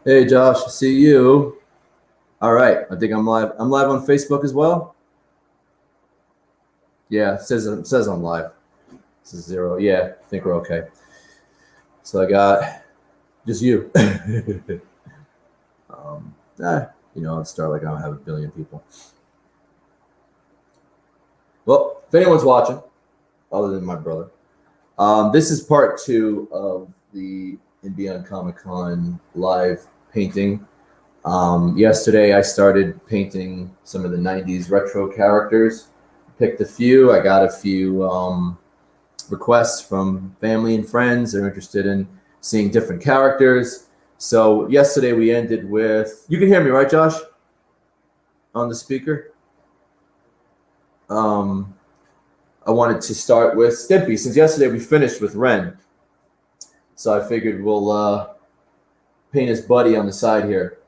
Hey Josh, see you. All right, I think I'm live. I'm live on Facebook as well. Yeah, it says I'm live. This is zero. Yeah, I think we're okay. So I got just you. um, I'd start like I don't have a billion people. Well, if anyone's watching, other than my brother, this is part two of the Inbeon Comic Con live painting. Yesterday, I started painting some of the 90s retro characters. Picked a few. I got a few requests from family and friends. They're interested in seeing different characters. So yesterday we ended with, you can hear me, right, Josh? On the speaker. I wanted to start with Stimpy, since yesterday we finished with Ren. So I figured we'll paint his buddy on the side here.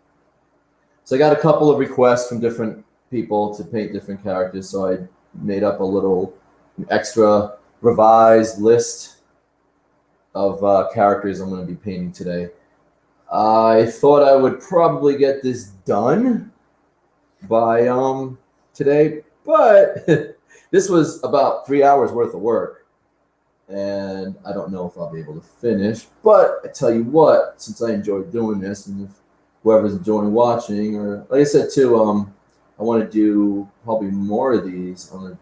So I got a couple of requests from different people to paint different characters, so I made up a little extra revised list of characters I'm going to be painting today. I thought I would probably get this done by today, but this was about 3 hours worth of work, and I don't know if I'll be able to finish. But I tell you what, since I enjoy doing this, and if whoever's enjoying watching, or like I said too, I want to do probably more of these on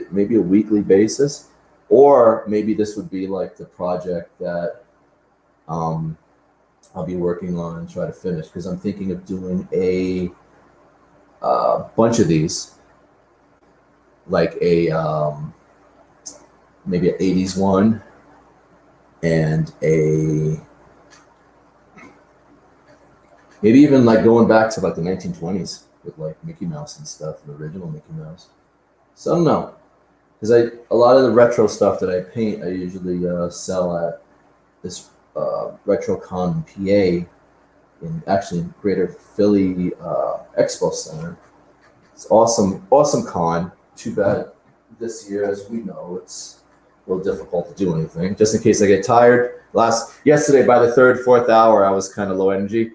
maybe a weekly basis, or maybe this would be like the project that I'll be working on and try to finish, because I'm thinking of doing a bunch of these, like a maybe an 80s one and a maybe even like going back to like the 1920s with like Mickey Mouse and stuff, the original Mickey Mouse. So I don't know, because a lot of the retro stuff that I paint, I usually sell at this RetroCon in PA, in Greater Philly Expo Center. It's awesome con. Too bad this year, as we know, it's a little difficult to do anything. Just in case I get tired. Yesterday, by the third, fourth hour, I was kind of low energy.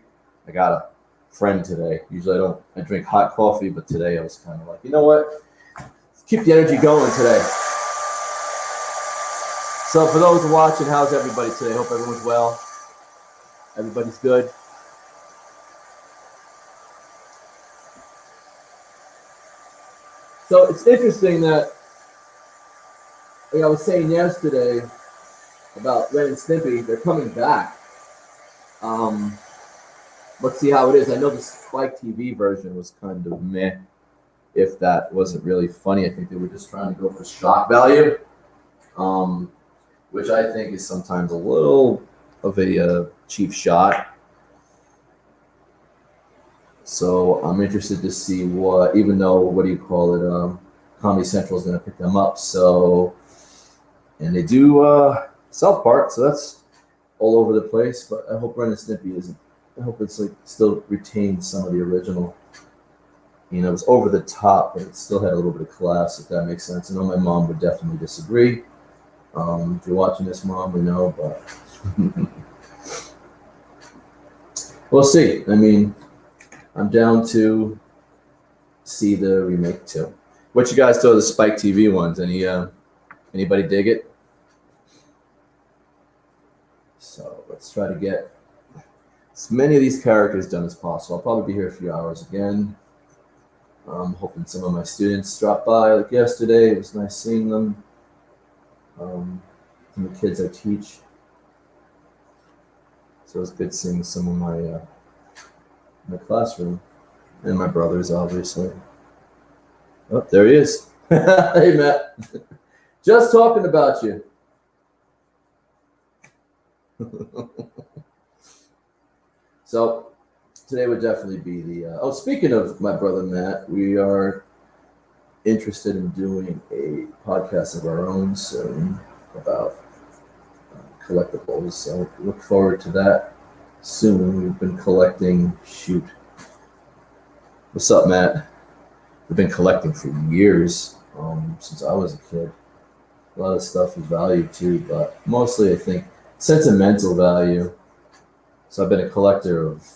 I got a friend today. Usually I drink hot coffee, but today I was kind of like, you know what? Let's keep the energy going today. So for those watching, how's everybody today? Hope everyone's well. Everybody's good. So it's interesting that, like I was saying yesterday about Ren and Stimpy, they're coming back. Let's see how it is. I know the Spike TV version was kind of meh, if that wasn't really funny. I think they were just trying to go for shock value, which I think is sometimes a little of a cheap shot. So I'm interested to see even though, Comedy Central is going to pick them up. So, and they do South Park, so that's all over the place. But I hope Ren and Stimpy isn't. I hope it's like still retains some of the original. It was over the top, but it still had a little bit of class, if that makes sense. I know my mom would definitely disagree. If you're watching this, Mom, we know, but we'll see. I mean, I'm down to see the remake too. What you guys thought of the Spike TV ones? Anybody dig it? So let's try to get as many of these characters done as possible. I'll probably be here a few hours again. I'm hoping some of my students drop by like yesterday. It was nice seeing them. And the kids I teach. So it was good seeing some of my classroom, and my brothers, obviously. Oh, there he is. Hey, Matt. Just talking about you. So today would definitely be the... speaking of my brother Matt, we are interested in doing a podcast of our own soon about collectibles. So look forward to that soon. We've been collecting... What's up, Matt? We've been collecting for years, since I was a kid. A lot of stuff is valued too, but mostly I think sentimental value. So I've been a collector of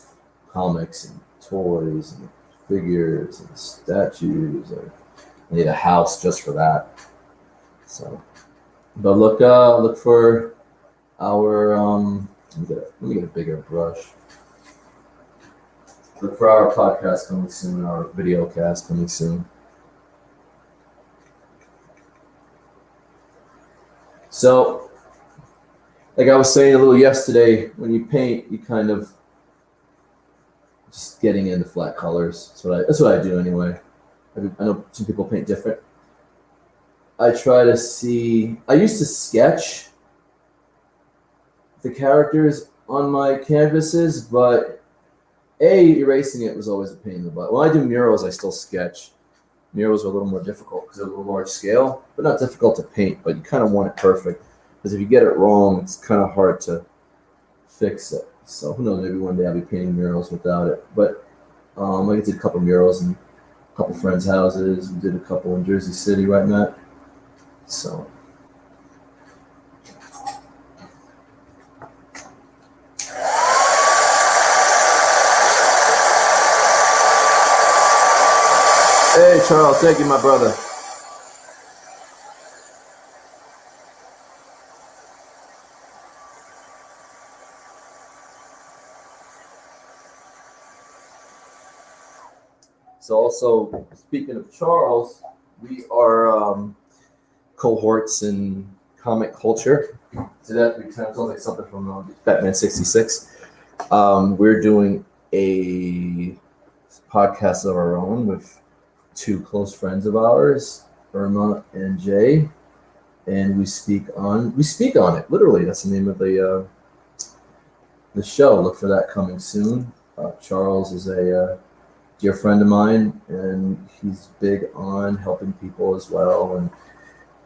comics and toys and figures and statues. I need a house just for that. So, but look for our let me get a bigger brush. Look for our podcast coming soon, our video cast coming soon. So, like I was saying a little yesterday, when you paint, you kind of just getting into flat colors. That's what I do anyway. I know some people paint different. I try to see. I used to sketch the characters on my canvases, but erasing it was always a pain in the butt. When I do murals, I still sketch. Murals are a little more difficult because they're a little large scale, but not difficult to paint. But you kind of want it perfect because if you get it wrong, it's kind of hard to fix it. So who knows? Maybe one day I'll be painting murals without it. But I did a couple murals in a couple friends' houses. We did a couple in Jersey City, right, Matt? So. Hey, Charles, thank you, my brother. So also, speaking of Charles, we are cohorts in comic culture. So that sounds like something from Batman 66. We're doing a podcast of our own with two close friends of ours, Irma and Jay, and we speak on it. Literally, that's the name of the show. Look for that coming soon. Charles is a dear friend of mine, and he's big on helping people as well and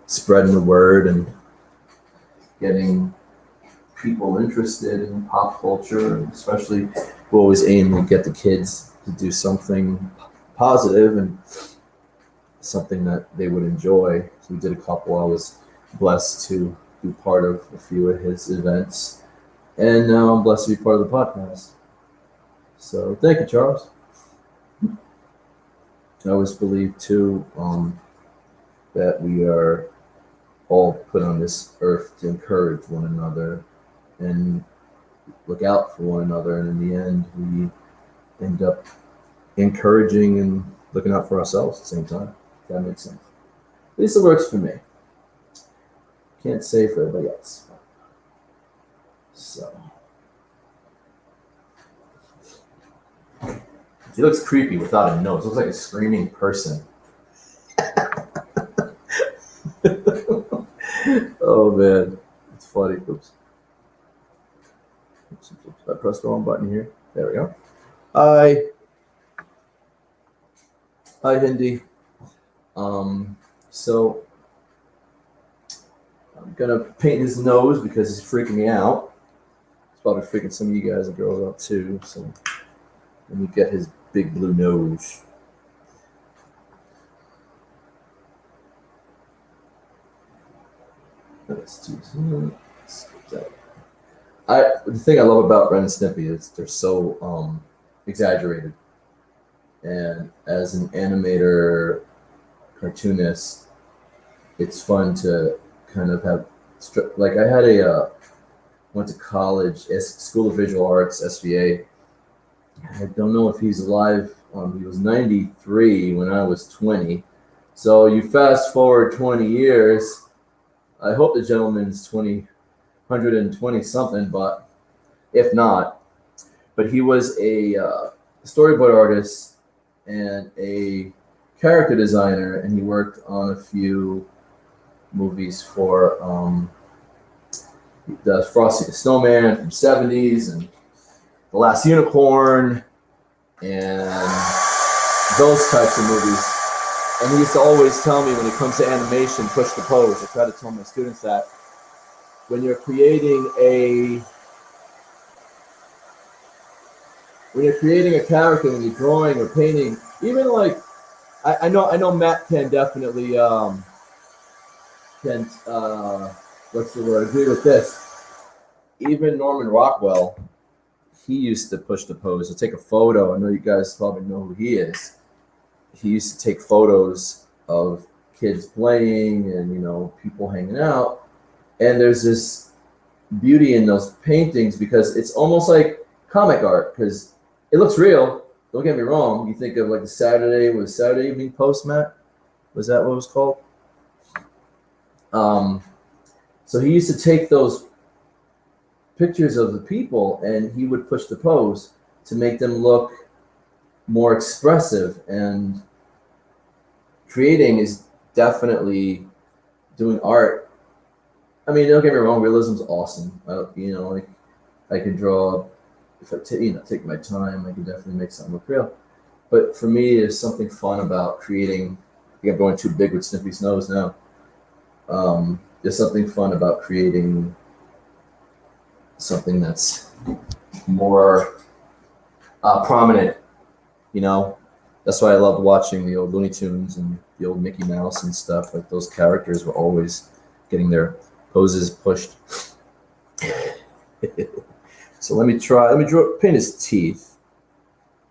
spreading the word and getting people interested in pop culture. And especially, we always aim to get the kids to do something positive and something that they would enjoy. So we did a couple. I was blessed to be part of a few of his events, and now I'm blessed to be part of the podcast. So thank you, Charles. I always believe too that we are all put on this earth to encourage one another and look out for one another, and in the end we end up encouraging and looking out for ourselves at the same time. If that makes sense. At least it works for me. Can't say for everybody else. So he looks creepy without a nose. Looks like a screaming person. Oh man, it's funny. Oops. I pressed the wrong button here. There we go. Hi, Hindi. So I'm gonna paint his nose because it's freaking me out. It's probably freaking some of you guys and girls out too. So let me get his big blue nose. Let's do that. The thing I love about Ren and Stimpy is they're so exaggerated. And as an animator, cartoonist, it's fun to kind of have, like I had went to college, School of Visual Arts, SVA. I don't know if he's alive. He was 93 when I was 20. So you fast forward 20 years. I hope the gentleman's 120 something, but if not, but he was a storyboard artist and a character designer, and he worked on a few movies for the Frosty the Snowman from the 70s and The Last Unicorn and those types of movies. And he used to always tell me when it comes to animation, push the pose. I try to tell my students that when you're creating a character, when you're drawing or painting, even like I know Matt can definitely what's the word? Agree with this. Even Norman Rockwell, he used to push the pose. He'll take a photo. I know you guys probably know who he is. He used to take photos of kids playing and, you know, people hanging out. And there's this beauty in those paintings because it's almost like comic art because it looks real. Don't get me wrong. You think of like the Saturday Evening Post, Matt? Was that what it was called? So he used to take those pictures of the people and he would push the pose to make them look more expressive. And creating is definitely doing art. I mean, don't get me wrong, realism's awesome. You know, like I could draw, if I take my time, I can definitely make something look real. But for me, there's something fun about creating. I think I'm going too big with Snippy's nose now. There's something fun about creating something that's more prominent, you know. That's why I loved watching the old Looney Tunes and the old Mickey Mouse and stuff. Like those characters were always getting their poses pushed. So let me paint his teeth.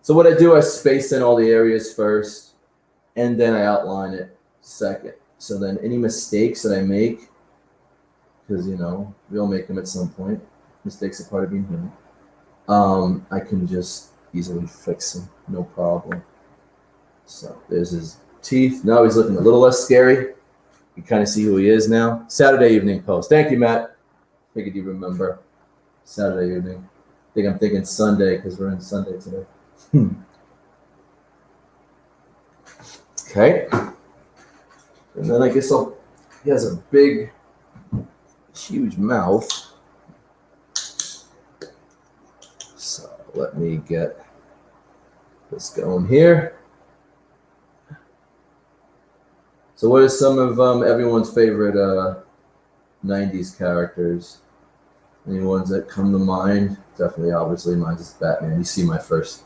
So what I do, I space in all the areas first, and then I outline it second. So then any mistakes that I make, because, you know, we all make them at some point. Mistakes are part of being human. I can just easily fix them, no problem. So there's his teeth. Now he's looking a little less scary. You kind of see who he is now. Saturday Evening Post. Thank you, Matt. Figured you remember. Saturday evening. I think I'm thinking Sunday because we're in Sunday today. Okay. And then I guess he has a big, huge mouth. So let me get this going here. So what are some of everyone's favorite 90s characters? Any ones that come to mind? Definitely, obviously, mine's is Batman. You see my first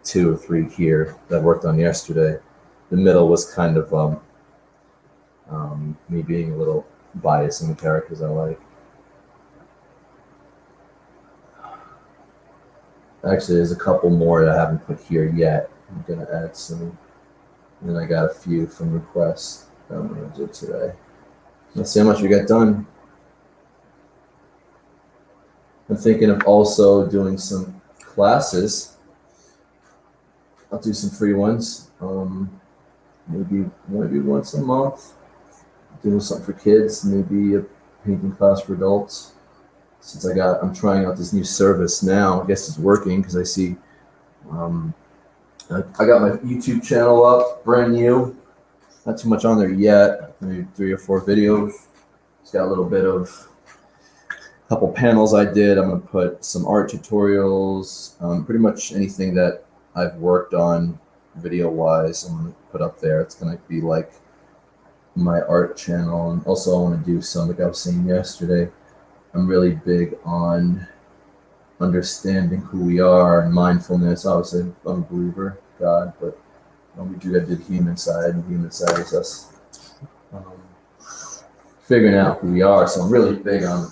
2 or 3 here that I worked on yesterday. The middle was kind of me being a little biased in the characters I like. Actually, there's a couple more that I haven't put here yet. I'm going to add some. And then I got a few from requests that I'm going to do today. Let's see how much we got done. I'm thinking of also doing some classes. I'll do some free ones. Maybe once a month. Doing something for kids, maybe a painting class for adults. Since I'm trying out this new service now. I guess it's working because I see I got my YouTube channel up, brand new. Not too much on there yet. Maybe 3 or 4 videos. It's got a little bit of a couple panels I did. I'm going to put some art tutorials, pretty much anything that I've worked on video-wise. I'm going to put up there. It's going to be like my art channel. And also I want to do some, like I was saying yesterday, I'm really big on understanding who we are and mindfulness. Obviously, I'm a believer, God, but we do that to the human side, and the human side is us figuring out who we are. So I'm really big on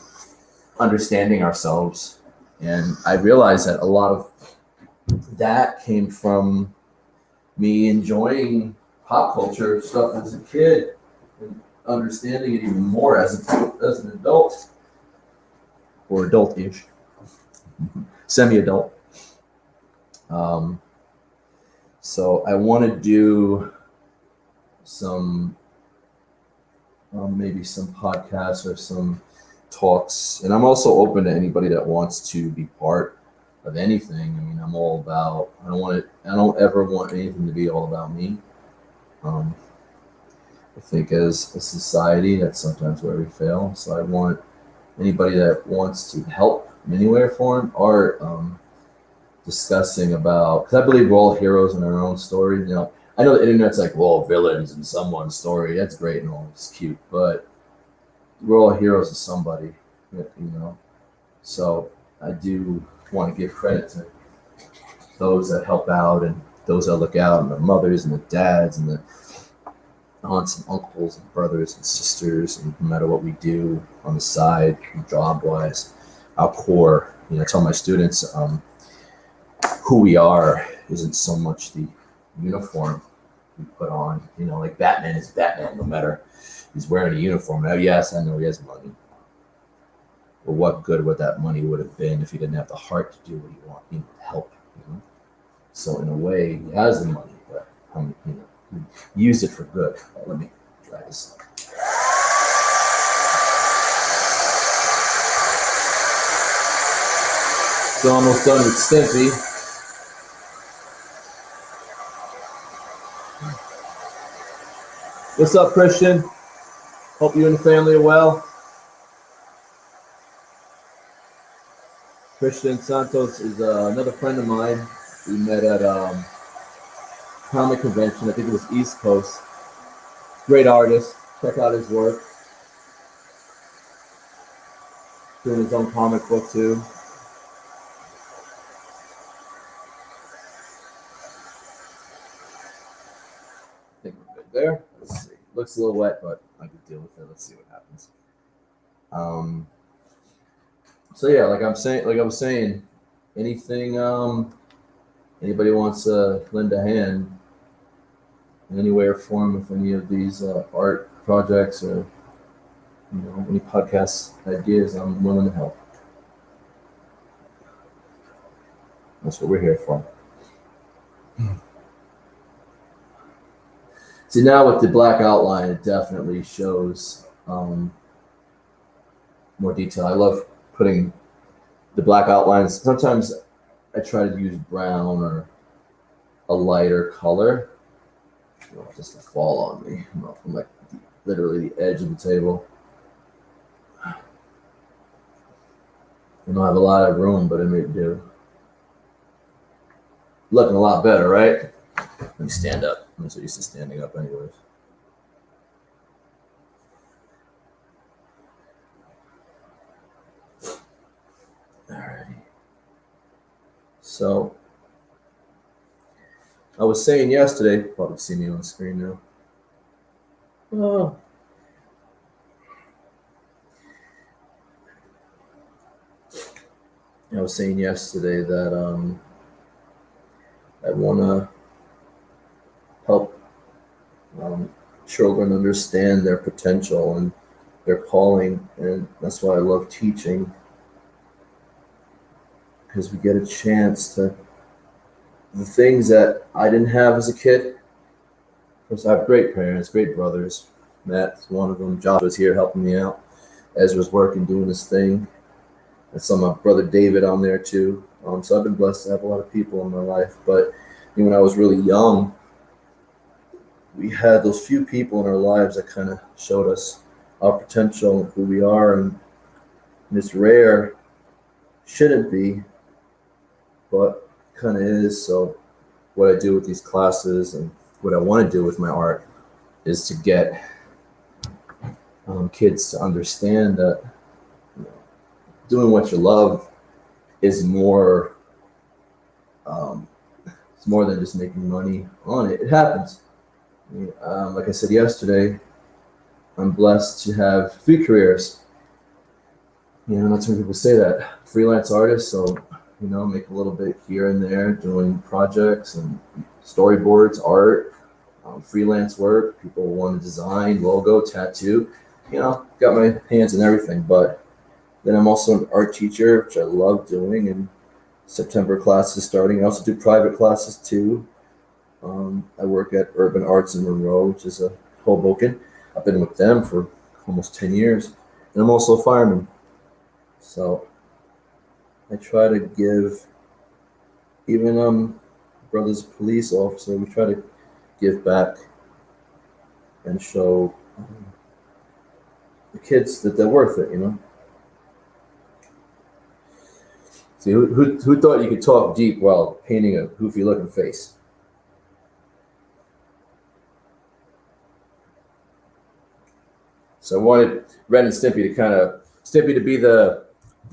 understanding ourselves. And I realized that a lot of that came from me enjoying pop culture stuff as a kid and understanding it even more as an adult, or adult-ish. Semi-adult. So I want to do some, maybe some podcasts or some talks, and I'm also open to anybody that wants to be part of anything. I mean, I'm all about. I don't ever want anything to be all about me. I think as a society, that's sometimes where we fail. So I want anybody that wants to help in any way or form, art, discussing about, because I believe we're all heroes in our own story. You know, I know the internet's like, well, villains in someone's story. That's great and all, it's cute, but we're all heroes of somebody, you know. So I do want to give credit to those that help out and those that look out, and the mothers and the dads and the aunts and uncles and brothers and sisters, and no matter what we do on the side, job-wise, our core. You know, I tell my students, who we are isn't so much the uniform we put on. You know, like Batman is Batman, no matter he's wearing a uniform. Now, yes, I know he has money, but what good would that money would have been if he didn't have the heart to do what he wants, you know, to help. You know? So in a way, he has the money, but you know, he used it for good. Let me try this. So almost done with Stimpy. What's up, Christian? Hope you and the family are well. Christian Santos is another friend of mine. We met at comic convention. I think it was East Coast. Great artist. Check out his work. Doing his own comic book too. I think we're good there. Let's see. Looks a little wet, but I can deal with it. Let's see what happens. So yeah, like I was saying, anything anybody wants to lend a hand in any way or form with any of these art projects or any podcast ideas, I'm willing to help. That's what we're here for. See, now with the black outline, it definitely shows more detail. I love putting the black outlines. Sometimes I try to use brown or a lighter color. I don't want this to fall on me. I'm like literally the edge of the table. I don't have a lot of room, but I may do. Looking a lot better, right? Let me stand up. I'm so used to standing up anyways. Alrighty. So I was saying yesterday, probably see me on the screen now. Oh. I was saying yesterday that I want to help children understand their potential and their calling, and that's why I love teaching, because we get a chance to the things that I didn't have as a kid. Of course, I have great parents, great brothers. Matt's one of them. Joshua's here helping me out. Ezra's working, doing his thing. I saw my brother David on there too. So I've been blessed to have a lot of people in my life. But when I was really young, we had those few people in our lives that kind of showed us our potential and who we are. And it's rare, shouldn't be, but kind of is. So what I do with these classes and what I want to do with my art is to get kids to understand that doing what you love is more. It's more than just making money on it. It happens. Like I said yesterday, I'm blessed to have 3 careers. Not too many people say that. Freelance artist, so make a little bit here and there, doing projects and storyboards, art, freelance work. People want to design, logo, tattoo. Got my hands in everything. But then I'm also an art teacher, which I love doing, and September classes starting. I also do private classes too. I work at Urban Arts in Monroe, which is a Hoboken. I've been with them for almost 10 years. And I'm also a fireman. So I try to give, even brother's a police officer, we try to give back and show the kids that they're worth it, See, who thought you could talk deep while painting a goofy looking face? So I wanted Ren and Stimpy to be the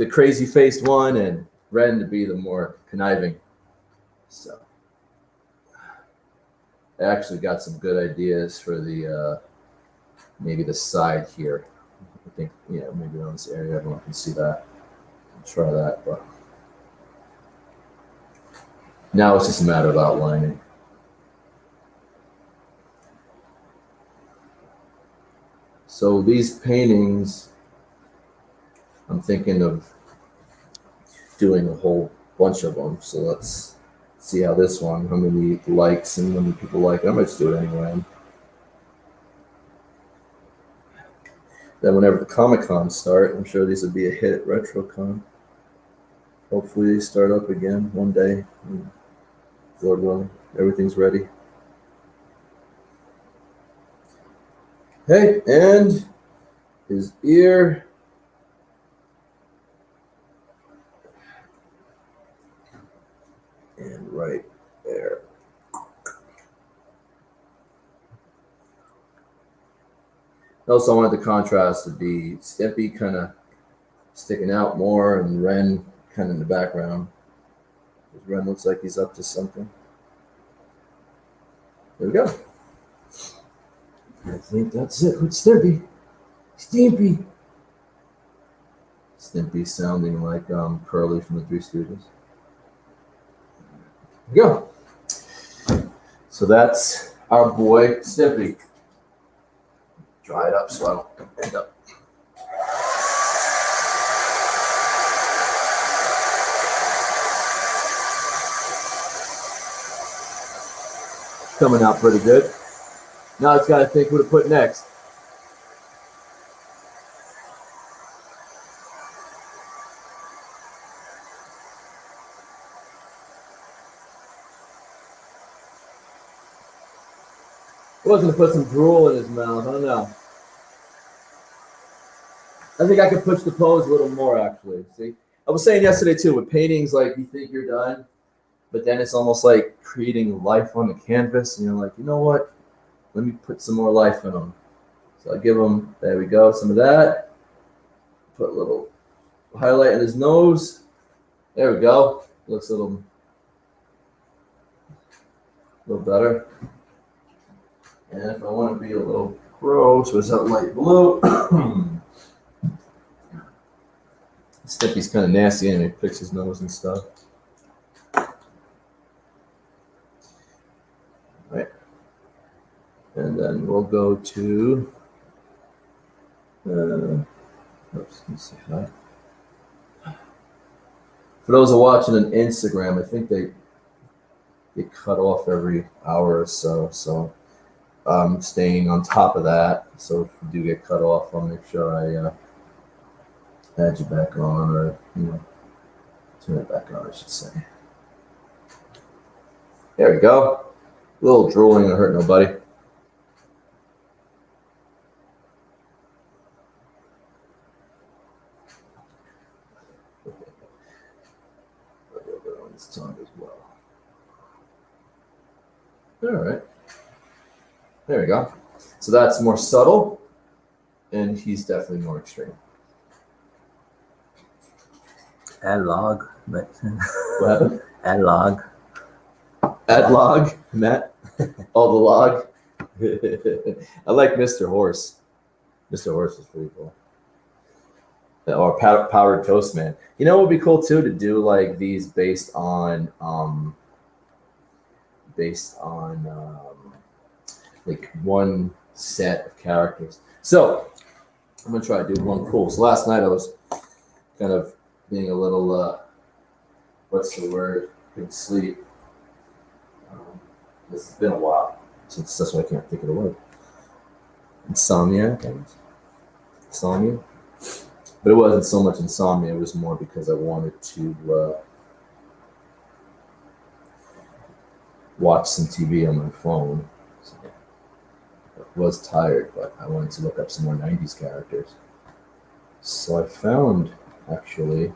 crazy faced one, and Ren to be the more conniving. So I actually got some good ideas for the maybe the side here. I think maybe on this area, everyone can see that. I'll try that, but Now it's just a matter of outlining. So these paintings, I'm thinking of doing a whole bunch of them. So let's see how this one, how many likes and how many people like it. I might just do it anyway. Then whenever the Comic-Cons start, I'm sure these would be a hit, RetroCon. Hopefully they start up again one day. Lord willing, everything's ready. Hey, and his ear. And right there. Also, I wanted the contrast to be Stimpy kind of sticking out more and Ren kind of in the background. Ren looks like he's up to something. There we go. I think that's it with Stimpy. Stimpy. Stimpy sounding like Curly from the Three Stooges. There we go. So that's our boy Stimpy. Dry it up so I don't end up. Coming out pretty good. Now it's got to think what to put next. I was going to put some drool in his mouth. I don't know. I think I could push the pose a little more, actually. See, I was saying yesterday, too, with paintings, like, you think you're done, but then it's almost like creating life on the canvas, and you're like, you know what? Let me put some more life in them. So I give him, there we go, some of that. Put a little highlight in his nose. There we go. Looks a little better. And if I want to be a little gross, was that light blue? Stimpy's kind of nasty and he picks his nose and stuff. Right. And then we'll go to oops, let me see that. For those who are watching on Instagram, I think they get cut off every hour or so. So I'm staying on top of that. So if you do get cut off, I'll make sure I add you back on, or turn it back on, I should say. There we go. A little drooling to hurt nobody. A little bit on his tongue as well. All right. There we go. So that's more subtle, and he's definitely more extreme. Add log. What happened? Add log. Add log, Matt. Oh, the log. I like Mr. Horse. Mr. Horse is pretty cool. Or Powered Toast Man. You know what would be cool too, to do like these based on like one set of characters. So I'm gonna try to do one cool. So last night I was kind of being a little what's the word? Couldn't sleep. This has been a while since that's why I can't think of the word. Insomnia, insomnia. But it wasn't so much insomnia. It was more because I wanted to watch some TV on my phone. So I was tired, but I wanted to look up some more 90s characters. So I found, actually,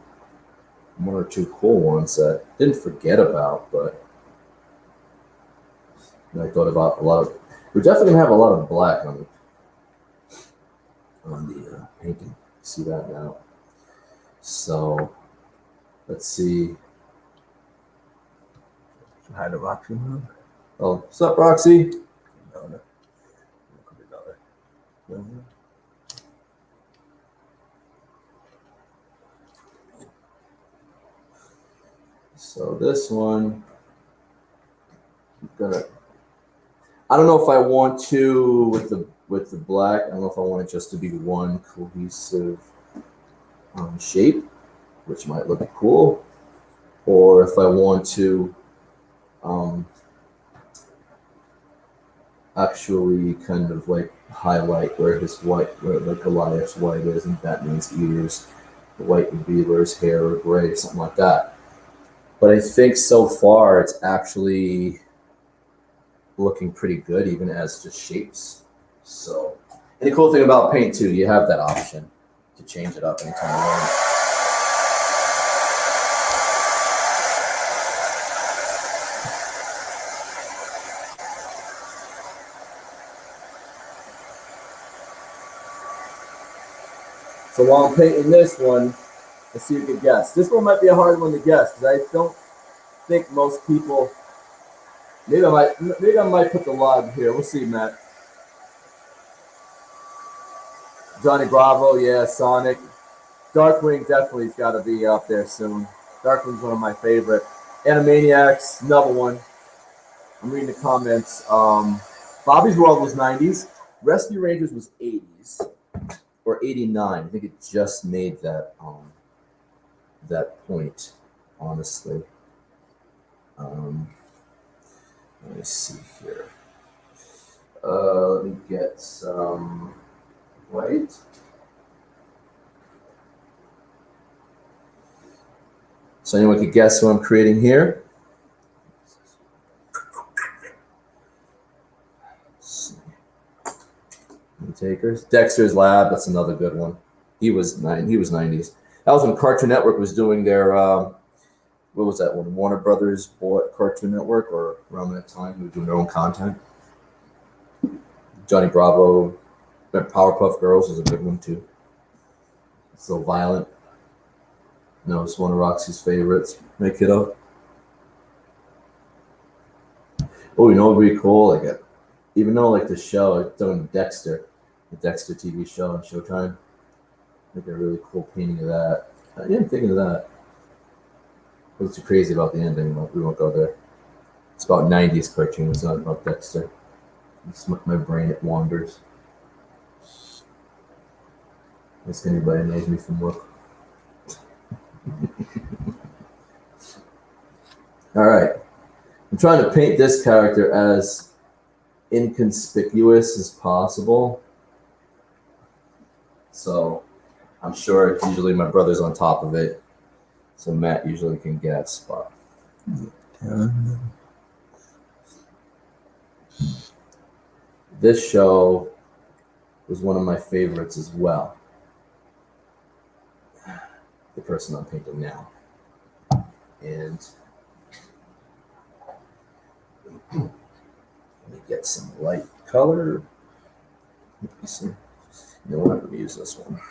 one or two cool ones that I didn't forget about, but I thought about a lot of. We're definitely gonna have a lot of black on the painting. See that now. So let's see. Hi to Roxy. Oh, what's up, Roxy? No. So this one, gonna. I don't know if I want to with the black. I don't know if I want it just to be one cohesive shape, which might look cool, or if I want to actually kind of like highlight where his white, where like Goliath's white is, and Batman's ears, the white would be where his hair or gray, something like that. But I think so far it's actually looking pretty good, even as just shapes. So, and the cool thing about paint too, you have that option to change it up anytime you want. So while I'm painting this one, let's see if you can guess. This one might be a hard one to guess because I don't think most people. Maybe I might put the log here. We'll see, Matt. Johnny Bravo, yeah, Sonic. Darkwing definitely's got to be up there soon. Darkwing's one of my favorite. Animaniacs, another one. I'm reading the comments. Bobby's World was 90s. Rescue Rangers was 80s or 89. I think it just made that point, honestly. Let me see here. Let me get some white. So anyone could guess who I'm creating here? Takers. Dexter's Lab. That's another good one. He was 90s. That was when Cartoon Network was doing their what was that one? Warner Brothers bought Cartoon Network, or around that time they were doing their own content. Johnny Bravo, Powerpuff Girls is a good one too. It's so violent. No, it's one of Roxy's favorites. Hey, kiddo. Oh, you know what would be cool? Like it, even though like the show, like doing Dexter, the Dexter TV show on Showtime. Like a really cool painting of that. I didn't think of that. I was too crazy about the ending, but we won't go there. It's about 90s cartoon. It's not about Dexter. My brain, it wanders. I guess anybody knows me from work. All right. I'm trying to paint this character as inconspicuous as possible. So I'm sure usually my brother's on top of it. So Matt usually can guess. But this show was one of my favorites as well. The person I'm painting now. And let me get some light color. Let me see. You know what? I'm going to use this one.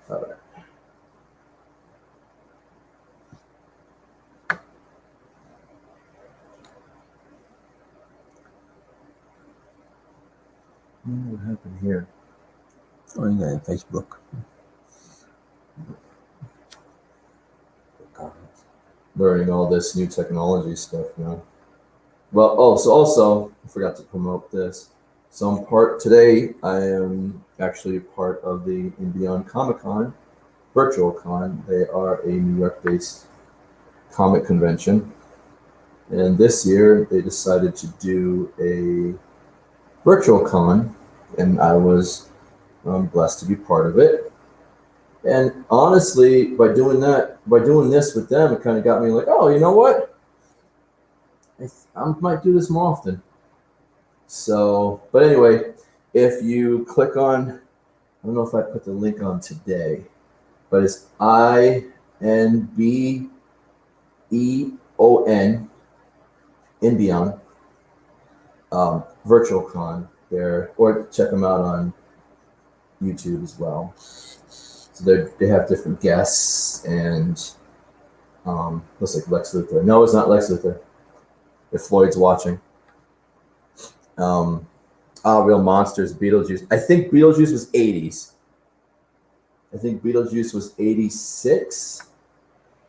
All right. What happened here? Oh, you got Facebook. Learning all this new technology stuff now. Well, oh, so also I forgot to promote this. So I'm I am actually part of the Inbeon Comic-Con, virtual con. They are a New York-based comic convention. And this year they decided to do a virtual con, and I was blessed to be part of it. And honestly, by doing this with them, it kind of got me like, oh, you know what? I might do this more often. So, but anyway, if you click on, I don't know if I put the link on today, but it's INBEON, Inbeon, virtual con there, or check them out on YouTube as well. So they have different guests, and looks like Lex Luthor. No, it's not Lex Luthor. If Floyd's watching. Real Monsters, Beetlejuice. I think Beetlejuice was 80s. I think Beetlejuice was 86.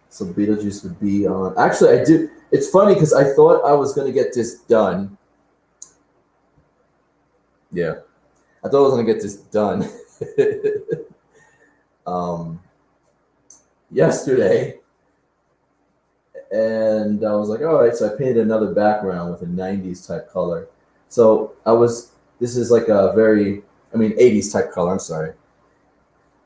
So Beetlejuice would be on. Actually, I do. It's funny because I thought I was going to get this done. Yeah. I thought I was going to get this done yesterday. And I was like, all right. So I painted another background with a 90s type color. So this is like a 80s type color. I'm sorry.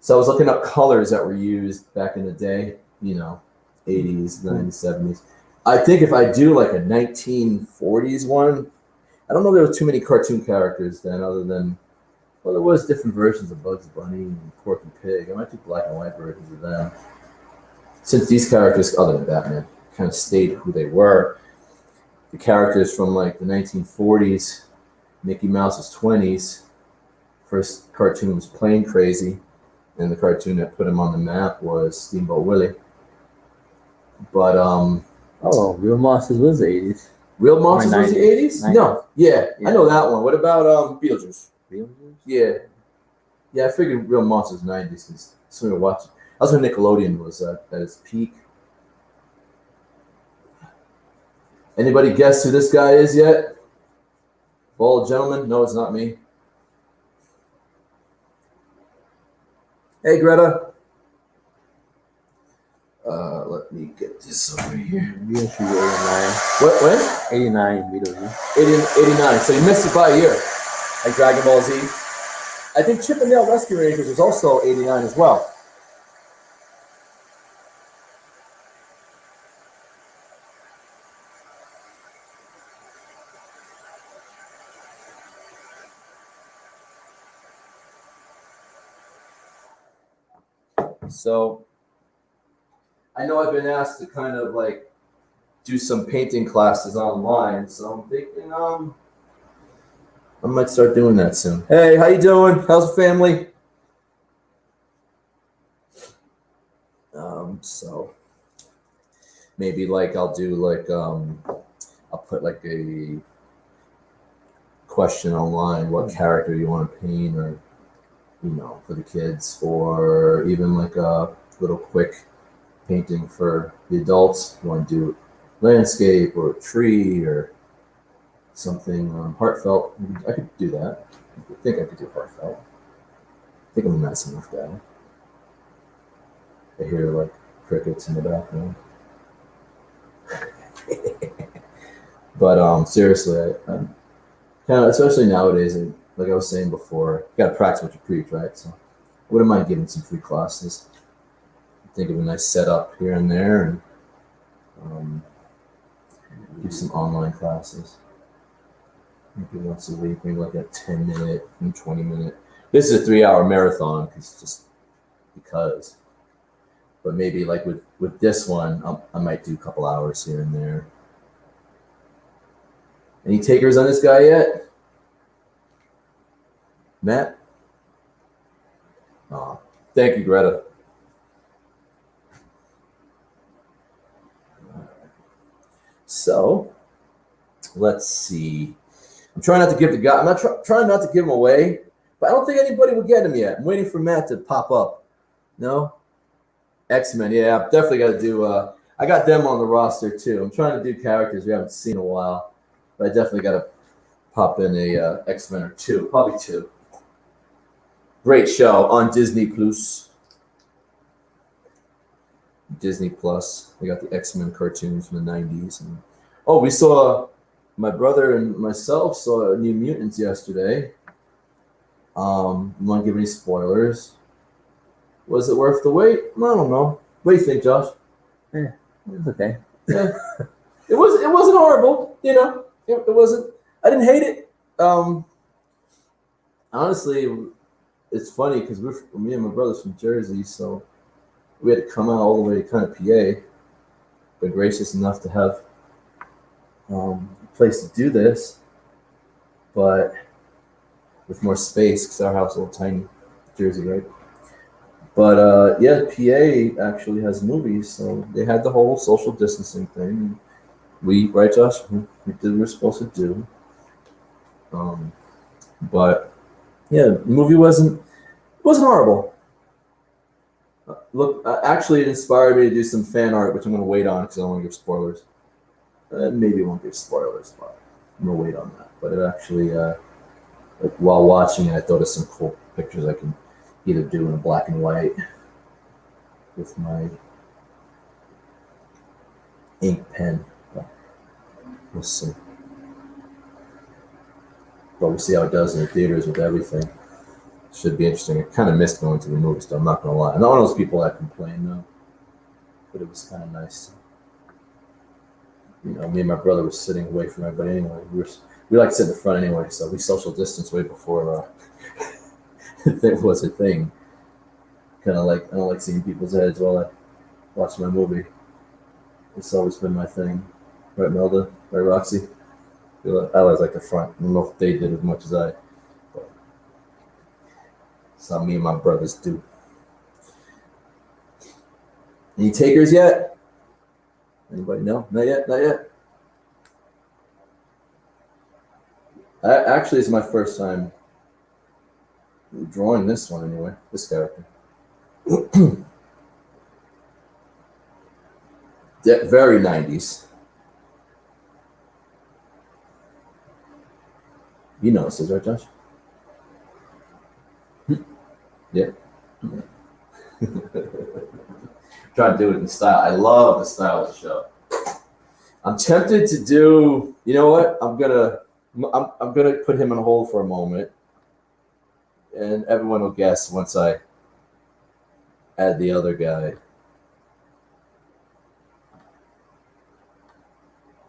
So I was looking up colors that were used back in the day, 80s, 90s, 70s. I think if I do like a 1940s one, I don't know if there were too many cartoon characters then other than, well, there was different versions of Bugs Bunny and Porky Pig. I might do black and white versions of them. Since these characters, other than Batman, kind of stayed who they were. The characters from like the 1940s, Mickey Mouse's 20s, first cartoon was Plane Crazy, and the cartoon that put him on the map was Steamboat Willie. But Real Monsters was the 80s. Real Monsters was the 80s? 90s. No, yeah, I know that one. What about Beetlejuice? Beetlejuice? Yeah, I figured Real Monsters 90s because so we were watching. That's when Nickelodeon was at its peak. Anybody guess who this guy is yet? Bald gentleman? No, it's not me. Hey, Greta. Let me get this over here. Beetlejuice 89. What? When? 89 Beetlejuice. 89. So you missed it by a year. Like Dragon Ball Z. I think Chip and Dale Rescue Rangers was also 89 as well. So I know I've been asked to kind of like do some painting classes online, so I'm thinking I might start doing that soon. Hey, how you doing? How's the family? So maybe like I'll do like I'll put like a question online, what character you want to paint, or for the kids, or even like a little quick painting for the adults. You want to do landscape or a tree or something heartfelt. I could do that. I think I could do heartfelt. I think I'm a nice enough guy. I hear like crickets in the background. But seriously, I'm kind of, especially nowadays, and like I was saying before, you gotta practice what you preach, right? So I wouldn't mind giving some free classes. Think of a nice setup here and there, and do some online classes. Maybe once a week, maybe like a 10-minute and 20-minute. This is a 3-hour marathon, because. But maybe like with this one, I might do a couple hours here and there. Any takers on this guy yet? Matt? Oh, thank you, Greta. So, let's see. I'm trying not to give the guy. I'm not trying not to give him away, but I don't think anybody will get him yet. I'm waiting for Matt to pop up. No? X-Men, yeah, I've definitely got to do. I got them on the roster too. I'm trying to do characters we haven't seen in a while, but I definitely got to pop in a X-Men or two, probably two. Great show on Disney Plus. Disney Plus. We got the X-Men cartoons from the 90s. And we saw, my brother and myself saw New Mutants yesterday. You want to give any spoilers? Was it worth the wait? I don't know. What do you think, Josh? Yeah, it was okay. Yeah, it wasn't horrible. It wasn't. I didn't hate it. Honestly, it's funny because me and my brother's from Jersey, so we had to come out all the way to kind of PA. But gracious enough to have a place to do this, but with more space because our house is a little tiny, Jersey, right? But PA actually has movies, so they had the whole social distancing thing. Right, Josh? We did what we were supposed to do. But yeah, the movie wasn't horrible. look, actually, it inspired me to do some fan art, which I'm going to wait on because I don't want to give spoilers. Maybe it won't give spoilers, but I'm going to wait on that. But it actually, like while watching it, I thought of some cool pictures I can either do in black and white with my ink pen. But we'll see. But we'll see how it does in the theaters with everything. Should be interesting. I kind of missed going to the movies, though. I'm not going to lie. I'm not one of those people that complain, though. But it was kind of nice. You know, me and my brother were sitting away from everybody anyway. We like to sit in the front anyway, so we social distance way before it was a thing. Kind of like, I don't like seeing people's heads while I watch my movie. It's always been my thing. Right, Melda? Right, Roxy? I always like the front. I don't know if they did as much as I. But it's how me and my brothers do. Any takers yet? Anybody? No? Not yet? Not yet? Actually, it's my first time drawing this one anyway. This character. Very 90s. You know this is right, Josh? Yeah. Trying to do it in style. I love the style of the show. I'm tempted to do. You know what? I'm gonna put him on hold for a moment, and everyone will guess once I add the other guy.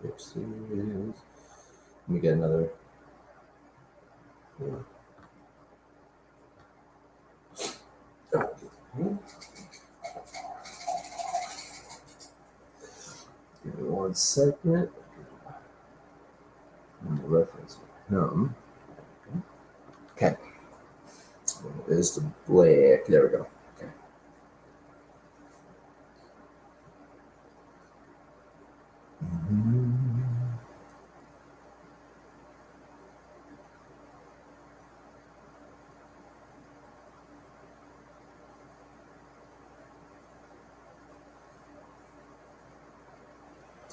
Oops. Let me get another. Give me 1 second. Reference him. Okay. There's the black. There we go. Okay.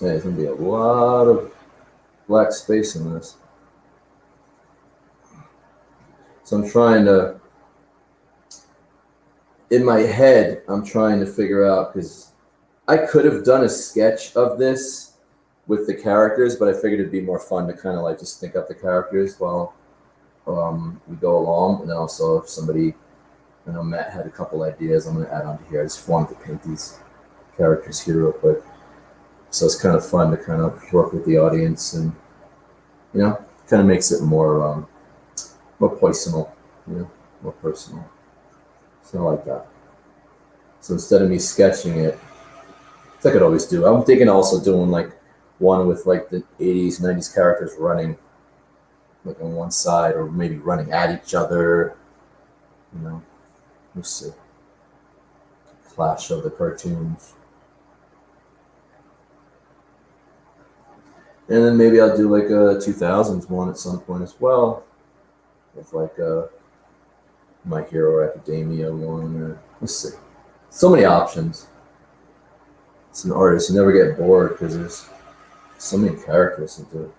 Yeah, there's gonna be a lot of black space in this. So I'm trying to, in my head, I'm trying to figure out, because I could have done a sketch of this with the characters, but I figured it'd be more fun to kind of like just think up the characters while we go along. And then also if somebody, I know Matt had a couple ideas I'm going to add onto here. I just wanted to paint these characters here real quick. So it's kind of fun to kind of work with the audience, and you know, kind of makes it more personal, you know, more personal. So I like that. So instead of me sketching it, as I could always do, I'm thinking also doing like one with like the 80s, 90s characters running like on one side, or maybe running at each other. You know, we'll see. Clash of the cartoons. And then maybe I'll do like a 2000s one at some point as well, with like a My Hero Academia one, or let's see. So many options. It's an artist. You never get bored because there's so many characters to do.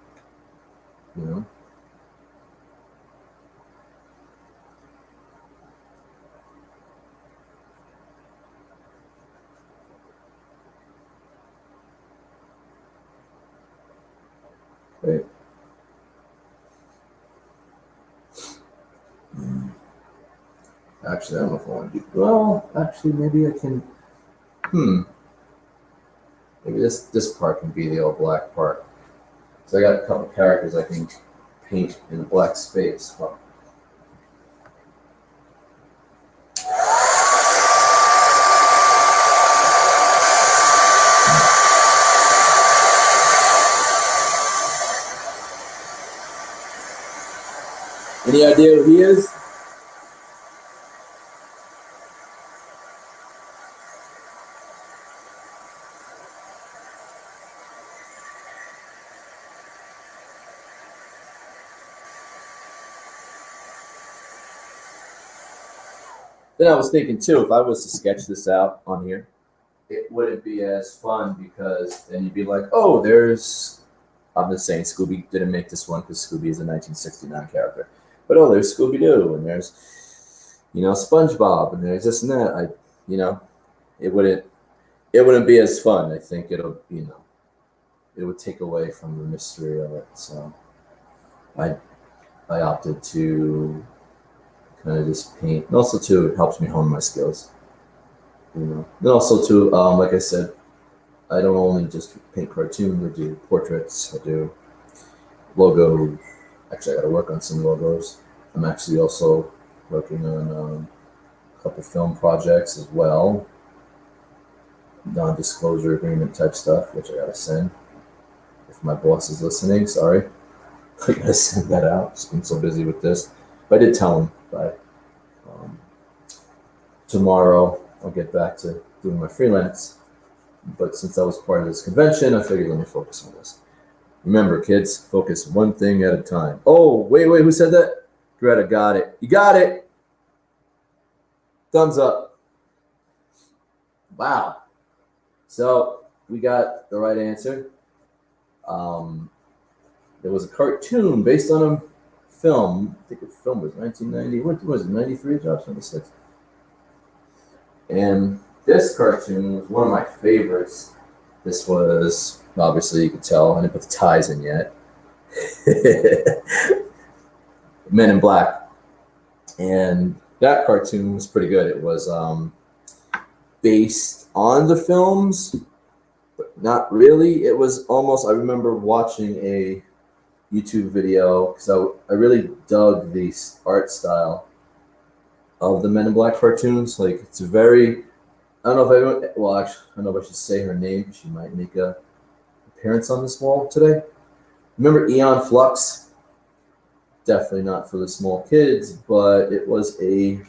You know? Right. Actually, I don't know if I want to do. Well, actually, maybe I can. Maybe this part can be the all black part. So I got a couple characters I can paint in black space. Well, any idea who he is? Then I was thinking too, if I was to sketch this out on here, it wouldn't be as fun because then you'd be like, oh, there's. I'm just saying Scooby didn't make this one because Scooby is a 1969 character, but oh, there's Scooby Doo and there's, SpongeBob and there's this and that. It wouldn't be as fun. I think it would take away from the mystery of it. So I opted to kind of just paint, and also too it helps me hone my skills. And also too, like I said, I don't only just paint cartoons. I do portraits. I do logos. Actually, I got to work on some logos. I'm actually also working on a couple film projects as well. Non-disclosure agreement type stuff, which I got to send. If my boss is listening, sorry. I got to send that out. Just been so busy with this. But I did tell him by tomorrow I'll get back to doing my freelance. But since I was part of this convention, I figured let me focus on this. Remember, kids, focus one thing at a time. Oh, wait, who said that? Greta got it. You got it. Thumbs up. Wow. So we got the right answer. There was a cartoon based on a film. I think the film was 1990. What was it, 93, Josh? 96? And this cartoon was one of my favorites. This was, obviously, you could tell, I didn't put the ties in yet. Men in Black. And that cartoon was pretty good. It was based on the films, but not really. It was almost, I remember watching a YouTube video because I really dug the art style of the Men in Black cartoons. Like, it's very, I don't know if anyone, well, actually, I don't know if I should say her name. She might make a appearance on this wall today. Remember Eon Flux? Definitely not for the small kids, but it was a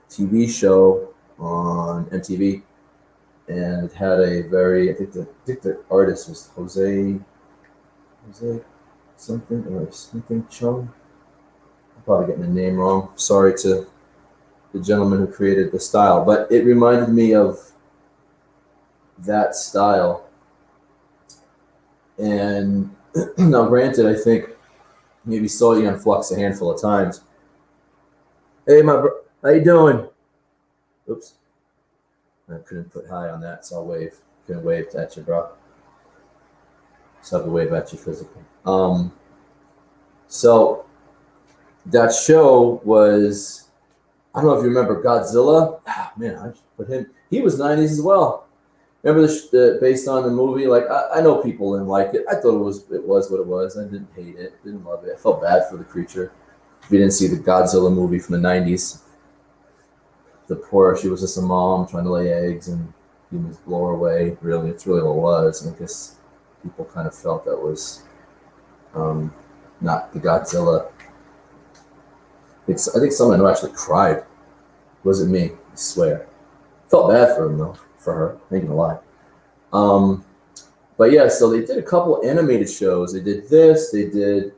TV show on MTV, and it had a very, I think the artist was Jose something or something Chung. I'm probably getting the name wrong. Sorry to the gentleman who created the style, but it reminded me of that style. And now, granted, I think maybe saw Eon Flux a handful of times. Hey, how you doing? Oops. I couldn't put hi on that, so I'll wave. Couldn't wave at you, bro. So I have to wave at you physically. So that show was, I don't know if you remember Godzilla. Man, I just put him. He was 90s as well. Remember based on the movie? Like, I know people didn't like it. I thought it was what it was. I didn't hate it. Didn't love it. I felt bad for the creature. If you didn't see the Godzilla movie from the 90s, she was just a mom trying to lay eggs and humans blow her away. Really, it's really what it was. And I guess people kind of felt that was not the Godzilla. I think someone who actually cried. It wasn't me, I swear. Felt bad for him though, for her. I ain't gonna lie. But yeah, so they did a couple animated shows. They did this. They did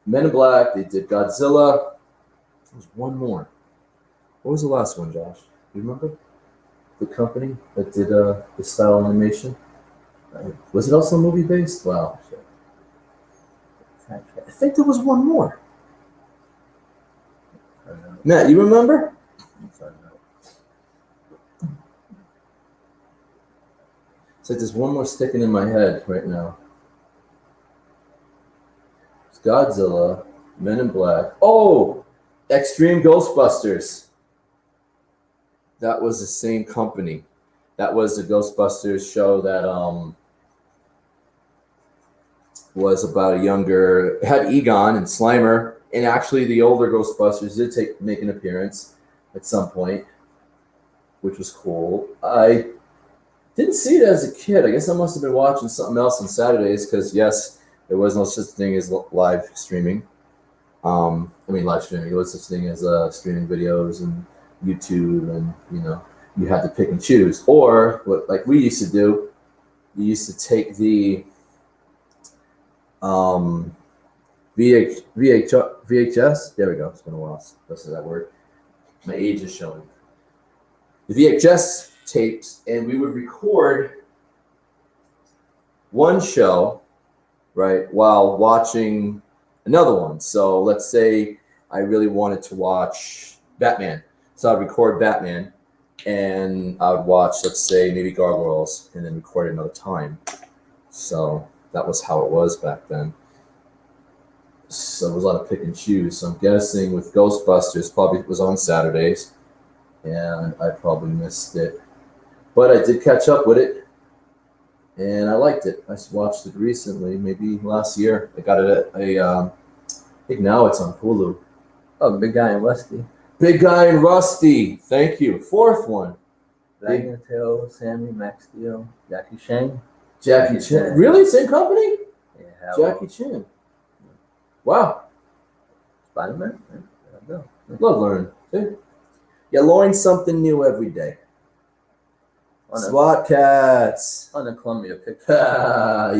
Men in Black. They did Godzilla. There was one more. What was the last one, Josh? Do you remember? The company that did the style animation? Was it also movie based? Wow. Shit. I think there was one more. Matt, you remember? It's like there's one more sticking in my head right now. It's Godzilla, Men in Black. Oh, Extreme Ghostbusters. That was the same company. That was the Ghostbusters show that was about a younger, had Egon and Slimer, and actually the older Ghostbusters did make an appearance at some point, which was cool. I didn't see it as a kid. I guess I must have been watching something else on Saturdays because, yes, there was no such thing as live streaming. Live streaming. There was such thing as streaming videos and YouTube, and you had to pick and choose. Or what, like we used to do, you used to take the VHS. There we go. It's been a while. That's that word. My age is showing. The VHS tapes, and we would record one show, right, while watching another one. So let's say I really wanted to watch Batman. So I'd record Batman, and I would watch, let's say, maybe Gargoyles, and then record it another time. So that was how it was back then. So there was a lot of pick and choose. So I'm guessing with Ghostbusters, probably it was on Saturdays, and I probably missed it. But I did catch up with it, and I liked it. I watched it recently, maybe last year. I got it at I think now it's on Hulu. Oh, Big Guy and Rusty. Big Guy and Rusty. Thank you. Fourth one. Dragon Tail, Sammy, Max Steel, Jackie Chan. Jackie Chan. Really? Same company? Yeah, Jackie Chan. Wow. Spider-Man? Yeah, Love learning. See? You learn something new every day. SWAT Cats. On the Columbia Pictures.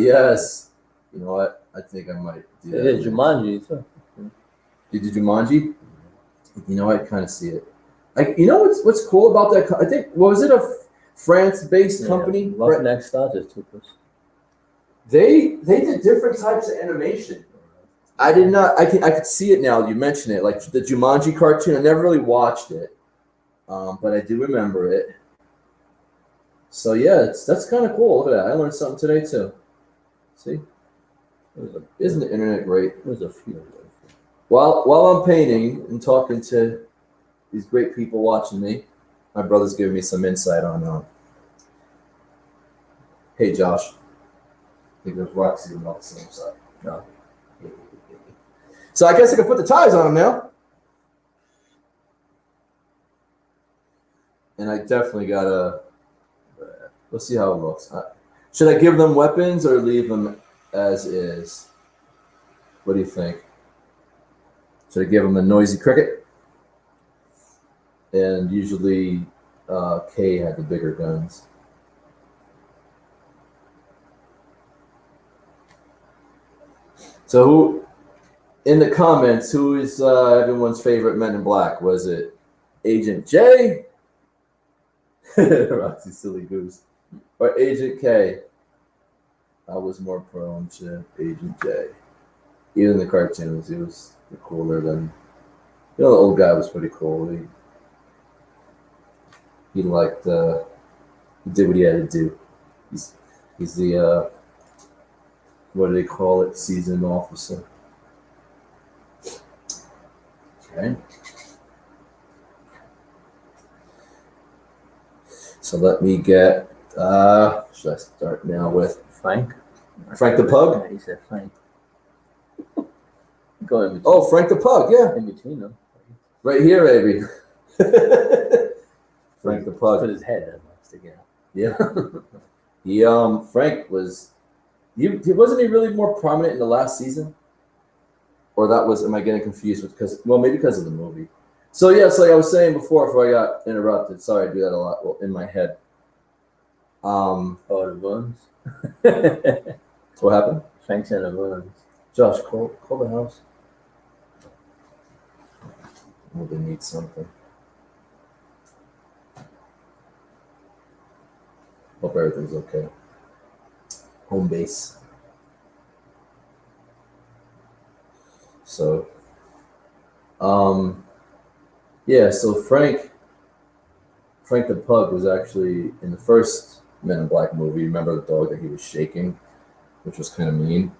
Yes. You know what? I think I might do that. Yeah, Jumanji too. Did you Jumanji? You know, I kind of see it. You know what's cool about that? I think, was it a France-based company? Rough Neck Starters took us. They did different types of animation. I did not. I could see it now. You mention it, like the Jumanji cartoon. I never really watched it, but I do remember it. So yeah, that's kind of cool. Look at that. I learned something today too. See, isn't the internet great? There's a few. While I'm painting and talking to these great people watching me, my brother's giving me some insight on. Hey Josh, I think there's Roxy on the same side. No. So I guess I can put the ties on them now. And I definitely gotta. Let's see how it looks. Should I give them weapons or leave them as is? What do you think? Should I give them a noisy cricket? And usually K had the bigger guns. So who, in the comments, who is everyone's favorite Men in Black? Was it Agent J? Roxy Silly Goose. Or Agent K? I was more prone to Agent J. Even in the cartoons, he was cooler than... the old guy was pretty cool. He liked... he did what he had to do. He's the... what do they call it? Seasoned officer. Okay. So let me get... should I start now with... Frank? Frank the Pug? Yeah, he said Frank. Go in between. Oh, Frank the Pug, yeah. In between them. Right here, baby. Frank the Pug. Put his head that much together. Yeah. Frank was... wasn't he really more prominent in the last season? Or that was... Am I getting confused with... maybe because of the movie. So, yes, like I was saying before I got interrupted. Sorry, I do that a lot in my head. The Buns. What happened? Frank's and the Buns. Josh, call the house. Oh, they need something. Hope everything's okay. Home base. So, yeah, so Frank the Pug was actually in the first Men in Black movie. Remember the dog that he was shaking, which was kind of mean?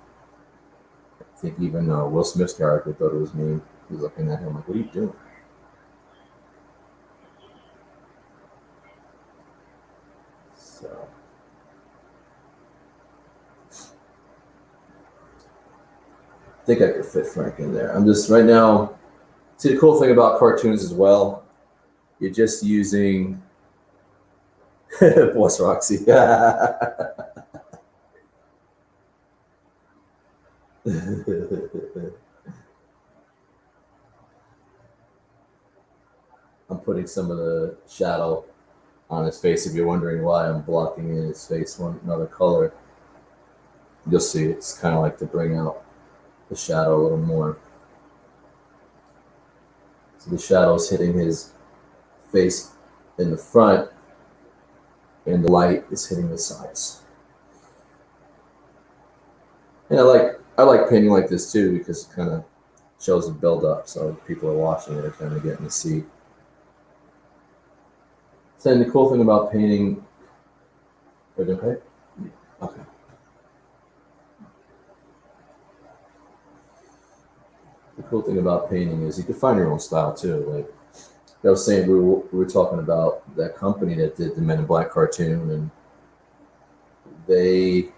I think even Will Smith's character thought it was mean. He was looking at him like, what are you doing? So, I think I could fit Frank in there. I'm just, right now, see the cool thing about cartoons as well, you're just using Boss Roxy. I'm putting some of the shadow on his face. If you're wondering why I'm blocking in his face another color, you'll see it's kind of like to bring out the shadow a little more. So the shadow's hitting his face in the front, and the light is hitting the sides. And I like painting like this too because it kind of shows the build up, so people are watching it are kind of getting to see. So then the cool thing about painting, are you okay? Okay. The cool thing about painting is you can find your own style too. Like I was saying, we were talking about that company that did the Men in Black cartoon, and they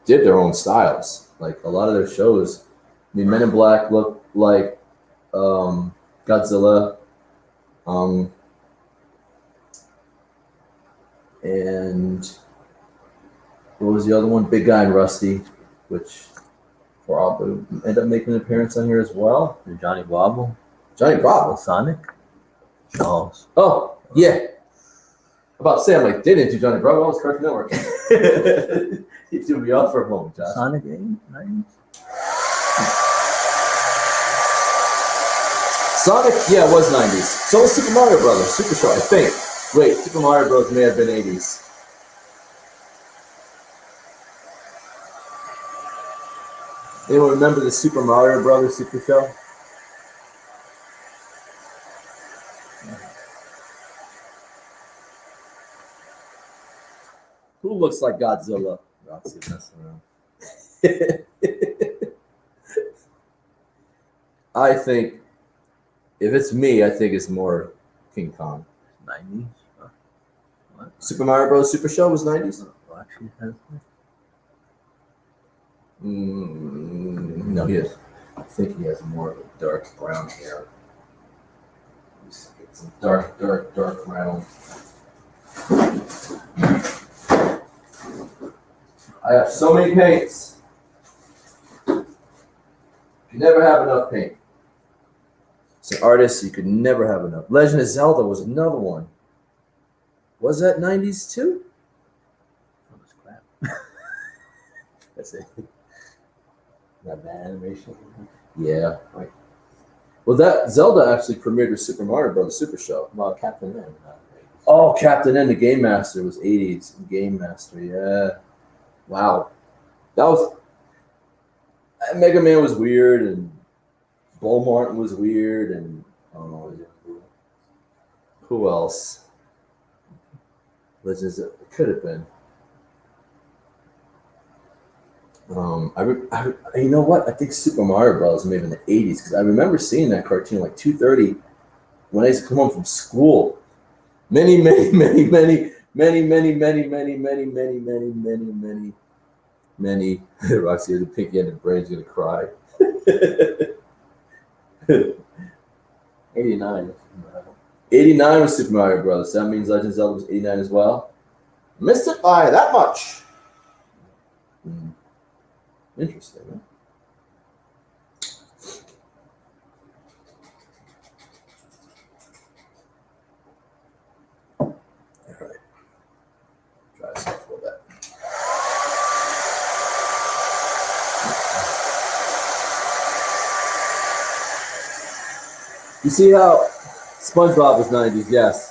did their own styles. Like a lot of their shows, I mean, Men in Black look like Godzilla, and what was the other one? Big Guy and Rusty, which probably end up making an appearance on here as well. And Johnny Bravo. Johnny Bravo. Sonic. Charles. Oh, yeah. About to say, I'm like, they didn't do Johnny Bravo. I was Cartoon Network. You threw me off for a moment, Josh. Sonic 90s. Sonic, yeah, it was 90s. So was Super Mario Brothers, Super Show, I think. Wait, Super Mario Bros. May have been 80s. Anyone remember the Super Mario Brothers Super Show? Who looks like Godzilla? Roxy messing around. I think, if it's me, I think it's more King Kong. 90s. What? Super Mario Bros. Super Show was 90s? Oh, actually has No, he is. I think he has more of a dark brown hair. It's a dark brown. I have so many paints. You never have enough paint. As an artist, you could never have enough. Legend of Zelda was another one. Was that 90s too? That was crap. That's it. That bad animation. Yeah. Right. Well, that Zelda actually premiered with Super Mario Bros. Super Show. Well, Captain N. Oh, Captain N, the Game Master was 80s. Game Master, yeah. Wow. That was... Mega Man was weird, and Bull Martin was weird, and... who else? Legends, it could have been. You know what? I think Super Mario Bros. Maybe in the 80s, because I remember seeing that cartoon like 2:30 when I used to come home from school. Many Roxy, the pinky end of the brain's gonna cry. 89. 89 was Super Mario Bros. That means Legend of Zelda was 89 as well. Missed it by that much. Interesting, huh? All right. Try this before that. You see how SpongeBob was 90s? Yes.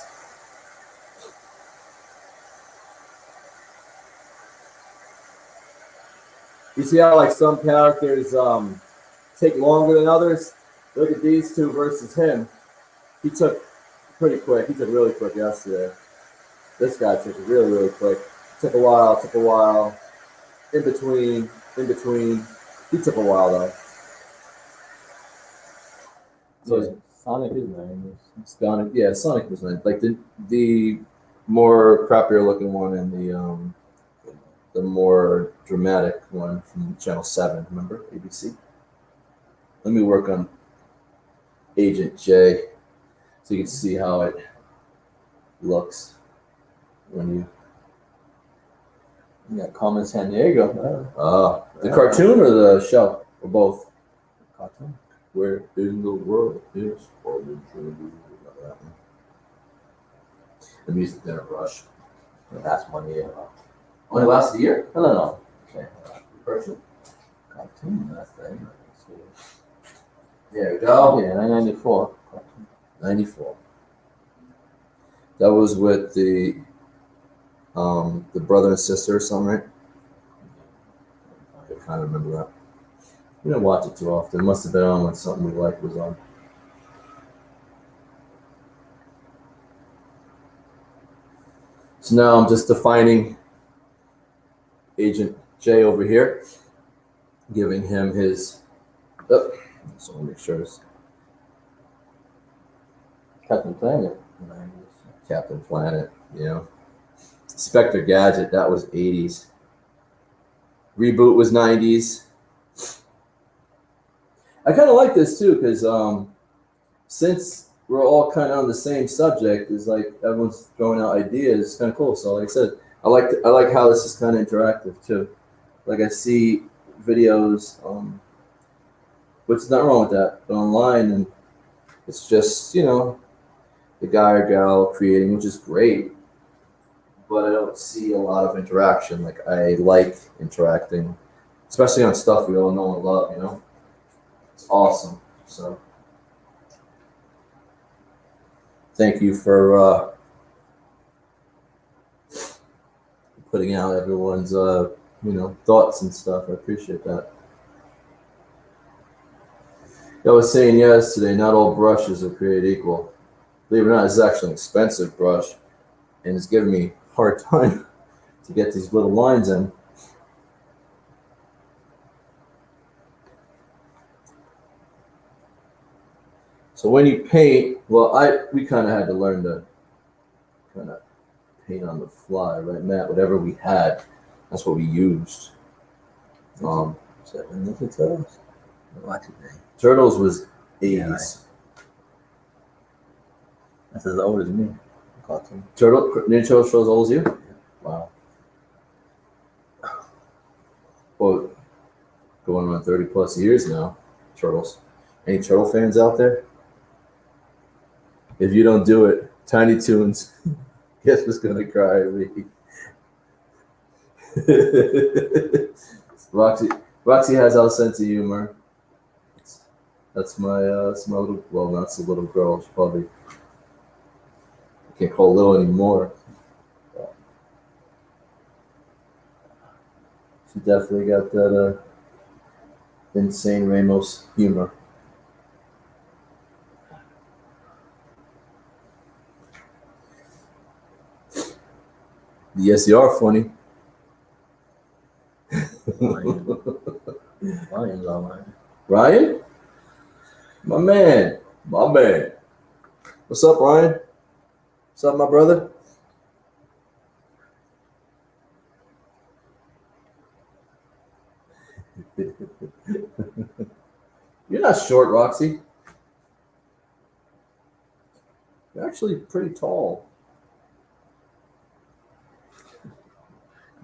You see how like some characters take longer than others? Look at these two versus him. He took pretty quick. He took really quick yesterday. This guy took it really quick. Took a while. In between. He took a while though. So Yeah, Sonic is 90s. Sonic, yeah, Sonic was nice. Like the more crappier looking one and the more dramatic one from Channel 7, remember? ABC. Let me work on Agent J so you can see how it looks when you... You got Carmen San Diego. The cartoon or the show? Or both? Cartoon. Where in the world is Carmen San Diego? The music didn't rush. That's 1 year. Only lasted a year? No. Okay. Person? Cartoon, that's the There we go. Yeah, 1994. 94. That was with the brother and sister or something, right? I kind of remember that. We didn't watch it too often. It must have been on when something we liked was on. So now I'm just defining Agent J over here, giving him his. Oh, so I'll make sure it's Captain Planet. Captain Planet. You know, Spectre Gadget. That was 80s. Reboot was 90s. I kind of like this too because since we're all kind of on the same subject, is like everyone's throwing out ideas. It's kind of cool. So like I said, I like how this is kind of interactive too. Like I see videos, which is not wrong with that, but online, and it's just the guy or gal creating, which is great. But I don't see a lot of interaction. Like I like interacting, especially on stuff we all know and love. It's awesome. So thank you for putting out everyone's thoughts and stuff. I appreciate that. I was saying yesterday, not all brushes are created equal. Believe it or not, this is actually an expensive brush, and it's giving me a hard time to get these little lines in. So when you paint, well, we kind of had to learn to kind of paint on the fly, right, Matt? Whatever we had, that's what we used. Turtles. What's his name? Turtles was 80s. Yeah, right. That's as old as me. Cartoon. Ninja Turtles shows as old as you? Yeah. Wow. Well, going on 30 plus years now. Turtles. Any Turtle fans out there? If you don't do it, Tiny Toons, guess what's gonna cry at me? Roxy has our sense of humor. That's my little. Well, that's a little girl. She probably I can't call little anymore. She definitely got that insane Ramos humor. Yes, you are funny. Ryan's all right. Ryan? My man. What's up, Ryan? What's up, my brother? You're not short, Roxy. You're actually pretty tall.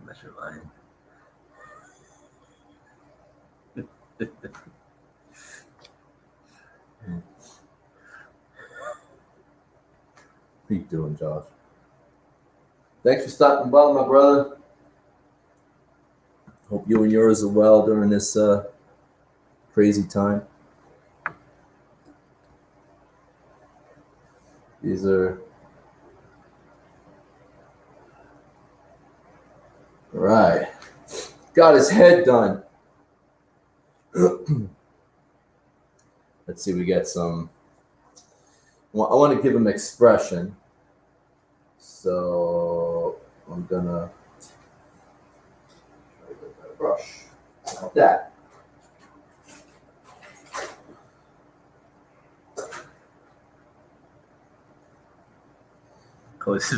That's your Ryan. What are you doing, Josh? Thanks for stopping by, my brother. Hope you and yours are well during this crazy time. These are right. Got his head done. Let's see, we got some. Well, I want to give him expression. So I'm gonna brush like that. Close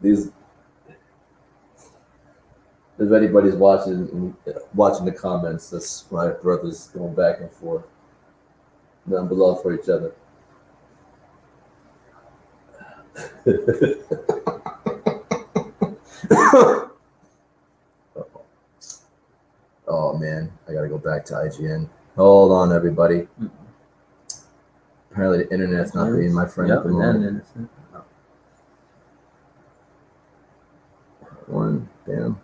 These, if anybody's watching the comments, that's my brothers going back and forth. None but love for each other. Oh man, I gotta go back to IGN. Hold on, everybody. Mm-mm. Apparently, the internet's not being my friend at the moment. One, damn.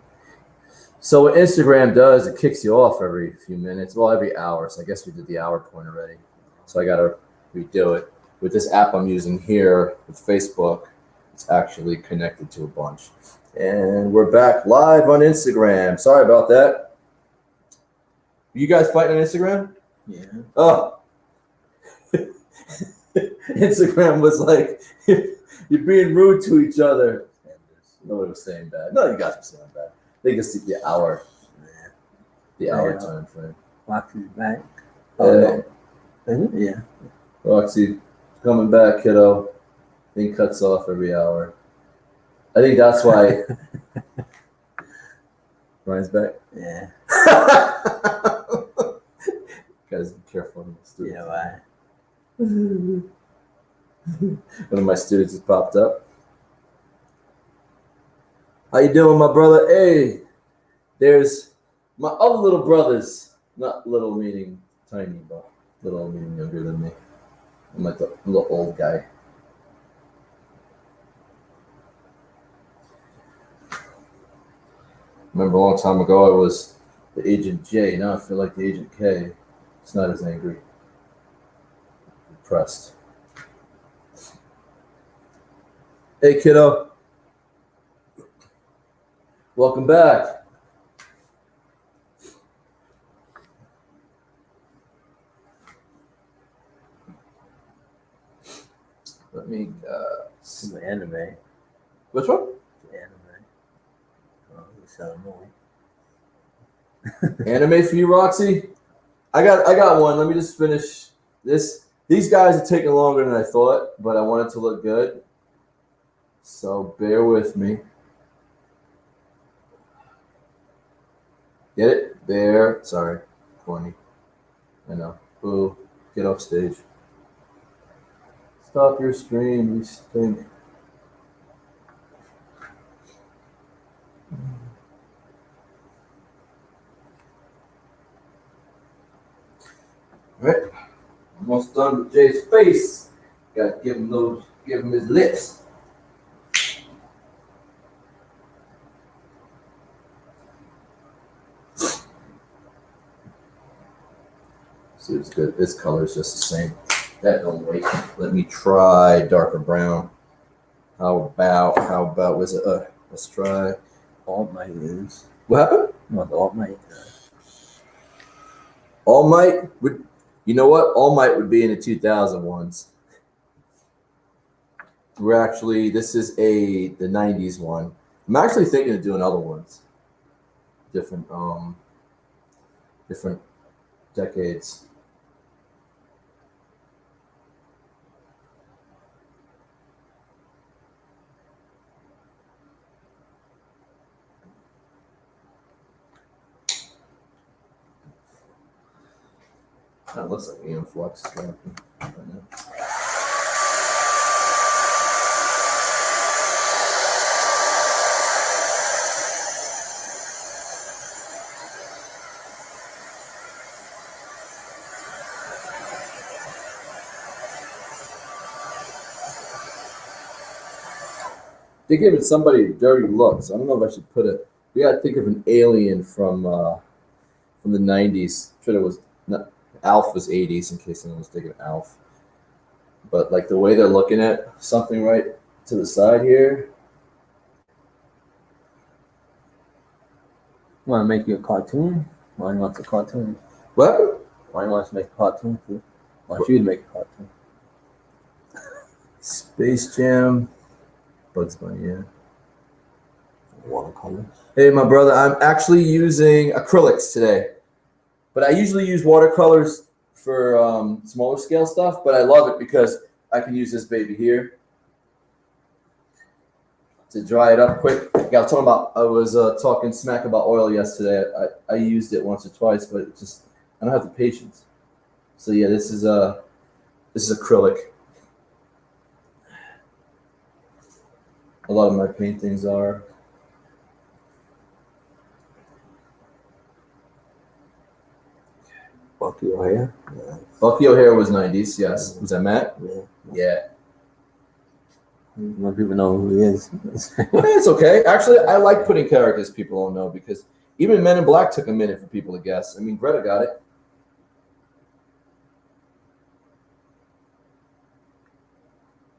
So what Instagram does, it kicks you off every few minutes. Well, every hour. So I guess we did the hour point already. So I got to redo it. With this app I'm using here with Facebook, it's actually connected to a bunch. And we're back live on Instagram. Sorry about that. You guys fighting on Instagram? Yeah. Oh. Instagram was like, you're being rude to each other. Nobody was saying bad. No, you guys were saying bad. They just see the hour. Yeah. The hour time frame. Foxy's back. Oh, no. Yeah. Roxy, coming back, kiddo. Thing cuts off every hour. I think that's why. Ryan's back? Yeah. Guys, be careful. Yeah, why? One of my students has popped up. How you doing, my brother? Hey, there's my other little brothers. Not little meaning tiny, but little meaning younger than me. I'm like the little old guy. Remember a long time ago I was the Agent J. Now I feel like the Agent K. It's not as angry. Depressed. Hey, kiddo. Welcome back. Let me. It's an anime. Which one? It's an anime. Oh, it's so annoying. Anime for you, Roxy? I got one. Let me just finish this. These guys are taking longer than I thought, but I want it to look good. So bear with me. Get it? There. Sorry. Corny. I know. Boo. Get off stage. Stop your stream, you stink. Alright. Almost done with Jay's face. Gotta give him his lips. See, it's good. This color is just the same. That don't wait. Let me try darker brown. How about was it? Let's try. All Might is. What happened? No, the All Might. All Might would. You know what? All Might would be in the 2001s. We're actually. This is the 90s one. I'm actually thinking of doing other ones. Different decades. Kind of looks like Ian Flux. Right now. They're giving somebody dirty looks. I don't know if I should put it. We gotta think of an alien from the 90s. Sure, it was not. Alf was 80s, in case anyone was thinking Alf. But like the way they're looking at something right to the side here. Want to make you a cartoon? Why wants a cartoon? What? Why wants to make a cartoon? Why don't you make a cartoon? Space Jam. Bugs Bunny, yeah. Watercolors. Hey, my brother, I'm actually using acrylics today. But I usually use watercolors for smaller scale stuff, but I love it because I can use this baby here to dry it up quick. Yeah, I was talking smack about oil yesterday. I used it once or twice, but it just I don't have the patience. So yeah, this is acrylic. A lot of my paintings are. Bucky O'Hare. Yeah. Bucky O'Hare was 90s, yes. Was that Matt? Yeah. Yeah. More people know who he is. It's okay. Actually, I like putting characters people don't know because even Men in Black took a minute for people to guess. I mean, Greta got it.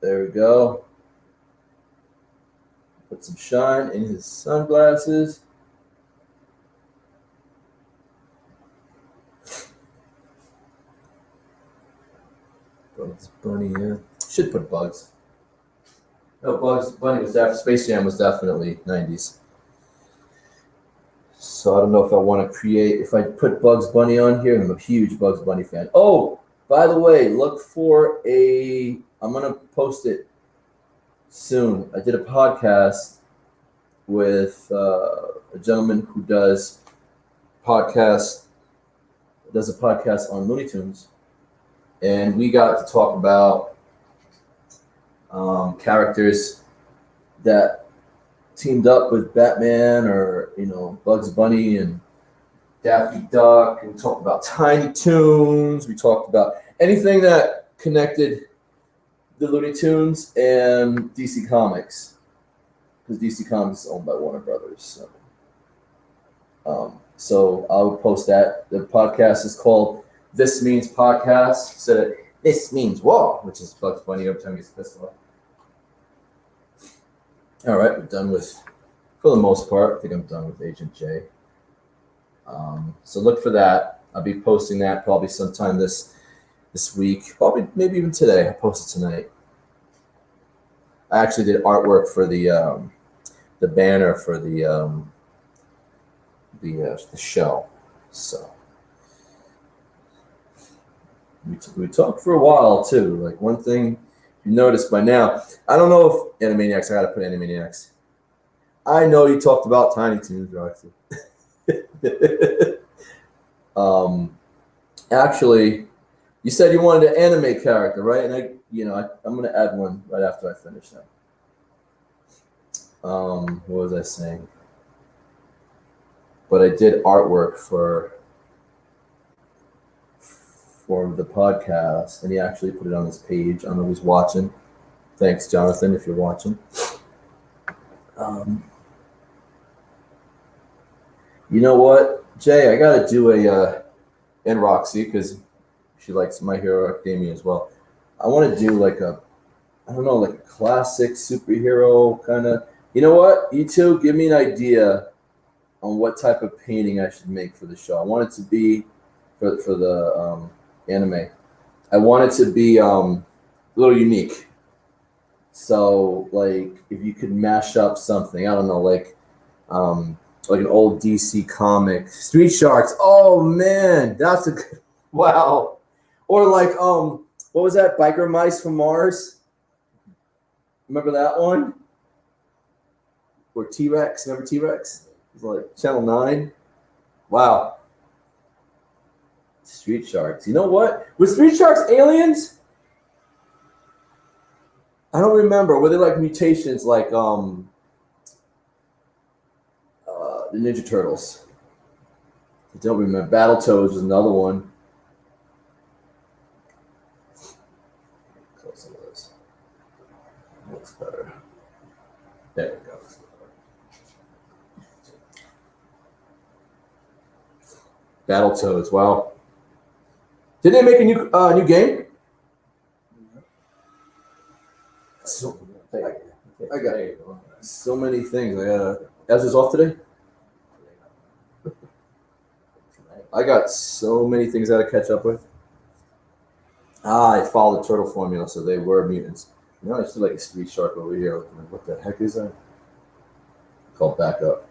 There we go. Put some shine in his sunglasses. Bugs Bunny, yeah. Should put Bugs. No, Bugs Bunny was definitely, Space Jam was definitely 90s. So I don't know if I want to create, if I put Bugs Bunny on here, I'm a huge Bugs Bunny fan. Oh, by the way, look for I'm going to post it soon. I did a podcast with a gentleman who does a podcast on Looney Tunes. And we got to talk about characters that teamed up with Batman or, Bugs Bunny and Daffy Duck. And we talked about Tiny Toons. We talked about anything that connected the Looney Tunes and DC Comics. Because DC Comics is owned by Warner Brothers. So I'll post that. The podcast is called This Means Podcast. So this means war, which is Bugs Bunny every time he gets pissed off. All right, we're done with, for the most part, I think I'm done with Agent J. So look for that. I'll be posting that probably sometime this week, probably maybe even today. I'll post it tonight. I actually did artwork for the banner for the show. So we talked for a while too. Like one thing you noticed by now, I don't know if Animaniacs. I got to put Animaniacs. I know you talked about Tiny Toons, Roxy. Actually, you said you wanted an anime character, right? And I'm gonna add one right after I finish that. What was I saying? But I did artwork for the podcast, and he actually put it on his page. I don't know who's watching. Thanks, Jonathan, if you're watching. You know what, Jay? I gotta do and Roxy, because she likes My Hero Academia as well. I want to do like a classic superhero kind of. You know what? You two, give me an idea on what type of painting I should make for the show. I want it to be for the anime. I want it to be a little unique. So, like, if you could mash up something, I don't know, like an old DC comic, Street Sharks. Oh man, that's a good, wow. Or like what was that? Biker Mice from Mars. Remember that one? Or T-Rex. Remember T-Rex? It was like Channel 9. Wow. Street Sharks. You know what? Were Street Sharks aliens? I don't remember. Were they like mutations like the Ninja Turtles? I don't remember. Battletoads was another one. Close some of this. Looks better. There we go. Battletoads. Wow. Did they make a new game? So I got so many things. Ezra's off today. I got so many things I got to catch up with. I followed the turtle formula, so they were mutants. I see like a street shark over here. What the heck is that? Called back up.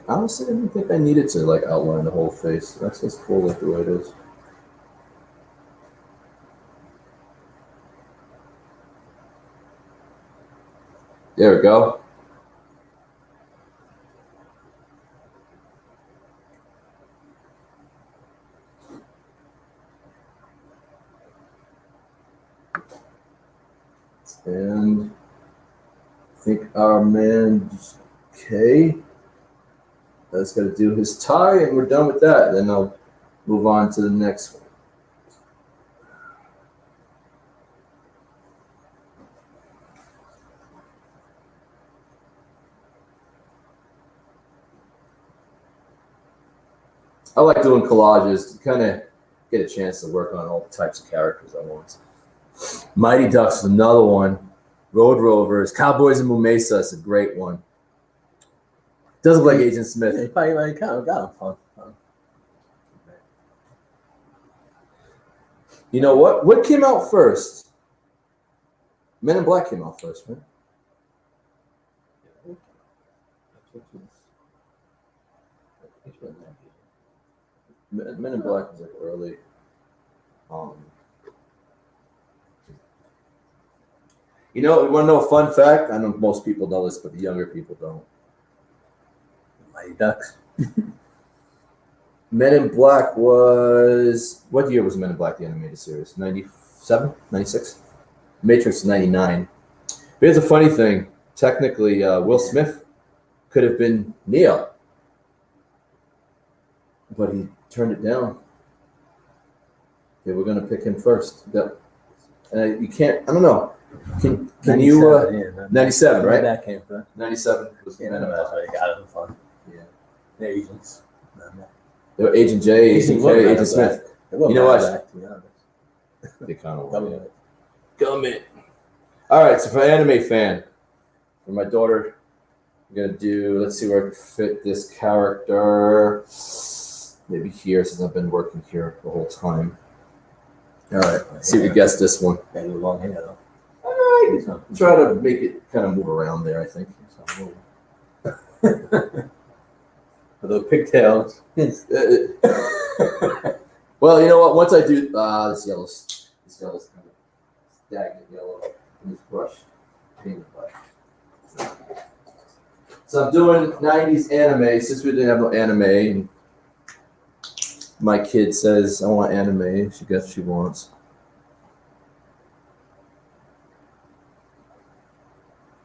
Honestly, I didn't think I needed to like outline the whole face. That's just cool, like the way it is. There we go. And I think our man K that's got to do his tie, and we're done with that. Then I'll move on to the next one. I like doing collages to kind of get a chance to work on all the types of characters I want. Mighty Ducks is another one. Road Rovers, Cowboys and Mumesa is a great one. Doesn't look like Agent Smith. Yeah, you probably kind of got him fun. You know what? What came out first? Men in Black came out first, right? Men in Black was like early. You know, you want to know a fun fact? I know most people know this, but the younger people don't. Mighty Ducks. Men in Black was... What year was Men in Black, the animated series? 97? 96? Matrix 99. But here's a funny thing. Technically, Will Smith could have been Neo. But he turned it down. Okay, we're going to pick him first. You can't... I don't know. Can you... 97, right? That came from. 97 was Yeah, Men in that's Black. why you got him fun. Yeah. They're agents. They were Agent J, Agent K, Agent Smith. You know what? To be honest. They kind of Government. Government. All right, so for an anime fan, for my daughter, I'm going to do... Let's see where I can fit this character. Maybe here, since I've been working here the whole time. All right, see if you guess this one. Got you long hair though. Try to make it kind of move around there, I think. For those pigtails. Well, you know what? Once I do this yellow's kind of stagnant yellow in this brush. Paint black. So I'm doing 90s anime. Since we didn't have no anime, and my kid says, I want anime. She gets what she wants.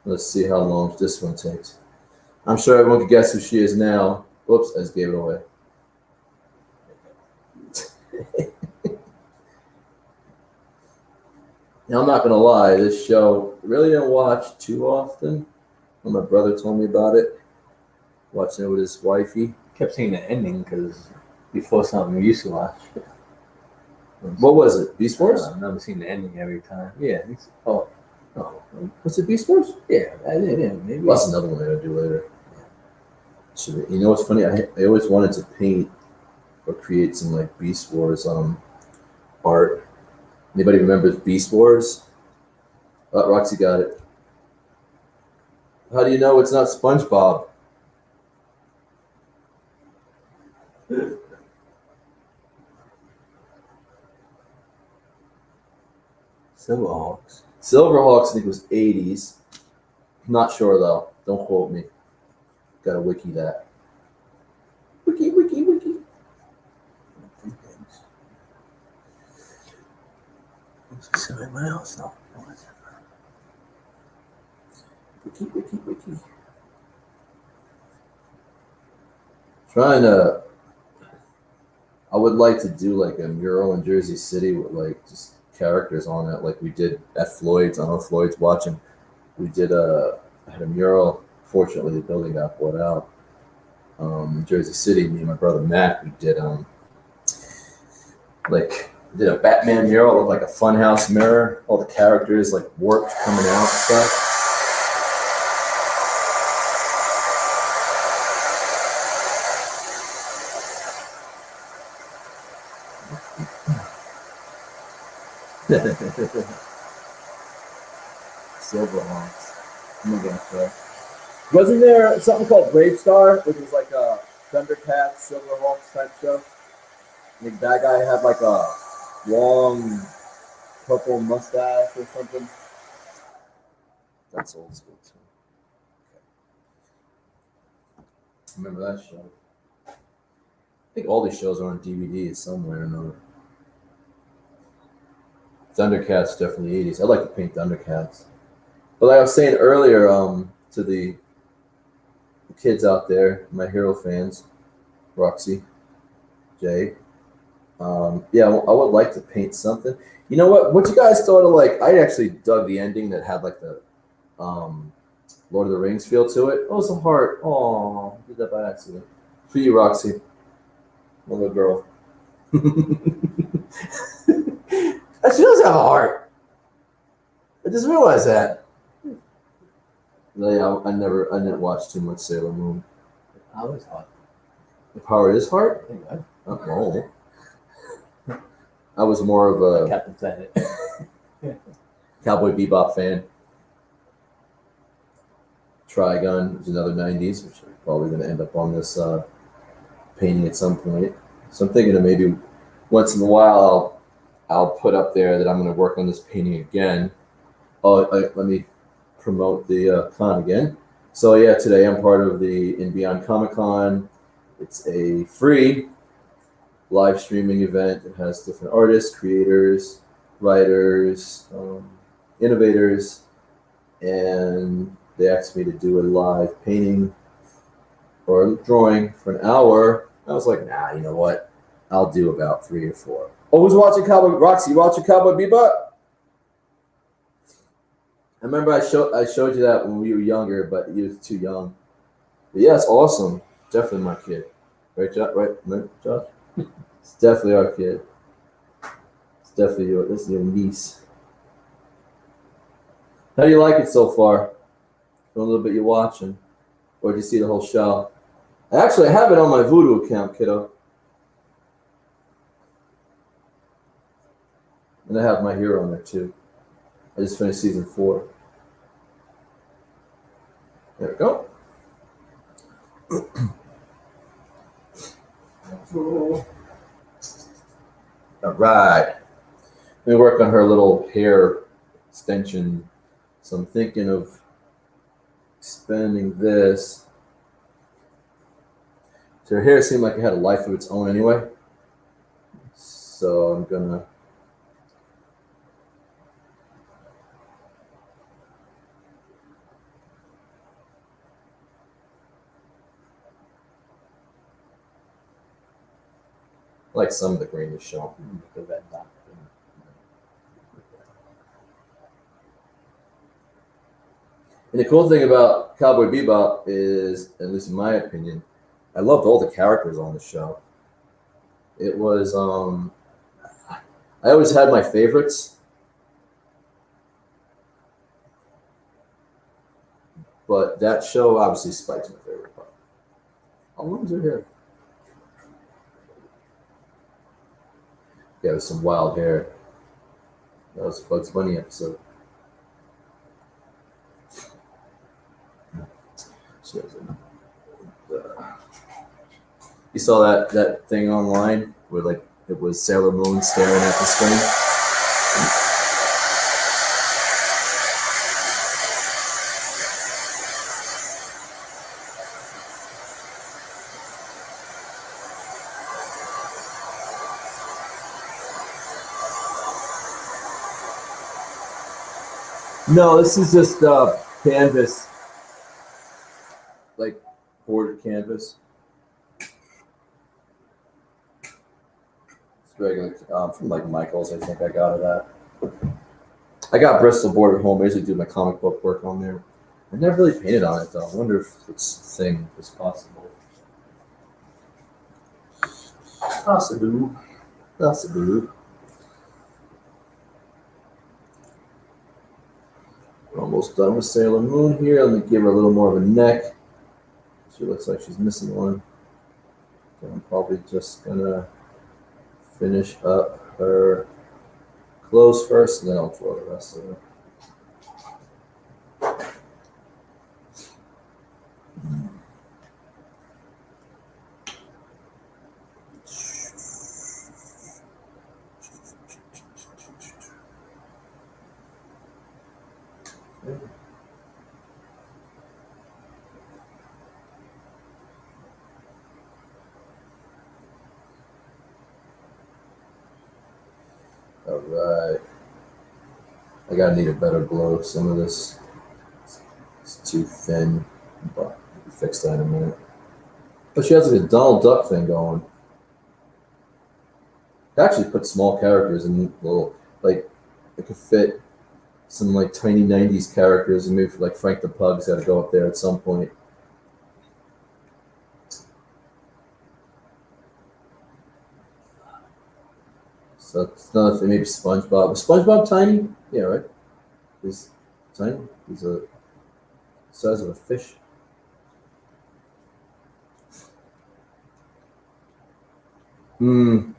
Let's see how long this one takes. I'm sure everyone can guess who she is now. Whoops, I just gave it away. Now, I'm not going to lie. This show I really didn't watch too often. When my brother told me about it. Watching it with his wifey. Kept seeing the ending because before something we used to watch. What was it? Beast Wars? I've never seen the ending every time. Yeah. Oh. What's it, Beast Wars? Yeah. I did. Maybe. Well, that's another one I gotta do later. You know what's funny? I always wanted to paint or create some like Beast Wars art. Anybody remembers Beast Wars? Roxy got it. How do you know it's not SpongeBob? Silverhawks. Silverhawks, I think, was 80s. Not sure, though. Don't quote me. Gotta wiki that. Wiki. Somewhere else, though. Wiki. Trying to... I would like to do like a mural in Jersey City with like just characters on it, like we did at Floyd's. I don't know if Floyd's watching. We did I had a mural. Fortunately, the building got bought out. In Jersey City, me and my brother Matt, we did did a Batman mural with like a funhouse mirror, all the characters like warped coming out and stuff. Silverhawks. I'm gonna get that. Wasn't there something called Brave Star, which was like a Thundercats, Silverhawks type show? I think that guy had like a long purple mustache or something. That's old school too. Okay. Remember that show? I think all these shows are on DVD somewhere or another. Thundercats definitely 80s. I like to paint Thundercats. But like I was saying earlier, to the kids out there, my hero fans, Roxy, Jay, Yeah, I would like to paint something. You know what? What you guys thought of like? I actually dug the ending that had like the um, Lord of the Rings feel to it. Oh, it's a heart. Oh, did that by accident. For you, Roxy, my little girl. She does have a heart. I just realized that. Yeah, I didn't watch too much Sailor Moon. I was hot. The power is heart. I think I Oh, I was more of a Captain Planet. Cowboy Bebop fan. Trigun is another '90s, which I'm probably going to end up on this painting at some point. So I'm thinking that maybe once in a while I'll put up there that I'm going to work on this painting again. Oh, let me promote the con again. So yeah, today I'm part of the Inbeon Comic Con. It's a free live streaming event. It has different artists, creators, writers, innovators, and they asked me to do a live painting or drawing for an hour. I was like, nah, you know what? I'll do about 3 or 4. Oh, who's watching Cowboy? Roxy, you watching Cowboy Bebop? I remember I showed you that when we were younger, but you was too young. But yeah, it's awesome. Definitely my kid. Right, Josh? Right, Josh? It's definitely our kid. It's definitely this is your niece. How do you like it so far? A little bit you're watching, or did you see the whole show? Actually, I have it on my Voodoo account, kiddo, and I have my hero on there too. I just finished season 4. There we go. All right. We work on her little hair extension. So I'm thinking of expanding this. So her hair seemed like it had a life of its own anyway. So I'm gonna like some of the green is shown. The red dot. And the cool thing about Cowboy Bebop is, at least in my opinion, I loved all the characters on the show. It was I always had my favorites, but that show obviously Spike's my favorite part. How long is her hair? Yeah, with some wild hair. That was a Bugs Bunny episode. You saw that thing online where like it was Sailor Moon staring at the screen. No, this is just canvas, like bordered canvas. It's regular from like Michaels. I think I got it at. I got Bristol board at home. I usually do my comic book work on there. I never really painted on it though. I wonder if it's a thing is possible. Possible. Possible. We're almost done with Sailor Moon here. Let me give her a little more of a neck. She looks like she's missing one. So I'm probably just gonna finish up her clothes first, and then I'll draw the rest of it. All right. I gotta need a better glow. Some of this is too thin, but we'll fix that in a minute. But she has like a Donald Duck thing going. actually put small characters in little, like, I could fit some like tiny 90s characters and maybe like Frank the Pug's got to go up there at some point. So it's another thing, maybe SpongeBob. Was SpongeBob tiny? Yeah, right? He's tiny. He's a size of a fish. Hmm.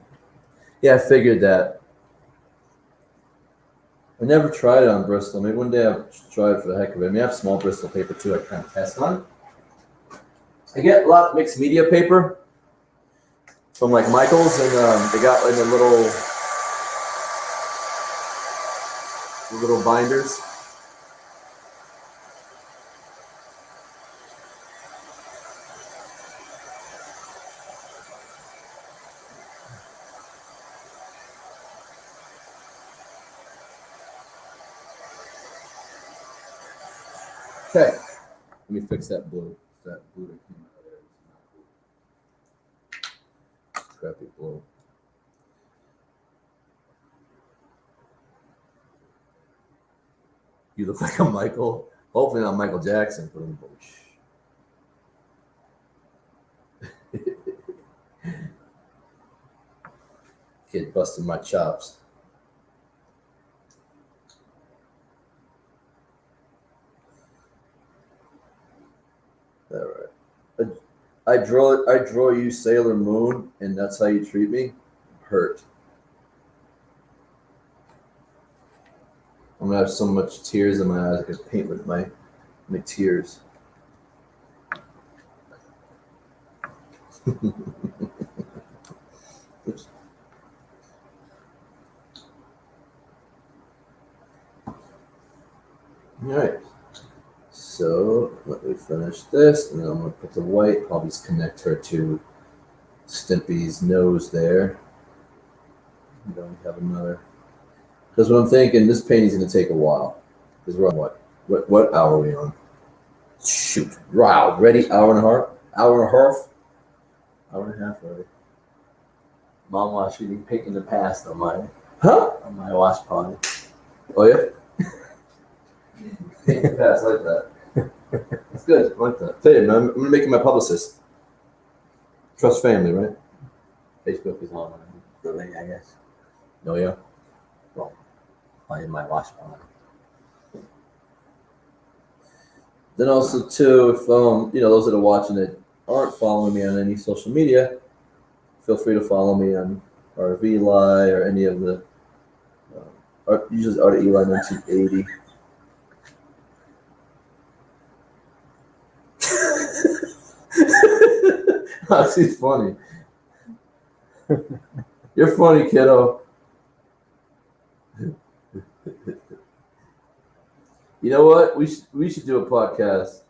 Yeah, I figured that. I never tried it on Bristol. Maybe one day I'll try it for the heck of it. I mean, I have small Bristol paper too. I kind of test on. I get a lot of mixed media paper from like Michael's, and they got like the little binders. Okay, let me fix that blue. That blue that came out of there. Crappy blue. You look like a Michael. Hopefully not Michael Jackson. Kid busting my chops. All right. I draw you Sailor Moon, and that's how you treat me. Hurt. I'm gonna have so much tears in my eyes. I could paint with my tears. Oops. All right. So let me finish this, and then I'm gonna put the white. Probably just connect her to Stimpy's nose there. And then we have another. Because what I'm thinking, this painting's gonna take a while. Because we're on what hour are we on? Shoot! Wow! Ready? Hour and a half? Hour and a half? Hour and a half already. Mom was shooting pink in the past on my watch party. Oh yeah. Pink in the past, I like that. That's good. I like that. Tell you, man, I'm gonna make you my publicist. Trust family, right? Facebook is on the way, I guess. Oh yeah. Well, in my watch party. Then also too, if those that are watching it aren't following me on any social media, feel free to follow me on ArtofEli or any of the usually ArtofEli 1980. She's funny. You're funny, kiddo. You know what? We should do a podcast.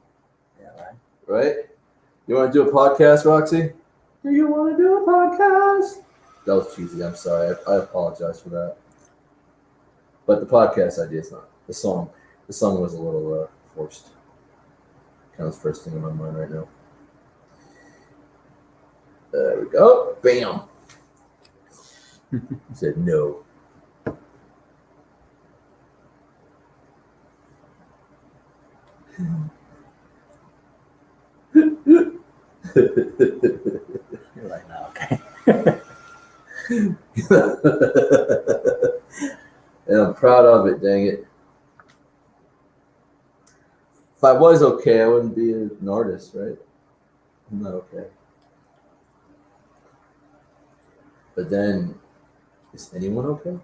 Yeah, right. Right? You want to do a podcast, Roxy? Do you want to do a podcast? That was cheesy. I'm sorry. I apologize for that. But the podcast idea is not. The song was a little forced. Kind of the first thing in my mind right now. There we go. Bam. Said no. You're right now, okay. And I'm proud of it, dang it. If I was okay, I wouldn't be an artist, right? I'm not okay. But then, is anyone okay?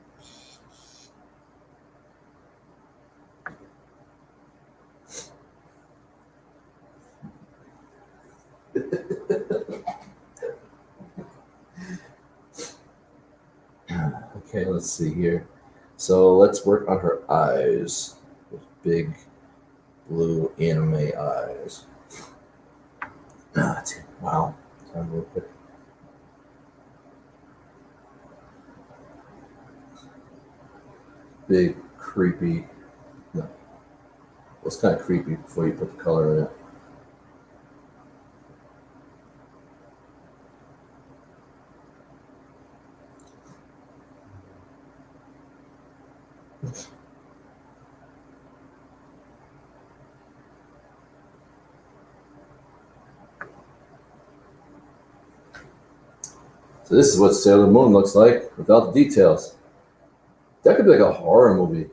Okay, let's see here. So let's work on her eyes. Those big blue anime eyes. Wow. Time real quick. Big, creepy. No. Well, it's kind of creepy before you put the color in it. So this is what Sailor Moon looks like without the details. That could be like a horror movie.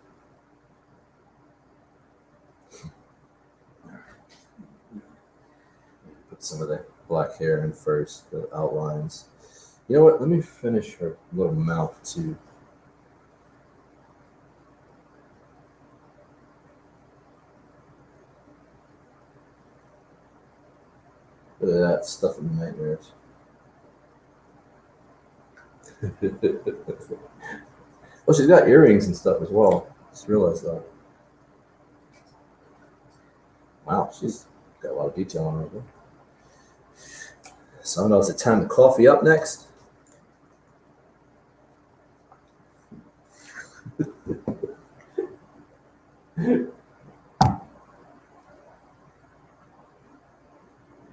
Put some of the black hair in first, the outlines. You know what? Let me finish her little mouth too. Look at that stuff in nightmares. Oh, she's got earrings and stuff as well. Just realized that. Wow, she's got a lot of detail on her. So I know it's a time to coffee up next.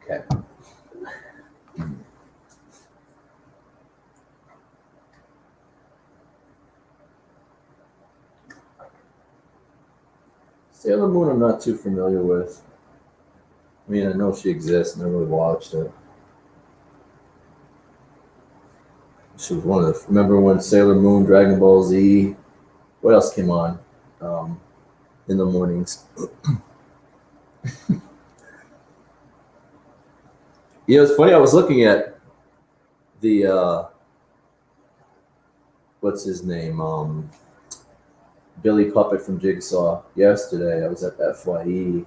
Okay. Sailor Moon I'm not too familiar with. I mean, I know she exists, never really watched it. She was one of the. Remember when Sailor Moon, Dragon Ball Z? What else came on in the mornings? You know, it's funny. I was looking at the what's his name? Billy Puppet from Jigsaw yesterday. I was at FYE,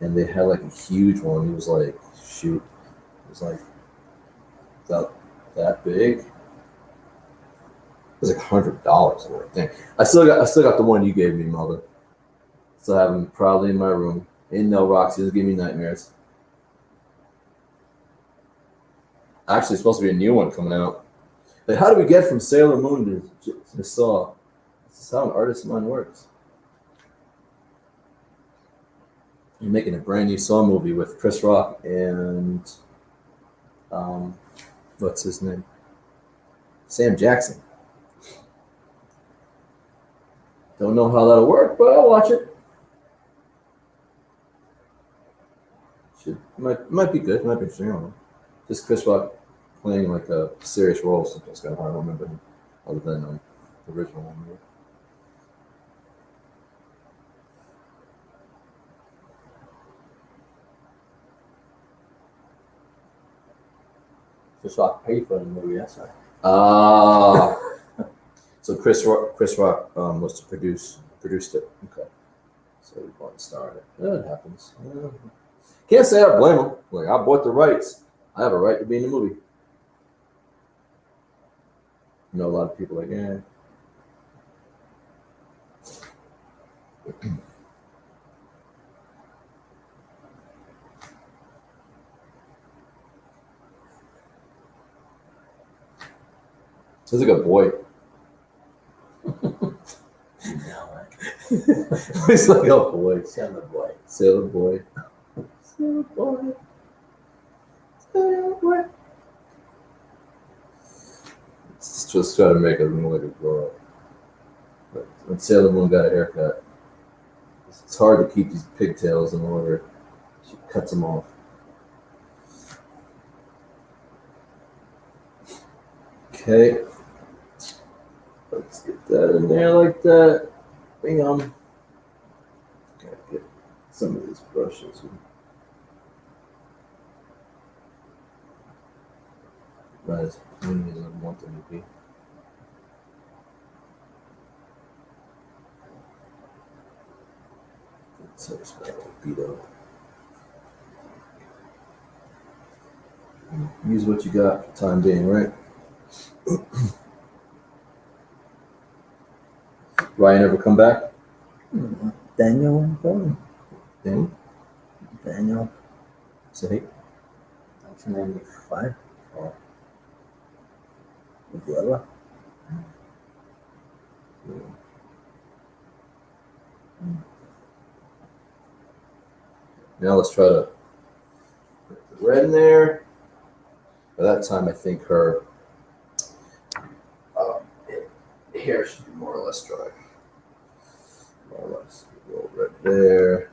and they had like a huge one. He was like, shoot, it was like about that big. It was like $100 or thing. I still got the one you gave me, mother. Still have him proudly in my room. Ain't no Roxy, doesn't give me nightmares. Actually, it's supposed to be a new one coming out. Like, how do we get from Sailor Moon to Saw? This is how an artist's mind works. You're making a brand new Saw movie with Chris Rock and what's his name? Sam Jackson. Don't know how that'll work, but I'll watch it. Might be good. Might be interesting. I don't know. Just Chris Rock playing like a serious role. Something's kind of hard to remember him, other than the original one. Maybe. Chris Rock paid for the movie. That's right. So Chris Rock was to produced it. Okay. So he bought and starred it. Yeah, it happens. Yeah. Can't say I blame him. Like, I bought the rights. I have a right to be in the movie. You know, a lot of people like, yeah. He's like a boy. He's like a boy. Sailor Boy. Sailor boy. Sailor boy. Sailor boy. Just try to make it look like a grow up. But when Sailor Moon got a haircut, it's hard to keep these pigtails in order. She cuts them off. Okay. Let's get that in there like that. Bam. Gotta get some of these brushes. Not as clean as I want them to be. So it's got to beat up. Use what you got for the time being, right? Ryan ever come back? Daniel and Boy. Danny? Daniel. Say, 1995. Or whoever. now let's try to put the red in there. By that time, I think her hair should be more or less dry. More or less. A little red there.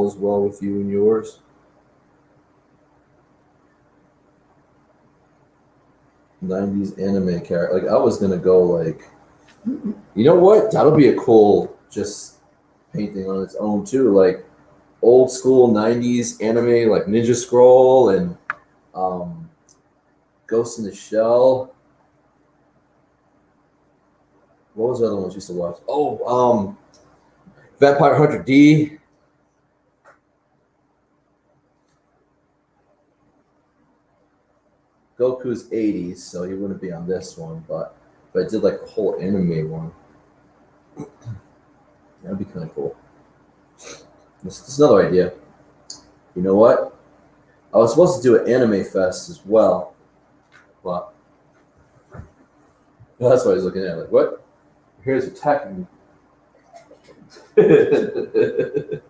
all is well with you and yours. '90s anime character. Like I was gonna go like, you know what? That'll be a cool just painting on its own too. Like old school '90s anime, like Ninja Scroll and Ghost in the Shell. What was the other ones you used to watch? Oh, Vampire Hunter D. Goku's '80s, so he wouldn't be on this one, but if I did like a whole anime one, that'd be kind of cool. This is another idea. You know what? I was supposed to do an anime fest as well, but that's what I was looking at. Like, what? Here's attacking me. I'm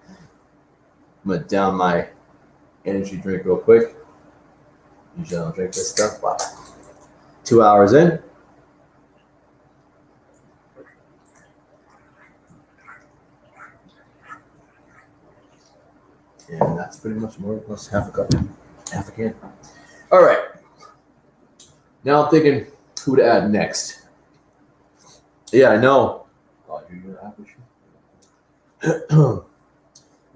gonna down my energy drink real quick. Usually I don't drink this stuff, but 2 hours in. And that's pretty much more or less half a cup. Half a can. All right. Now I'm thinking who to add next. Yeah, I know.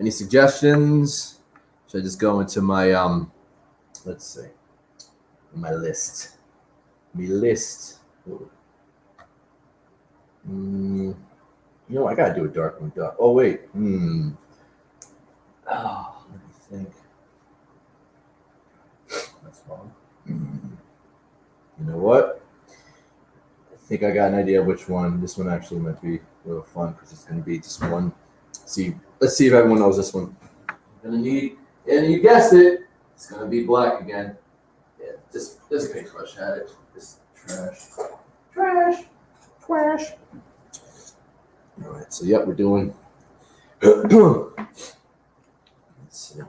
Any suggestions? Should I just go into my let's see, my list. My list. You know, I gotta do a dark one. Oh wait. Oh, let me think. That's fine. You know what? I think I got an idea of which one. This one actually might be a little fun because it's going to be just one. Let's see if everyone knows this one. I'm going to need, and you guessed it, it's going to be black again. Yeah, this paintbrush had it. This trash. All right, so yep, we're doing. Let's see.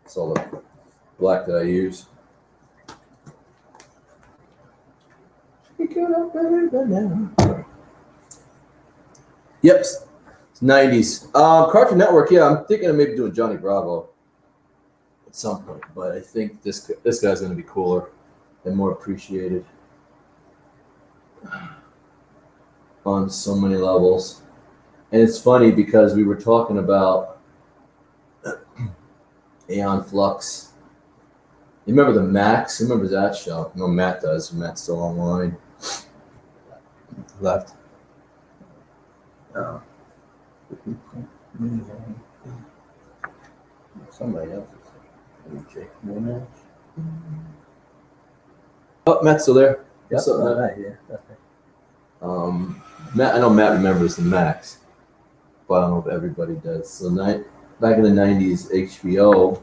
It's all the black that I use. Yep, it's '90s. Cartoon Network. Yeah, I'm thinking of maybe doing Johnny Bravo at some point, but I think this guy's going to be cooler and more appreciated on so many levels. And it's funny because we were talking about Aeon Flux. You remember the Max? Who remembers that show? No, Matt does. Matt's still online. Left. Oh. Somebody else is check. Oh, Matt's still there. Yep, What's up, Matt? right, yeah. Okay. Matt, I know Matt remembers the Max, but I don't know if everybody does. So back in the '90s, HBO,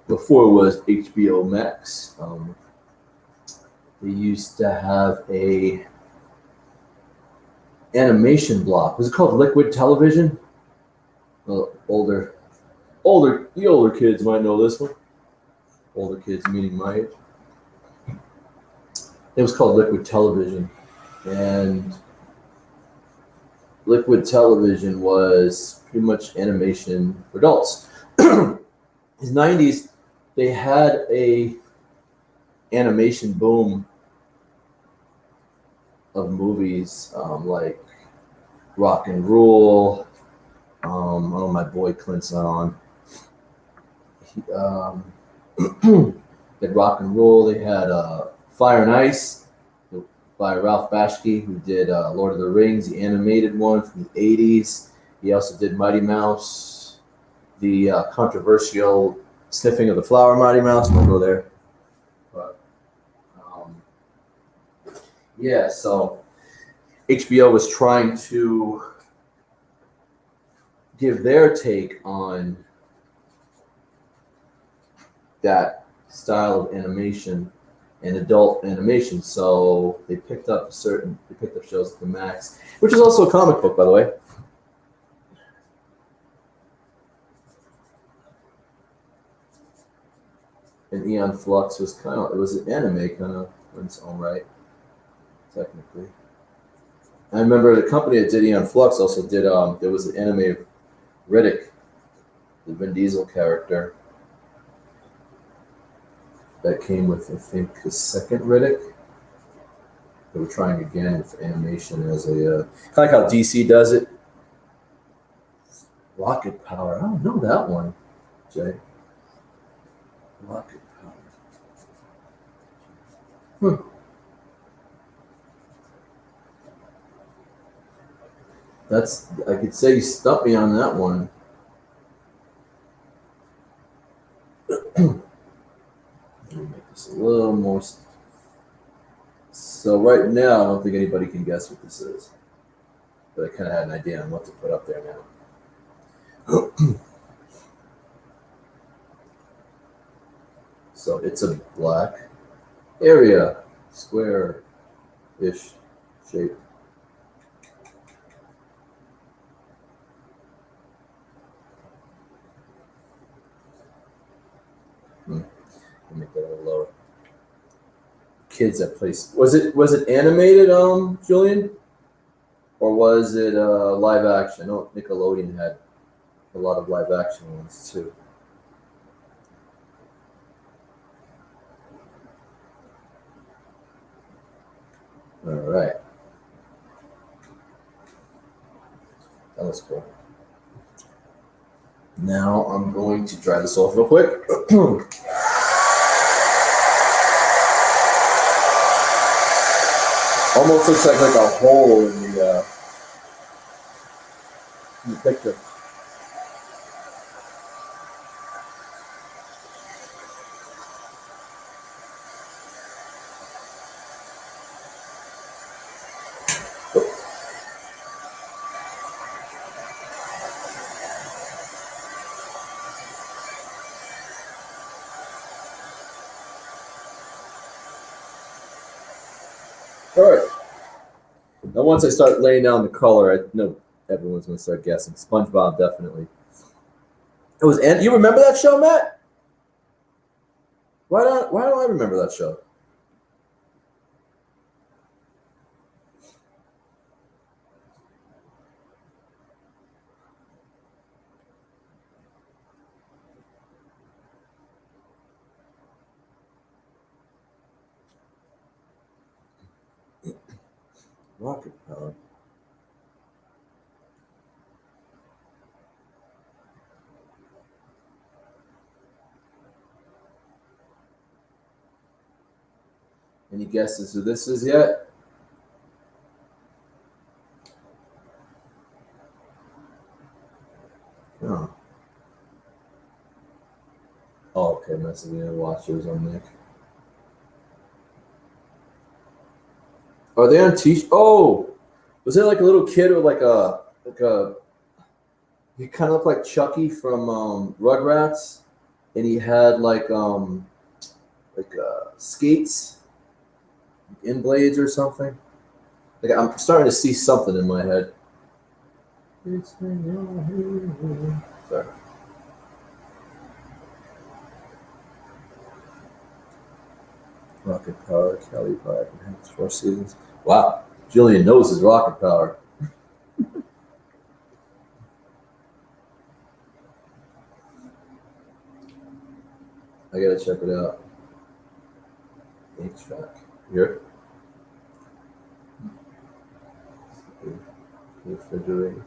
before it was HBO Max, they used to have a animation block. Was it called Liquid Television? The older kids might know this one. Older kids meaning my age. It was called Liquid Television, and Liquid Television was pretty much animation for adults. In the '90s, they had a animation boom of movies like Rock and Roll. Oh, my boy Clint's on. They had Rock and Roll. They had Fire and Ice by Ralph Bashki, who did Lord of the Rings, the animated one from the '80s. He also did Mighty Mouse, the controversial Sniffing of the Flower Mighty Mouse. We'll go there. But yeah, so HBO was trying to give their take on that style of animation and adult animation. So they picked up shows like the Max, which is also a comic book, by the way. And Aeon Flux was it was an anime kind of in its own right, technically. I remember the company that did Eon Flux also did. There was an anime of Riddick, the Vin Diesel character, that came with, I think, the second Riddick. They were trying again with animation as a kind of like how DC does it. Rocket Power. I don't know that one, Jay. Rocket Power. That's, I could say you stumped me on that one. Let me make this a little more. So right now, I don't think anybody can guess what this is, but I kind of had an idea on what to put up there now. So it's a black area, square-ish shape. Make that a little lower. Kids that play. Was it animated, Julian, or was it live action? Oh, Nickelodeon had a lot of live action ones too. All right, that was cool. Now I'm going to dry this off real quick. Almost looks like a hole in the picture. All right. Now, once I start laying down the color, I know everyone's going to start guessing. SpongeBob, definitely. It was. And you remember that show, Matt? Why don't I remember that show? Rocket Power. Any guesses who this is yet? Oh. Oh, okay. Messing with the watchers on Nick. Are they on T? Oh, was there like a little kid or like a? He kind of looked like Chucky from Rugrats, and he had like skates, in blades or something. Like I'm starting to see something in my head. Sorry. Rocket Power, Kelly Pie, perhaps 4 seasons. Wow, Jillian knows his Rocket Power. I gotta check it out. HVAC. Here. Refrigerator.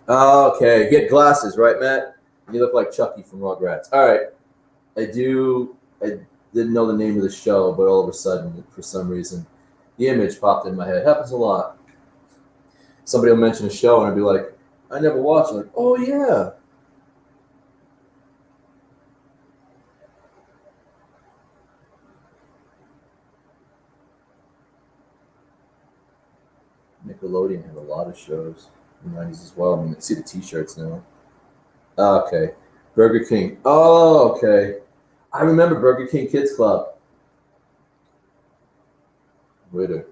Okay, get glasses, right, Matt? You look like Chucky from Rugrats. All right. I didn't know the name of the show, but all of a sudden, for some reason, the image popped in my head. Happens a lot. Somebody will mention a show, and I'll be like, I never watched it. Like, oh, yeah. Nickelodeon had a lot of shows in the 90s as well. I mean, I see the T-shirts now. Okay. Burger King. Oh, okay. I remember Burger King Kids Club. Witter.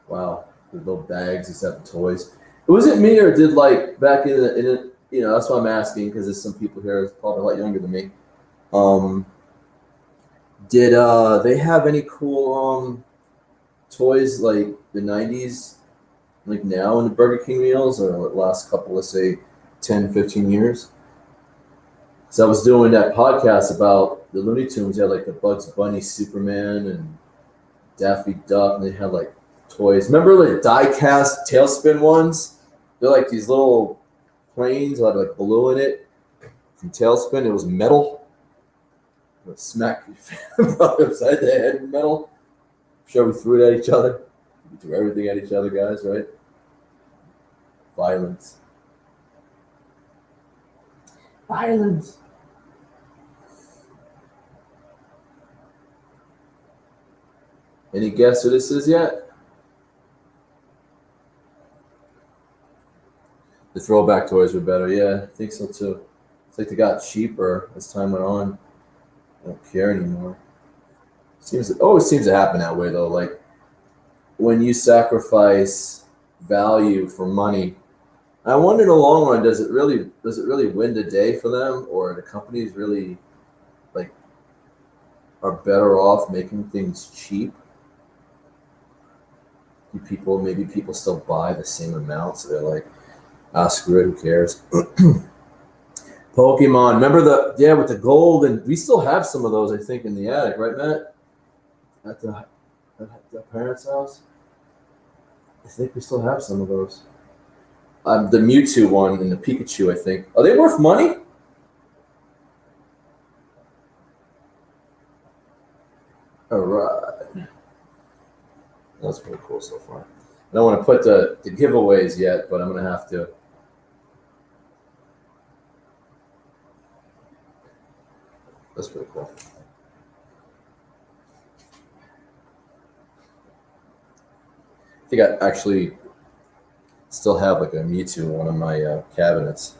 Wow. The little bags, just have the toys. Was it me or did like back in the that's why I'm asking because there's some people here probably a lot younger than me. Did they have any cool toys like the '90s, like now in the Burger King meals, or the last couple, let's say, 10, 15 years? So I was doing that podcast about the Looney Tunes. They had like the Bugs Bunny Superman and Daffy Duck, and they had like toys. Remember the die-cast Tailspin ones? They're like these little planes that had like blue in it from Tailspin. It was metal. It would smack your brother upside the head with metal. I'm sure we threw it at each other. We threw everything at each other, guys, right? Violence. Violence. Any guess who this is yet? The throwback toys were better. Yeah, I think so too. It's like they got cheaper as time went on. I don't care anymore. It always seems to happen that way though. Like when you sacrifice value for money, I wonder in the long run, does it really win the day for them, or the companies really like are better off making things cheap? Maybe people still buy the same amount, so they're like, ah, screw it, who cares? Pokemon, remember with the gold, and we still have some of those, I think, in the attic, right, Matt? At the parents' house, I think we still have some of those. The Mewtwo one and the Pikachu, I think. Are they worth money? All right, that's pretty cool so far. I don't want to put the giveaways yet, but I'm gonna have to. That's pretty cool. I think I actually still have like a Mewtwo in one of my cabinets.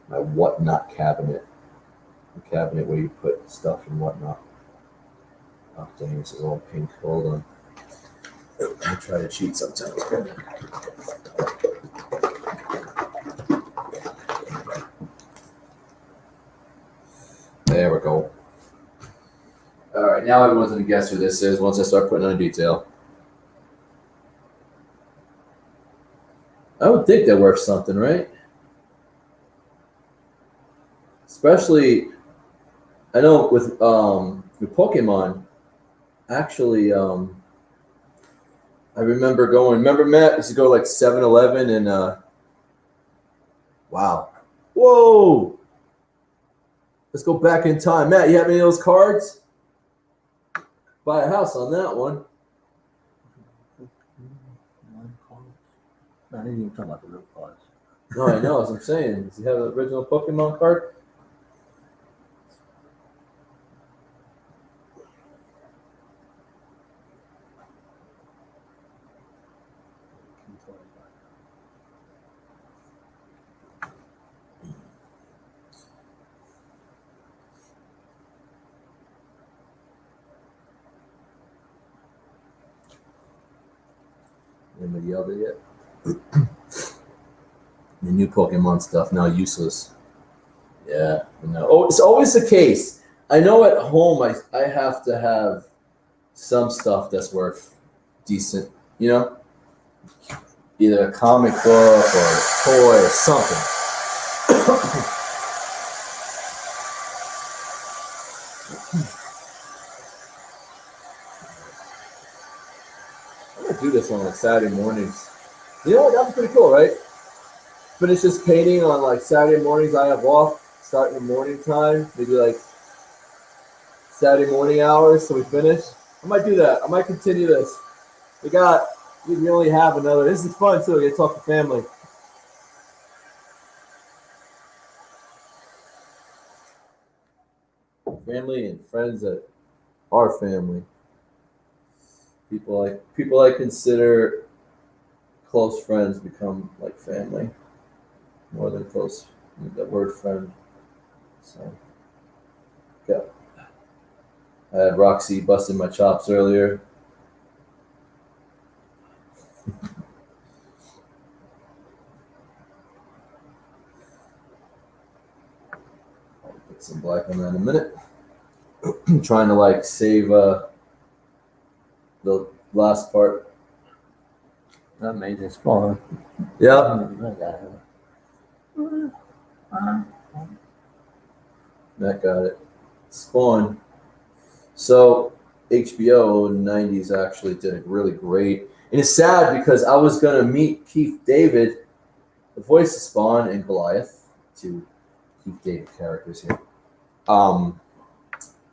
My whatnot cabinet. The cabinet where you put stuff and whatnot. Oh dang, this is all pink. Hold on. I try to cheat sometimes. There we go. All right, now everyone's gonna guess who this is once I start putting on a detail. I would think they're worth something, right? Especially, I know with Pokemon. Actually, I remember going. Remember Matt used to go like 7-Eleven and wow, whoa. Let's go back in time. Matt, you have any of those cards? Buy a house on that one. I didn't even talk about the real cards. No, I know, as I'm saying. Does he have the original Pokemon card? Anybody yelled it yet? The new Pokemon stuff now useless. Yeah, no. Oh, it's always the case. I know at home I have to have some stuff that's worth decent, you know, either a comic book or a toy or something. I'm gonna do this on like Saturday mornings. You know what? That'd be pretty cool, right? Finish this painting on like Saturday mornings. I have off. Start in the morning time, maybe like Saturday morning hours, so we finish. I might do that. I might continue this. We only have another. This is fun too. We get to talk to family. Family and friends that are family. People I consider close friends become like family more than close. That word friend. So yeah. I had Roxy busting my chops earlier. I'll put some black on that in a minute. trying to like save the last part. Amazing spawn. Yeah, I got it. Matt got it. Spawn. So HBO in the 90s actually did it really great. And it's sad because I was going to meet Keith David, the voice of Spawn and Goliath, two Keith David characters here.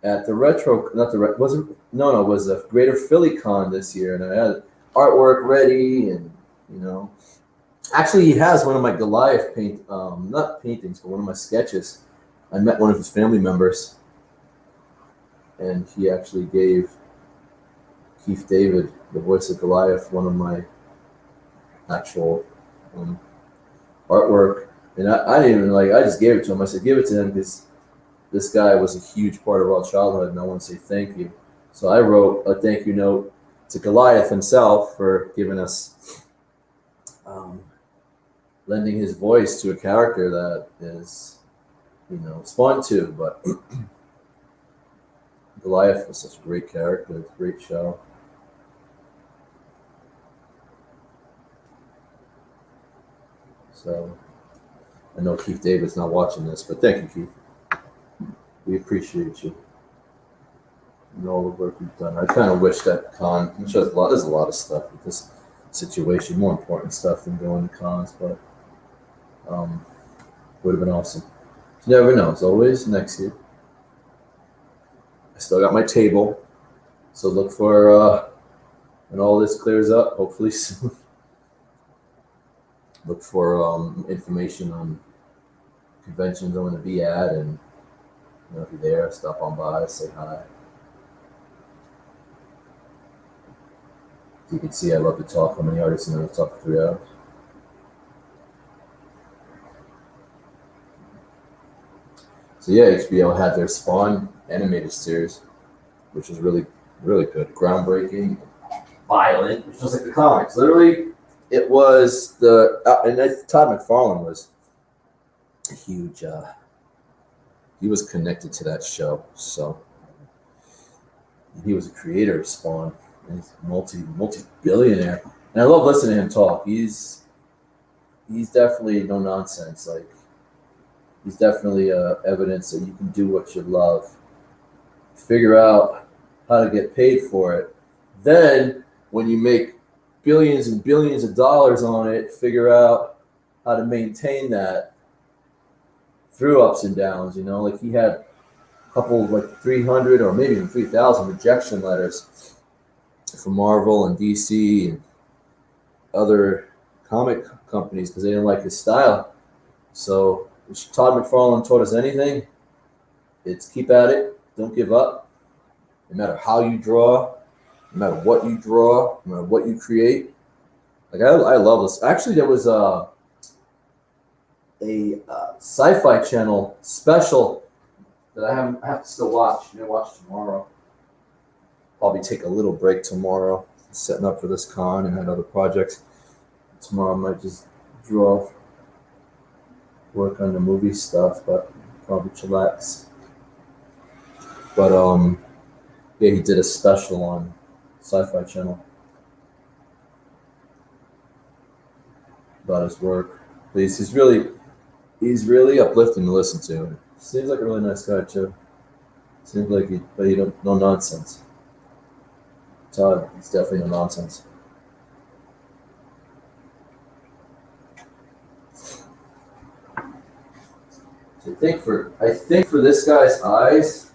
At the retro, not the was it? No, it was the Greater Philly Con this year, and I had artwork ready, and you know, actually, he has one of my Goliath not paintings, but one of my sketches. I met one of his family members, and he actually gave Keith David, the voice of Goliath, one of my actual artwork. And I didn't even I just gave it to him. I said, give it to him because this guy was a huge part of our childhood, and I want to say thank you. So I wrote a thank you note to Goliath himself for giving us, lending his voice to a character that is, Spawn too, but Goliath was such a great character, it's a great show. So I know Keith David's not watching this, but thank you, Keith. We appreciate you and all the work you've done. I kind of wish that I'm sure there's a lot of stuff with this situation, more important stuff than going to cons, but would have been awesome. You never know. It's always next year. I still got my table, so look for when all this clears up, hopefully soon. Look for information on conventions I'm going to be at, and if you're there, stop on by, say hi. You can see I love to talk. How many artists and I talk for 3 hours? So yeah, HBO had their Spawn animated series, which was really, really good, groundbreaking, violent, which was like the comics. Literally, it was and Todd McFarlane was a huge. He was connected to that show, so he was a creator of Spawn. And he's multi-billionaire, and I love listening to him talk. He's definitely no nonsense. Like, he's definitely evidence that you can do what you love. Figure out how to get paid for it. Then, when you make billions and billions of dollars on it, figure out how to maintain that through ups and downs. Like he had a couple, like 300 or maybe even 3,000 rejection letters from Marvel and DC and other comic companies because they didn't like his style. So if Todd McFarlane taught us anything, it's keep at it, don't give up. No matter how you draw, no matter what you draw, no matter what you create. Like I love this. Actually, there was a Sci-Fi Channel special that I have to still watch. I'm gonna watch tomorrow. Probably take a little break tomorrow, setting up for this con and had other projects. Tomorrow I might just draw, work on the movie stuff, but probably chillax. But yeah, he did a special on Sci-Fi Channel about his work. But he's really uplifting to listen to. Seems like a really nice guy too. Seems like he don't no nonsense. Todd, he's definitely no nonsense. So I think for this guy's eyes,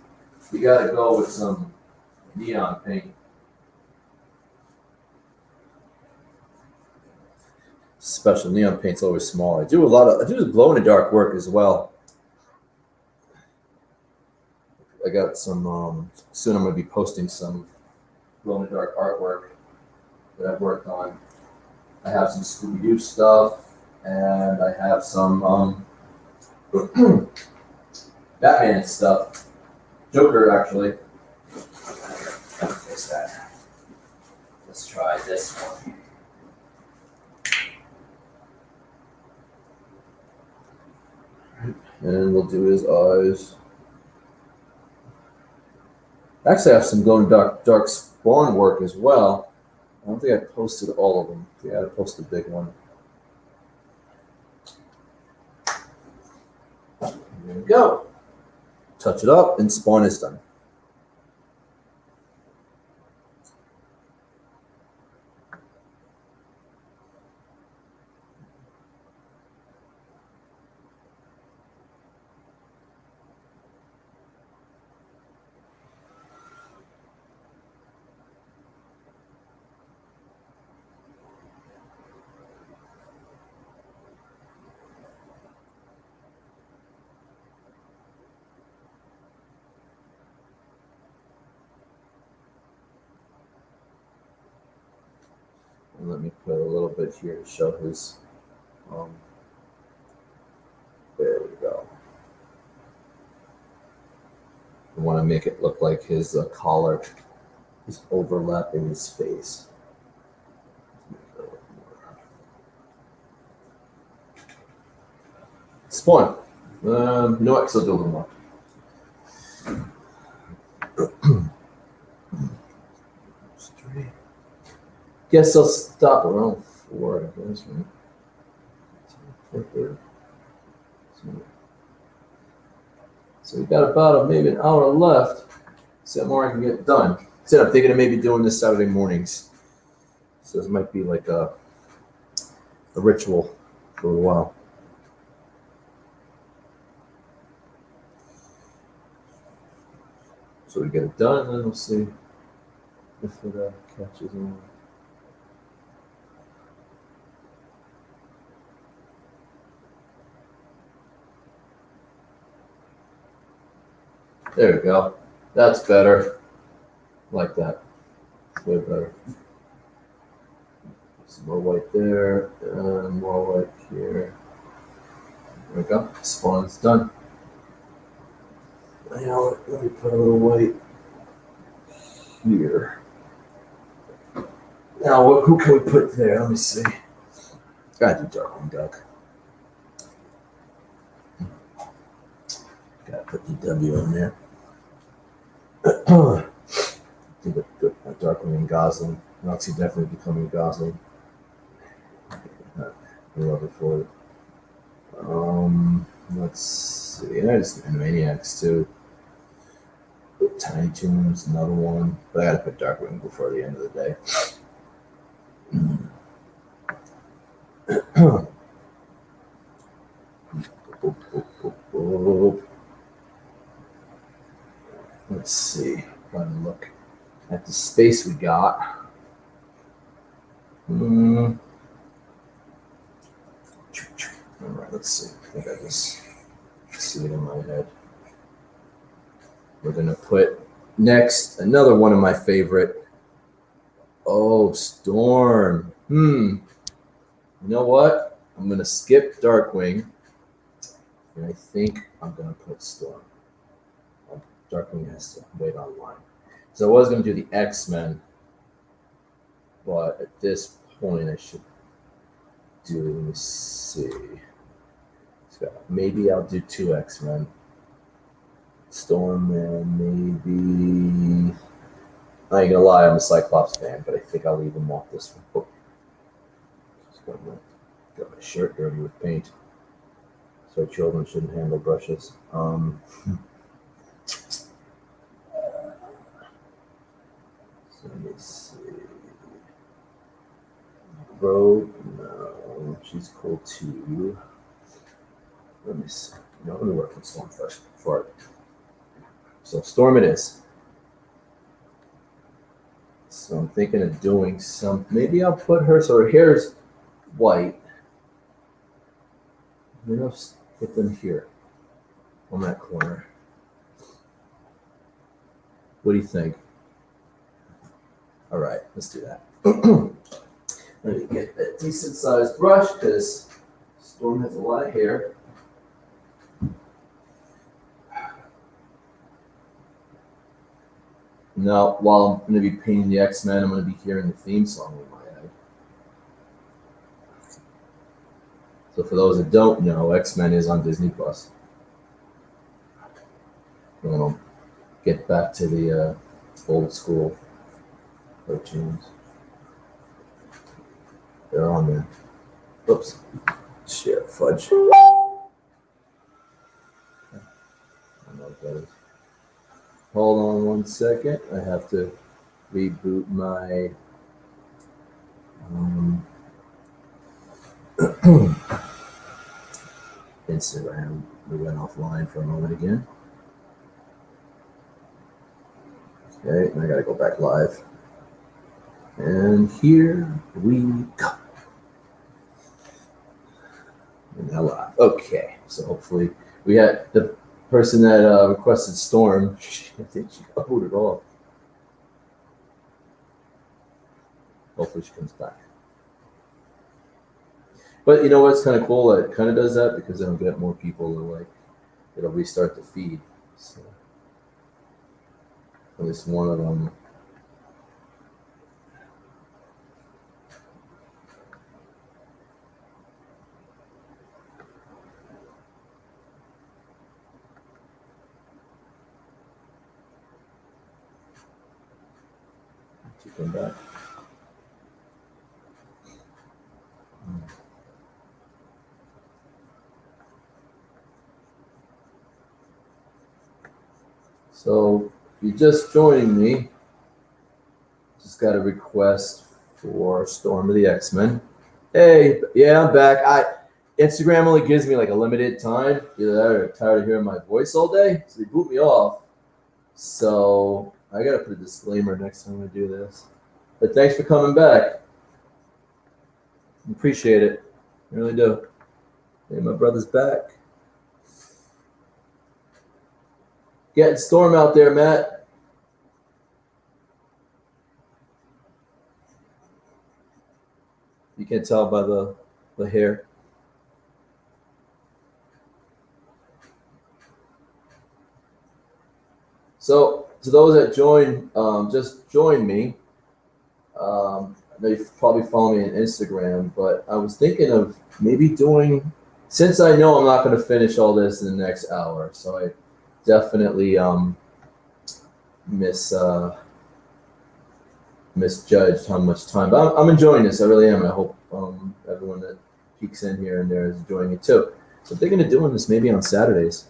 you got to go with some neon paint. Special neon paint's always small. I do glow in the dark work as well. I got some. Soon I'm going to be posting some glow in the dark artwork that I've worked on. I have some Scooby-Doo stuff, and I have some Batman stuff. Joker, actually. Fix that. Let's try this one. And we'll do his eyes. Actually, I have some glow in dark spawn work as well. I don't think I posted all of them. Yeah, I posted a big one. There we go. Touch it up, and spawn is done. And let me put a little bit here to show his. There we go. I want to make it look like his collar is overlapping his face. Spawn. You know what? So do a little more. Guess I'll stop around 4, I guess, right? So we got about maybe an hour left. See how more I can get done. So I'm thinking of maybe doing this Saturday mornings. So this might be like a ritual for a while. So we get it done, and then we'll see if it catches on. There we go. That's better. Like that. Way better. Some more white there, and more white here. There we go. Spawn's done. Now let me put a little white here. Now who can we put there? Let me see. Gotta do Darkwing Duck. Gotta put the W in there. Do the Darkwing and Gosling. Roxy definitely becoming Gosling. I love it for it. Let's see. I just Maniacs too. Tiny Toons, another one. But I gotta put Darkwing before the end of the day. Let's see. Try to look at the space we got. All right, let's see. I think I just see it in my head. We're gonna put next another one of my favorite. Oh, Storm. You know what? I'm gonna skip Darkwing, and I think I'm gonna put Storm. Darkwing has to wait online. So I was gonna do the X-Men, but at this point I should do. Let me see. So maybe I'll do 2 X-Men. Storm and maybe. I ain't gonna lie, I'm a Cyclops fan, but I think I'll leave him off this one. Oh. Got my shirt dirty with paint. So children shouldn't handle brushes. So let me see. Rogue, no, she's cool too. Let me see. No, let me work on Storm first before So Storm it is. So I'm thinking of doing some. Maybe I'll put her so her hair's white. Maybe I'll put them here on that corner. What do you think? All right, let's do that. Let me get a decent sized brush because Storm has a lot of hair. Now, while I'm going to be painting the X-Men, I'm going to be hearing the theme song in my head. So for those that don't know, X-Men is on Disney Plus. I'm going to get back to the old school cartoons. They're on there. Oops. Shit, fudge. I don't know what that is. Hold on one second. I have to reboot my Instagram. We went offline for a moment again. Okay, and I gotta go back live. And here we go. And now live. Okay, so hopefully we had the person that requested Storm. I think she got booted off. Hopefully she comes back. But you know what's kind of cool? It kind of does that because it'll get more people to like, it'll restart the feed. So at least one of them. To come back. So if you're just joining me, just got a request for Storm of the X-Men. Hey, yeah, I'm back. Instagram only gives me like a limited time. Either that or tired of hearing my voice all day, so they boot me off. So I gotta put a disclaimer next time I do this. But thanks for coming back. Appreciate it. I really do. Hey, my brother's back. Getting Storm out there, Matt. You can tell by the hair. So to those that just joined me, I know you probably follow me on Instagram, but I was thinking of maybe doing, since I know I'm not going to finish all this in the next hour, so I definitely misjudged how much time. But I'm enjoying this. I really am. I hope everyone that peeks in here and there is enjoying it too. So I'm thinking of doing this maybe on Saturdays.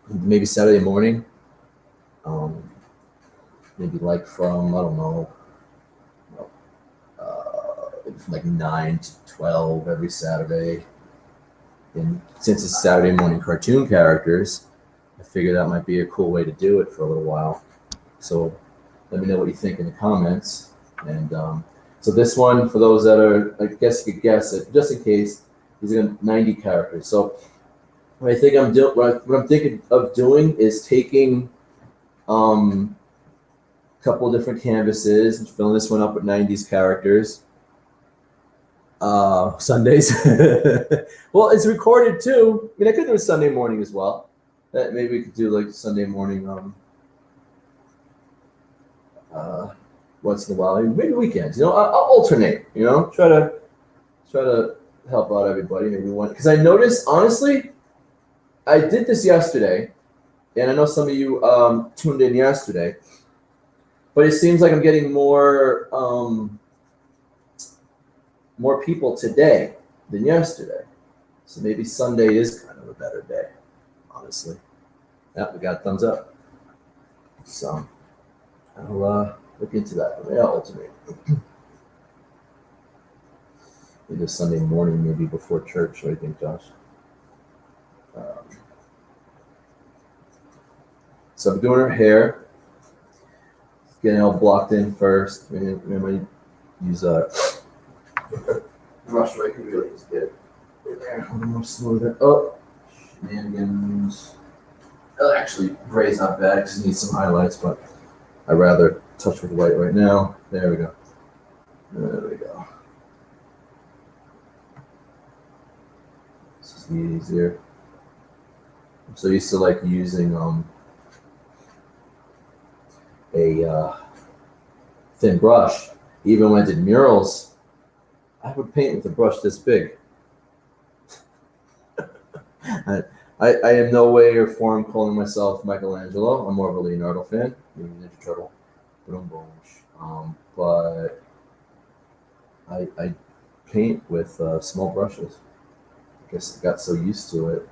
Maybe Saturday morning. Maybe like from, I don't know, from like 9 to 12 every Saturday. And since it's Saturday morning cartoon characters, I figured that might be a cool way to do it for a little while. So let me know what you think in the comments. And so this one, for those that are, I guess you could guess it, just in case, these are 90 characters. So what I think what I'm thinking of doing is taking a couple of different canvases and filling this one up with 90s characters. Sundays. Well, it's recorded too. I mean, I could do a Sunday morning as well. Maybe we could do like Sunday morning. Once in a while, maybe weekends. I'll alternate. Try to help out everybody. Maybe one, because I noticed, honestly, I did this yesterday, and I know some of you tuned in yesterday, but it seems like I'm getting more people today than yesterday. So maybe Sunday is kind of a better day, honestly. Yeah, we got a thumbs up. So I'll look into that. Maybe I'll alternate. Maybe a Sunday morning, maybe before church. What do you think, Josh? So I'm doing her hair. Getting all blocked in first. Remember, use a brush right here. Really just get it there. A little more slow there. Oh, shenanigans. Actually, gray's not bad because it needs some highlights, but I'd rather touch with white right now. There we go. There we go. This is easier. I'm so used to like using a thin brush. Even when I did murals, I would paint with a brush this big. I I am no way or form calling myself Michelangelo. I'm more of a Leonardo fan. Maybe Ninja Turtle. Boom, boom. But I paint with small brushes. I guess I got so used to it,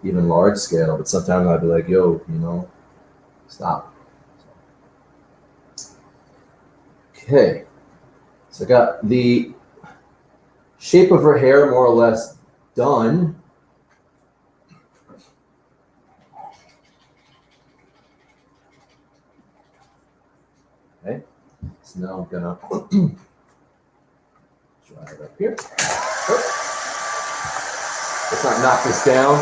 even large scale. But sometimes I'd be like, yo, stop. Okay. So I got the shape of her hair more or less done. Okay. So now I'm gonna dry it up here. Oh. Let's not knock this down.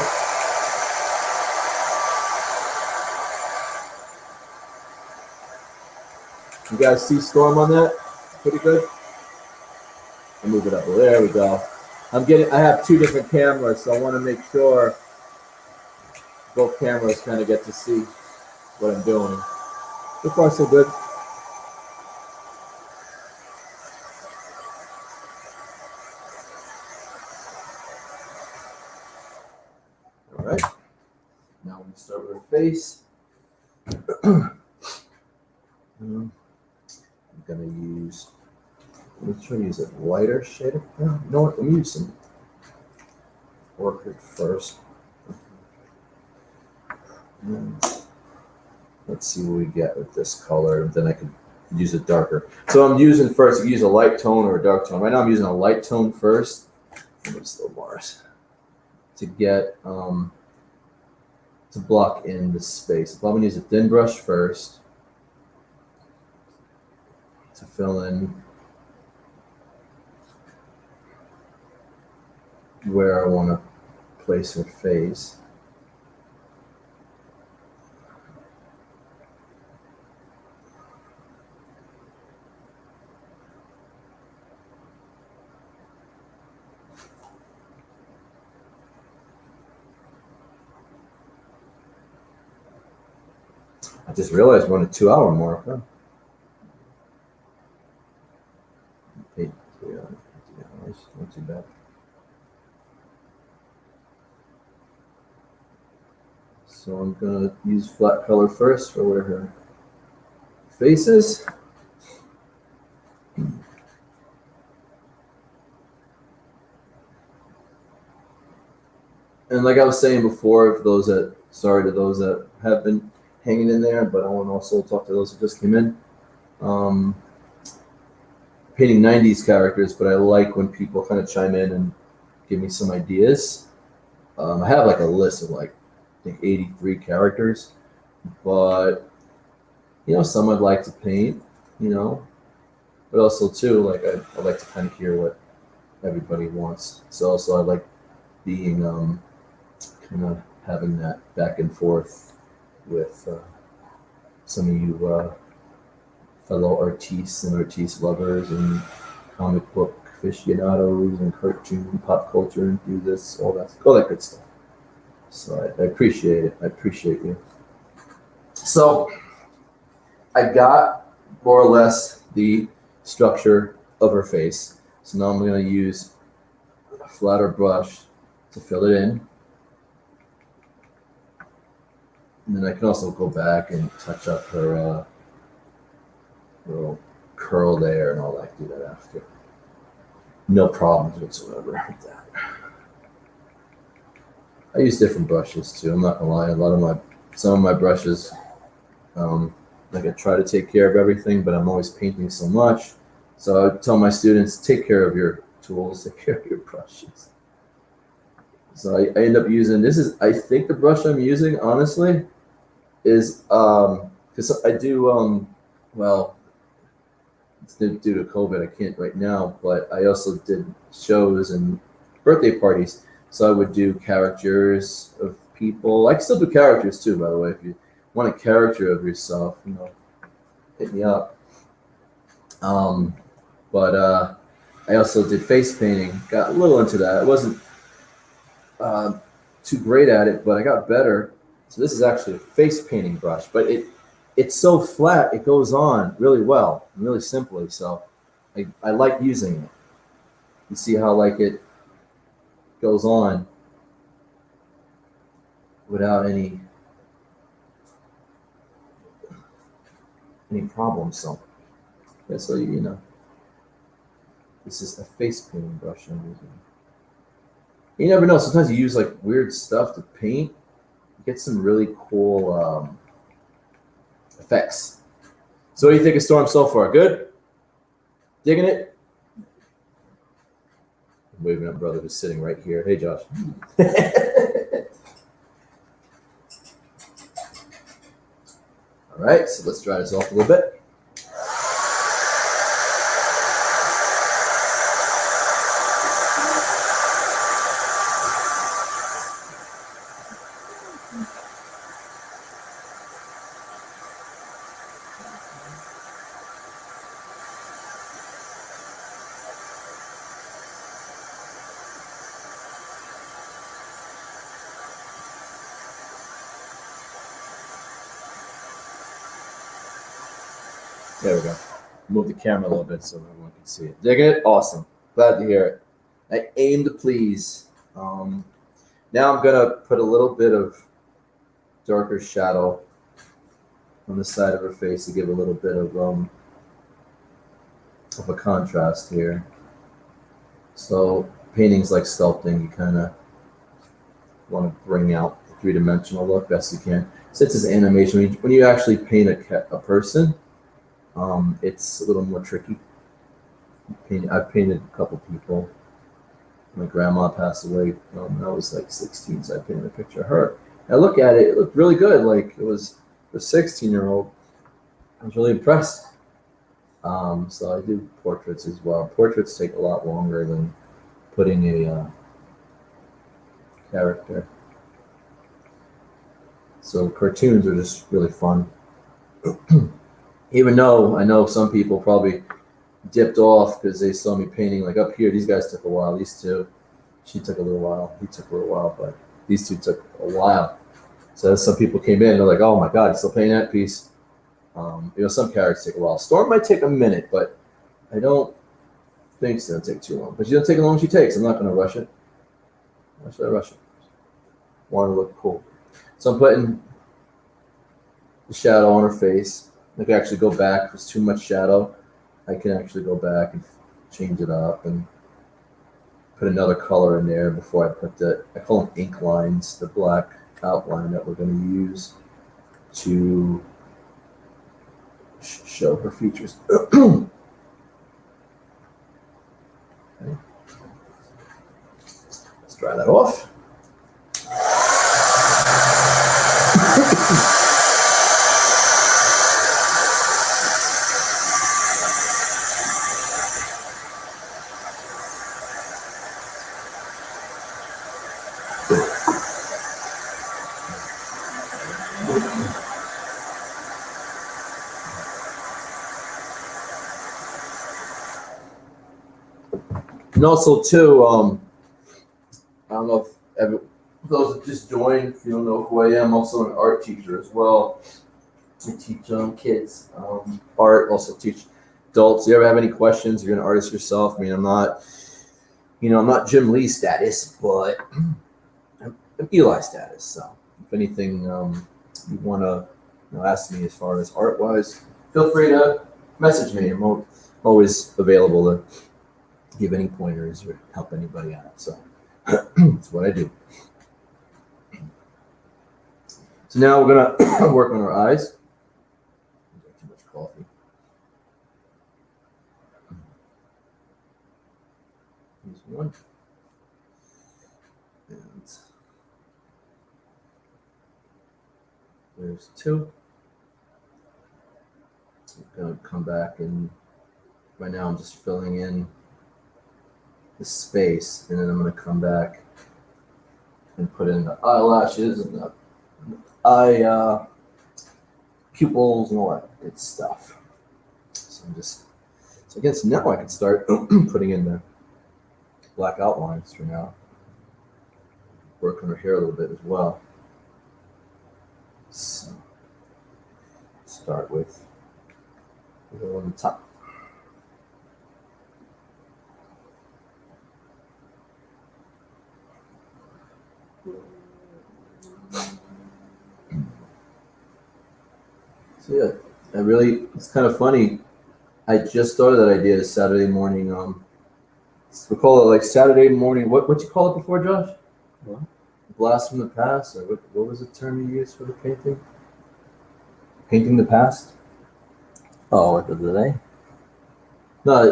You guys see storm on that? Pretty good. I'll move it up. There we go. I have two different cameras, so I want to make sure both cameras kind of get to see what I'm doing. So far, so good. All right. Now we start with her face. I'm gonna use. Let me try to use a lighter shade. You know what? Let me use some orchid first. Let's see what we get with this color. Then I could use it darker. So I'm using first. You can use a light tone or a dark tone. Right now I'm using a light tone first. What's the bars to get to block in the space. So I'm gonna use a thin brush first to fill in where I want to place her face. I just realized we're on a 2-hour mark. Huh? 8 hours, not too bad. So I'm gonna use flat color first for where her face is. And like I was saying before, sorry to those that have been hanging in there, but I want to also talk to those who just came in. Painting 90s characters, but I like when people kind of chime in and give me some ideas. I have like a list of like, I think 83 characters, but some I'd like to paint, but also too, like I like to kind of hear what everybody wants. So also I like being kind of having that back and forth with some of you fellow artistes and artiste lovers and comic book aficionados and cartoon pop culture enthusiasts, all that good stuff. So I appreciate it. I appreciate you. So I got more or less the structure of her face. So now I'm going to use a flatter brush to fill it in. And then I can also go back and touch up her little curl there and all that. Do that after. No problems whatsoever with that. I use different brushes too. I'm not gonna lie. Some of my brushes, like I try to take care of everything, but I'm always painting so much. So I tell my students, take care of your tools, take care of your brushes. So I end up using, I think the brush I'm using, honestly, is, because I do, well, due to COVID, I can't right now, but I also did shows and birthday parties. So I would do characters of people. I can still do characters too, by the way. If you want a character of yourself, hit me up. But I also did face painting. Got a little into that. I wasn't too great at it, but I got better. So this is actually a face painting brush, but it's so flat, it goes on really well, really simply. So I like using it. You see how like it goes on. without any problems. So yeah, so you know, this is a face painting brush I'm using. You never know. Sometimes you use like weird stuff to paint. You get some really cool effects. So what do you think of Storm so far? Good? Digging it? I'm waving at brother who's sitting right here. Hey, Josh. All right, so let's dry this off a little bit. There we go. Move the camera a little bit so everyone can see it. Digging it? Awesome. Glad to hear it. I aim to please. Now I'm going to put a little bit of darker shadow on the side of her face to give a little bit of a contrast here. So paintings like sculpting, you kind of want to bring out the three-dimensional look best you can. Since it's animation, when you actually paint a person, it's a little more tricky. I've painted a couple people. My grandma passed away when I was like 16, so I painted a picture of her. And I look at it; it looked really good. Like it was a 16-year-old. I was really impressed. So I do portraits as well. Portraits take a lot longer than putting a character. So cartoons are just really fun. Even though I know some people probably dipped off because they saw me painting like up here. These guys took a while. These two, she took a little while. He took a little while, but these two took a while. So some people came in and they're like, "Oh my God, he's still painting that piece." Some characters take a while. Storm might take a minute, but I don't think it's gonna take too long. But she doesn't take as long as she takes. I'm not gonna rush it. Why should I rush it? Want to look cool. So I'm putting the shadow on her face. I can actually go back. If it's too much shadow, I can actually go back and change it up and put another color in there before I put I call them ink lines, the black outline that we're going to use to show her features. Okay. Let's dry that off. And also, too, I don't know if those that just joined, if you don't know who I am, I'm also an art teacher as well. I teach kids art, also teach adults. Do you ever have any questions? You're an artist yourself. I mean, I'm not Jim Lee status, but I'm Eli status. So if anything you want to ask me as far as art-wise, feel free to message me. I'm always available to give any pointers or help anybody out. So that's what I do. So now we're gonna work on our eyes. Too much coffee. Here's one. And there's two. I'm gonna come back, and right now I'm just filling in the space, and then I'm gonna come back and put in the eyelashes and the eye pupils and all that good stuff. So I guess now I can start putting in the black outlines for now. Work on her hair a little bit as well. So start with the one on the top. So yeah, it's kind of funny. I just started that idea this Saturday morning. We call it like Saturday morning. What you call it before, Josh? What? Blast from the past, or what was the term you used for the painting? Painting the past. Oh, what the delay? No.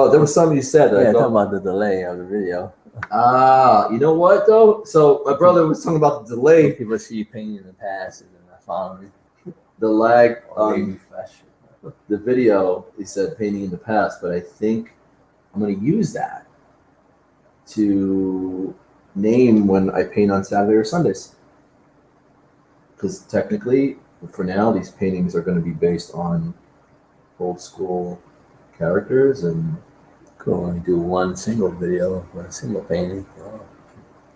There was something you said that Yeah, I talking thought. about the delay of the video. You know what though? So my brother was talking about the So delay, people see you painting in the past and then not following the lag or on maybe fresh. the video. He said painting in the past, but I think I'm going to use that to name when I paint on Saturday or Sundays. Because technically, for now, these paintings are going to be based on old school characters, and Cool. And do one single video for a single painting. Oh.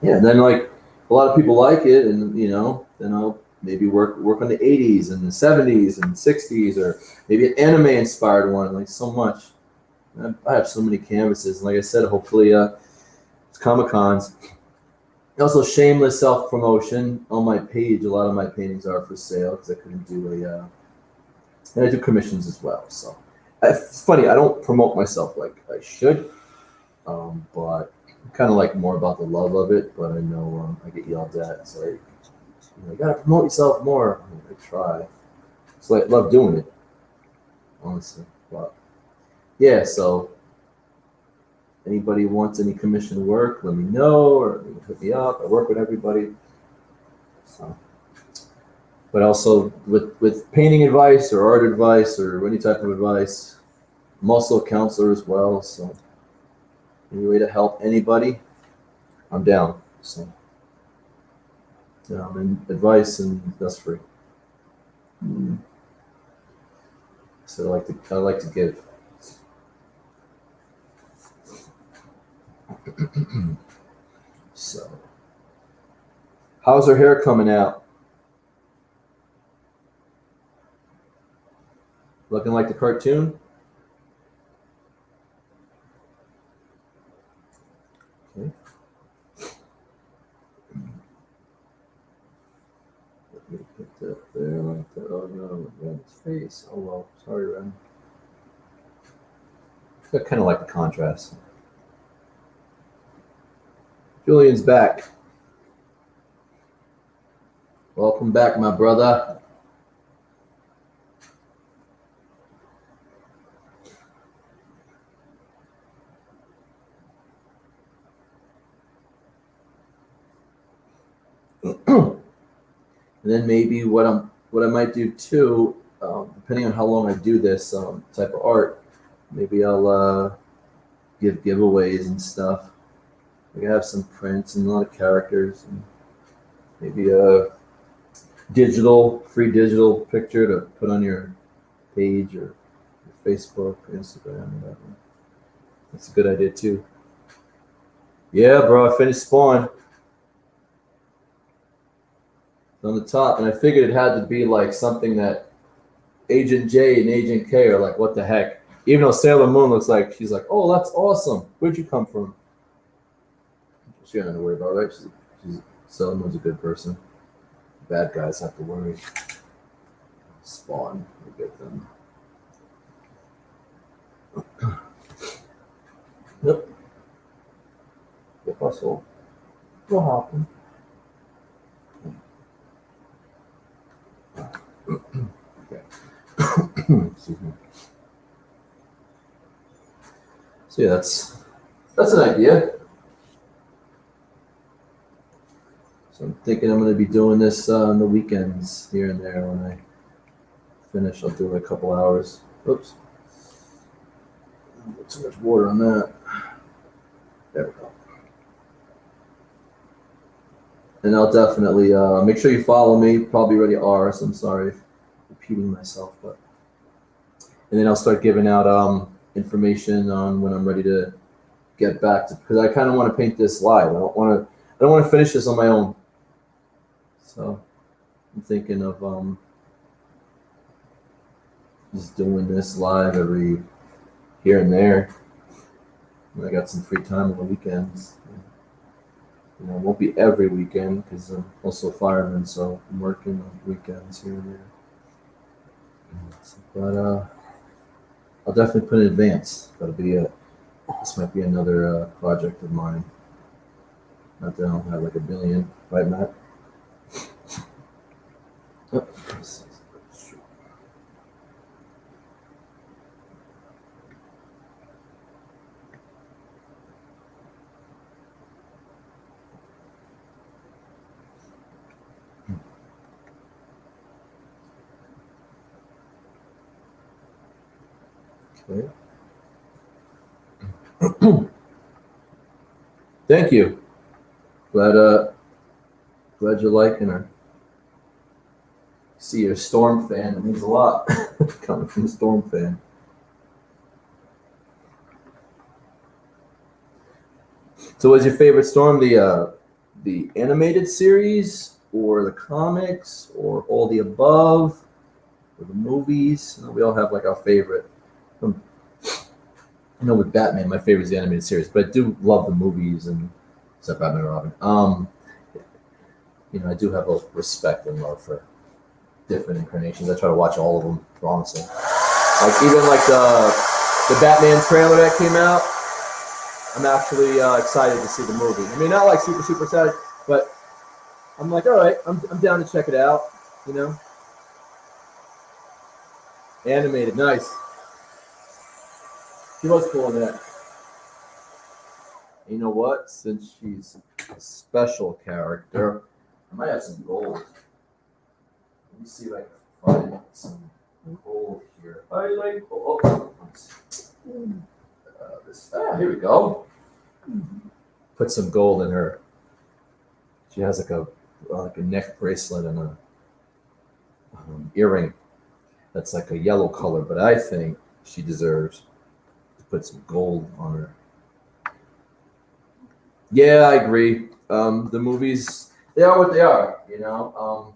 yeah, and then like a lot of people like it, and then I'll maybe work on the '80s and the '70s and '60s, or maybe an anime inspired one. Like so much, I have so many canvases. And like I said, hopefully, it's Comic Cons. Also, shameless self promotion on my page. A lot of my paintings are for sale because I couldn't do and I do commissions as well. So it's funny. I don't promote myself like I should, but kind of like more about the love of it. But I know I get yelled at. It's like you gotta promote yourself more. I try. It's like I love doing it, honestly. But yeah, so anybody wants any commission work, let me know or hit me up. I work with everybody. So, but also with painting advice or art advice or any type of advice, I'm also a counselor as well. So any way to help anybody, I'm down. So and advice, and that's free. So I like to give. So how's her hair coming out? Looking like the cartoon? Okay. Let me put that there like that. Oh no, Ren's face. Oh well, sorry, Ren. I kind of like the contrast. Julian's back. Welcome back, my brother. And then maybe what I might do too, depending on how long I do this type of art, maybe I'll give giveaways and stuff. Like I have some prints and a lot of characters, and maybe a free digital picture to put on your page or your Facebook, Instagram, whatever. That's a good idea too. Yeah, bro, I finished Spawn. It's on the top, and I figured it had to be like something that Agent J and Agent K are like, what the heck? Even though Sailor Moon looks like she's like, oh, that's awesome. Where'd you come from? She don't have to worry about, right? Sailor Moon's a good person. Bad guys have to worry. Spawn, we get them. Yep. The hustle. What happened? Okay. Excuse me. So yeah, that's an idea. So I'm thinking I'm going to be doing this on the weekends here and there. When I finish, I'll do it a couple hours. Oops. Put too much water on that. There we go. And I'll definitely make sure you follow me. Probably already are, so I'm sorry for repeating myself. And then I'll start giving out information on when I'm ready to get back to, because I kind of want to paint this live. I don't want to finish this on my own. So I'm thinking of just doing this live every here and there. When I got some free time on the weekends. It won't be every weekend because I'm also a fireman, so I'm working on weekends here and there. But I'll definitely put in advance. That'll be a. This might be another project of mine. Not that I don't have like a billion, right, Matt? Yep. Okay. Thank you. Glad you're liking her. See, you're a Storm fan. It means a lot coming from a Storm fan. So, was your favorite Storm the animated series, or the comics, or all the above, or the movies? You know, we all have like our favorite. I know with Batman, my favorite is the animated series, but I do love the movies and except Batman and Robin. You know, I do have a respect and love for different incarnations. I try to watch all of them, honestly. Like even like the Batman trailer that came out. I'm actually excited to see the movie. I mean, not like super excited, but I'm like, all right, I'm down to check it out. You know, animated, nice. She was cool in that. You know what? Since she's a special character, I might have some gold. Let me see if I can find some gold here. I like gold. Here we go. Put some gold in her. She has like a neck bracelet and a earring that's like a yellow color, but I think she deserves to put some gold on her. Yeah, I agree. The movies, they are what they are, you know.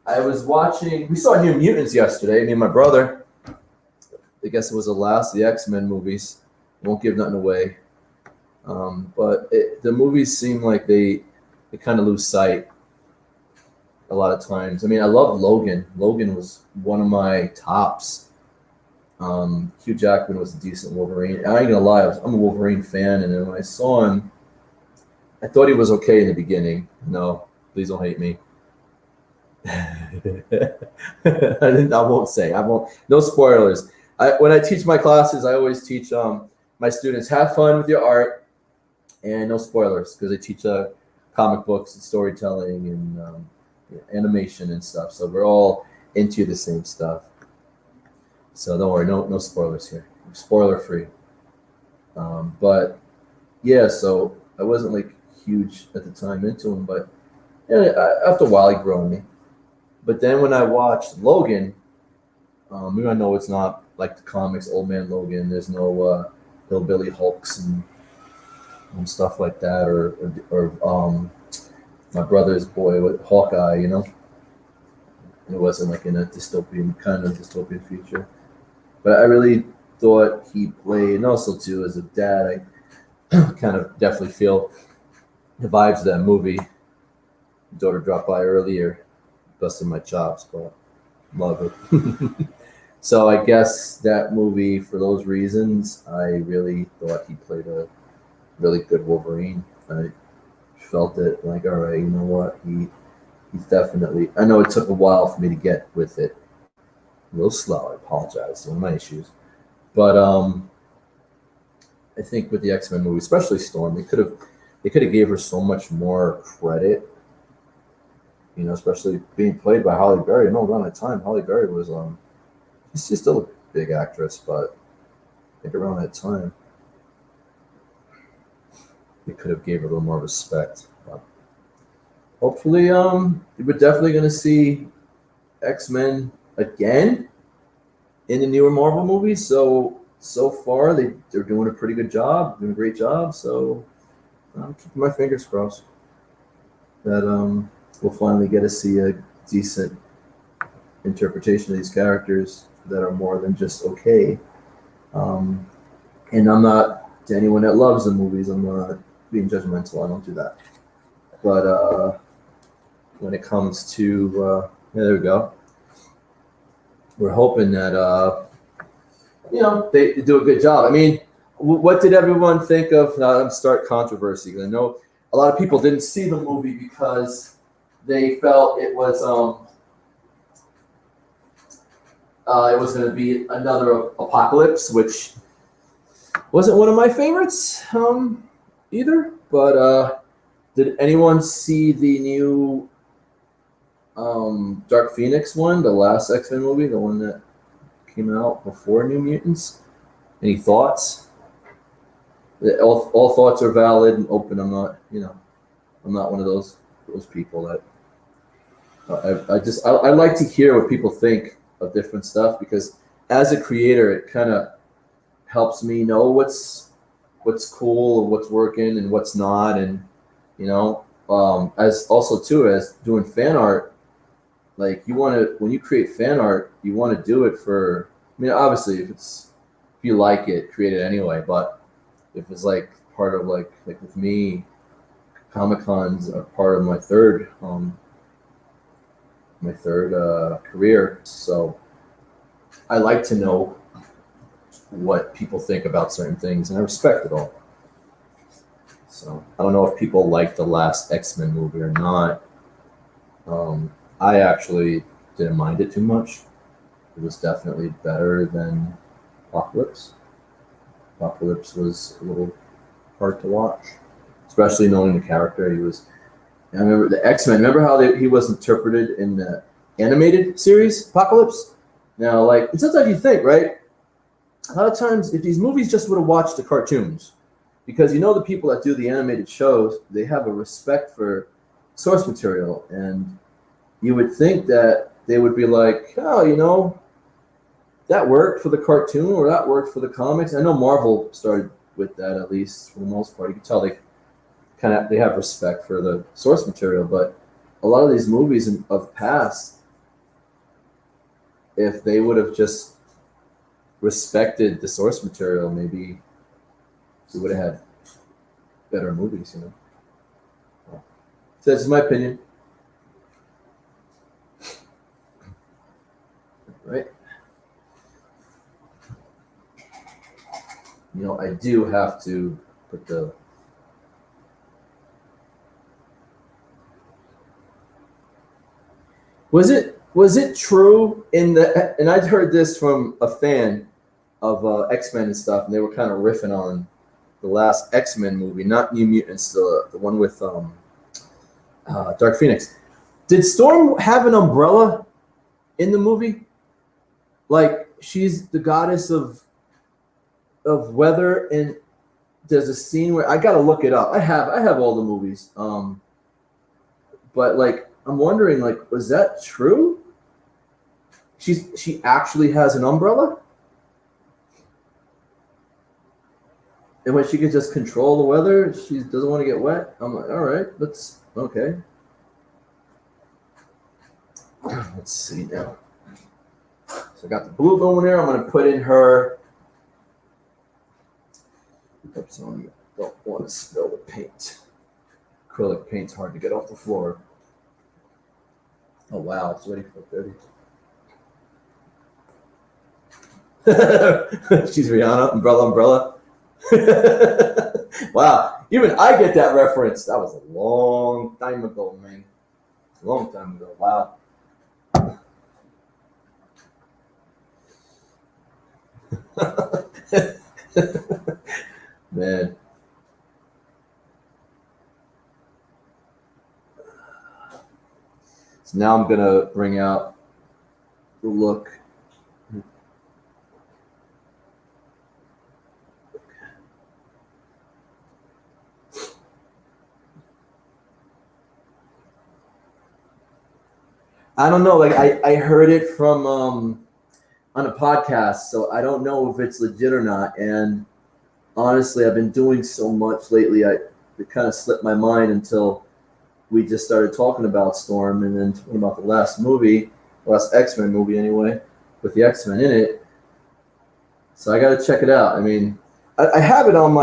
I was watching, we saw New Mutants yesterday, me and my brother. I guess it was the last of the X-Men movies. Won't give nothing away. But the movies seem like they kind of lose sight a lot of times. I mean, I love Logan. Logan was one of my tops. Hugh Jackman was a decent Wolverine. I ain't gonna lie, I'm a Wolverine fan, and then when I saw him, I thought he was okay in the beginning. No, please don't hate me. I won't say. I won't. No spoilers. When I teach my classes, I always teach my students have fun with your art and no spoilers because I teach comic books and storytelling and animation and stuff. So we're all into the same stuff. So don't worry, no spoilers here. Spoiler free. But yeah, so I wasn't like huge at the time into him, but yeah, after a while he grew on me. But then when I watched Logan, even I know it's not like the comics, Old Man Logan. There's no hillbilly Hulks and stuff like that, or my brother's boy with Hawkeye. You know, it wasn't like in a dystopian future. But I really thought he played, and also too as a dad, I kind of definitely feel the vibes of that movie. Daughter dropped by earlier, busted my chops, but love it. So I guess that movie, for those reasons, I really thought he played a really good Wolverine. I felt it like, all right, you know what? He's definitely. I know it took a while for me to get with it. A little slow. I apologize. One of my issues, but I think with the X-Men movie, especially Storm, they could have gave her so much more credit. You know, especially being played by Halle Berry. No, around that time, Halle Berry was she's still a big actress, but I think around that time they could have gave her a little more respect. But hopefully, we're definitely gonna see X-Men again in the newer Marvel movies. So far they're doing a pretty good job, doing a great job. So I'm keeping my fingers crossed that we'll finally get to see a decent interpretation of these characters that are more than just okay. And I'm not, to anyone that loves the movies, I'm not being judgmental. I don't do that. But when it comes to, yeah, there we go. we're hoping that they do a good job. I mean, what did everyone think of? Start controversy. I know a lot of people didn't see the movie because they felt it was going to be another apocalypse, which wasn't one of my favorites either. But did anyone see the new Dark Phoenix one, the last X-Men movie, the one that came out before New Mutants? Any thoughts? All thoughts are valid and open. I'm not one of those people that I like to hear what people think of different stuff, because as a creator, it kind of helps me know what's cool and what's working and what's not, and as also too as doing fan art. Like when you create fan art, you want to do it for. I mean, obviously, if you like it, create it anyway. But if it's like part of like with me, Comic-Cons are part of my third career. So I like to know what people think about certain things, and I respect it all. So I don't know if people like the last X-Men movie or not. I actually didn't mind it too much. It was definitely better than Apocalypse. Apocalypse was a little hard to watch, especially knowing the character he was. I remember the X-Men. Remember how he was interpreted in the animated series Apocalypse? Now, and sometimes you think, right? A lot of times, if these movies just would have watched the cartoons, because the people that do the animated shows, they have a respect for source material, and you would think that they would be like, oh, that worked for the cartoon or that worked for the comics. I know Marvel started with that, at least for the most part. You can tell they have respect for the source material, but a lot of these movies of past, if they would have just respected the source material, maybe we would have had better movies, So that's my opinion. Right? I do have to put the Was it true and I'd heard this from a fan of X-Men and stuff, and they were kind of riffing on the last X-Men movie, not New Mutants, the one with Dark Phoenix. Did Storm have an umbrella in the movie? Like, she's the goddess of weather, and there's a scene where I gotta look it up. I have all the movies, but I'm wondering, was that true? She actually has an umbrella, and when she can just control the weather, she doesn't want to get wet. I'm like, all right, let's okay. Let's see now. So I got the blue going there. I'm going to put in her. Oops, I don't want to spill the paint. Acrylic paint's hard to get off the floor. Oh, wow. It's ready for 30. She's Rihanna. Umbrella. Wow. Even I get that reference. That was a long time ago, man. A long time ago. Wow. Man. So now I'm gonna bring out the look. I don't know. I heard it from on a podcast, so I don't know if it's legit or not. And honestly, I've been doing so much lately, it kind of slipped my mind until we just started talking about Storm, and then talking about the last X-Men movie anyway, with the X-Men in it. So I got to check it out. I mean, I have it on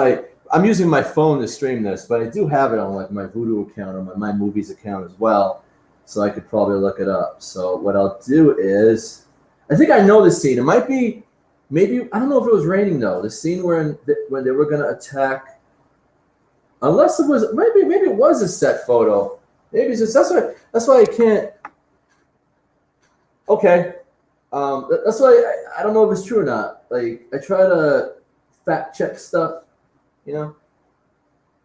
I'm using my phone to stream this, but I do have it on my Vudu account or my Movies account as well. So I could probably look it up. So what I'll do is, I think I know this scene. It might be, maybe, I don't know if it was raining though. The scene when they were gonna attack. Unless it was, maybe it was a set photo. Maybe it's just, that's why I can't. Okay, that's why I don't know if it's true or not. Like I try to fact check stuff, you know,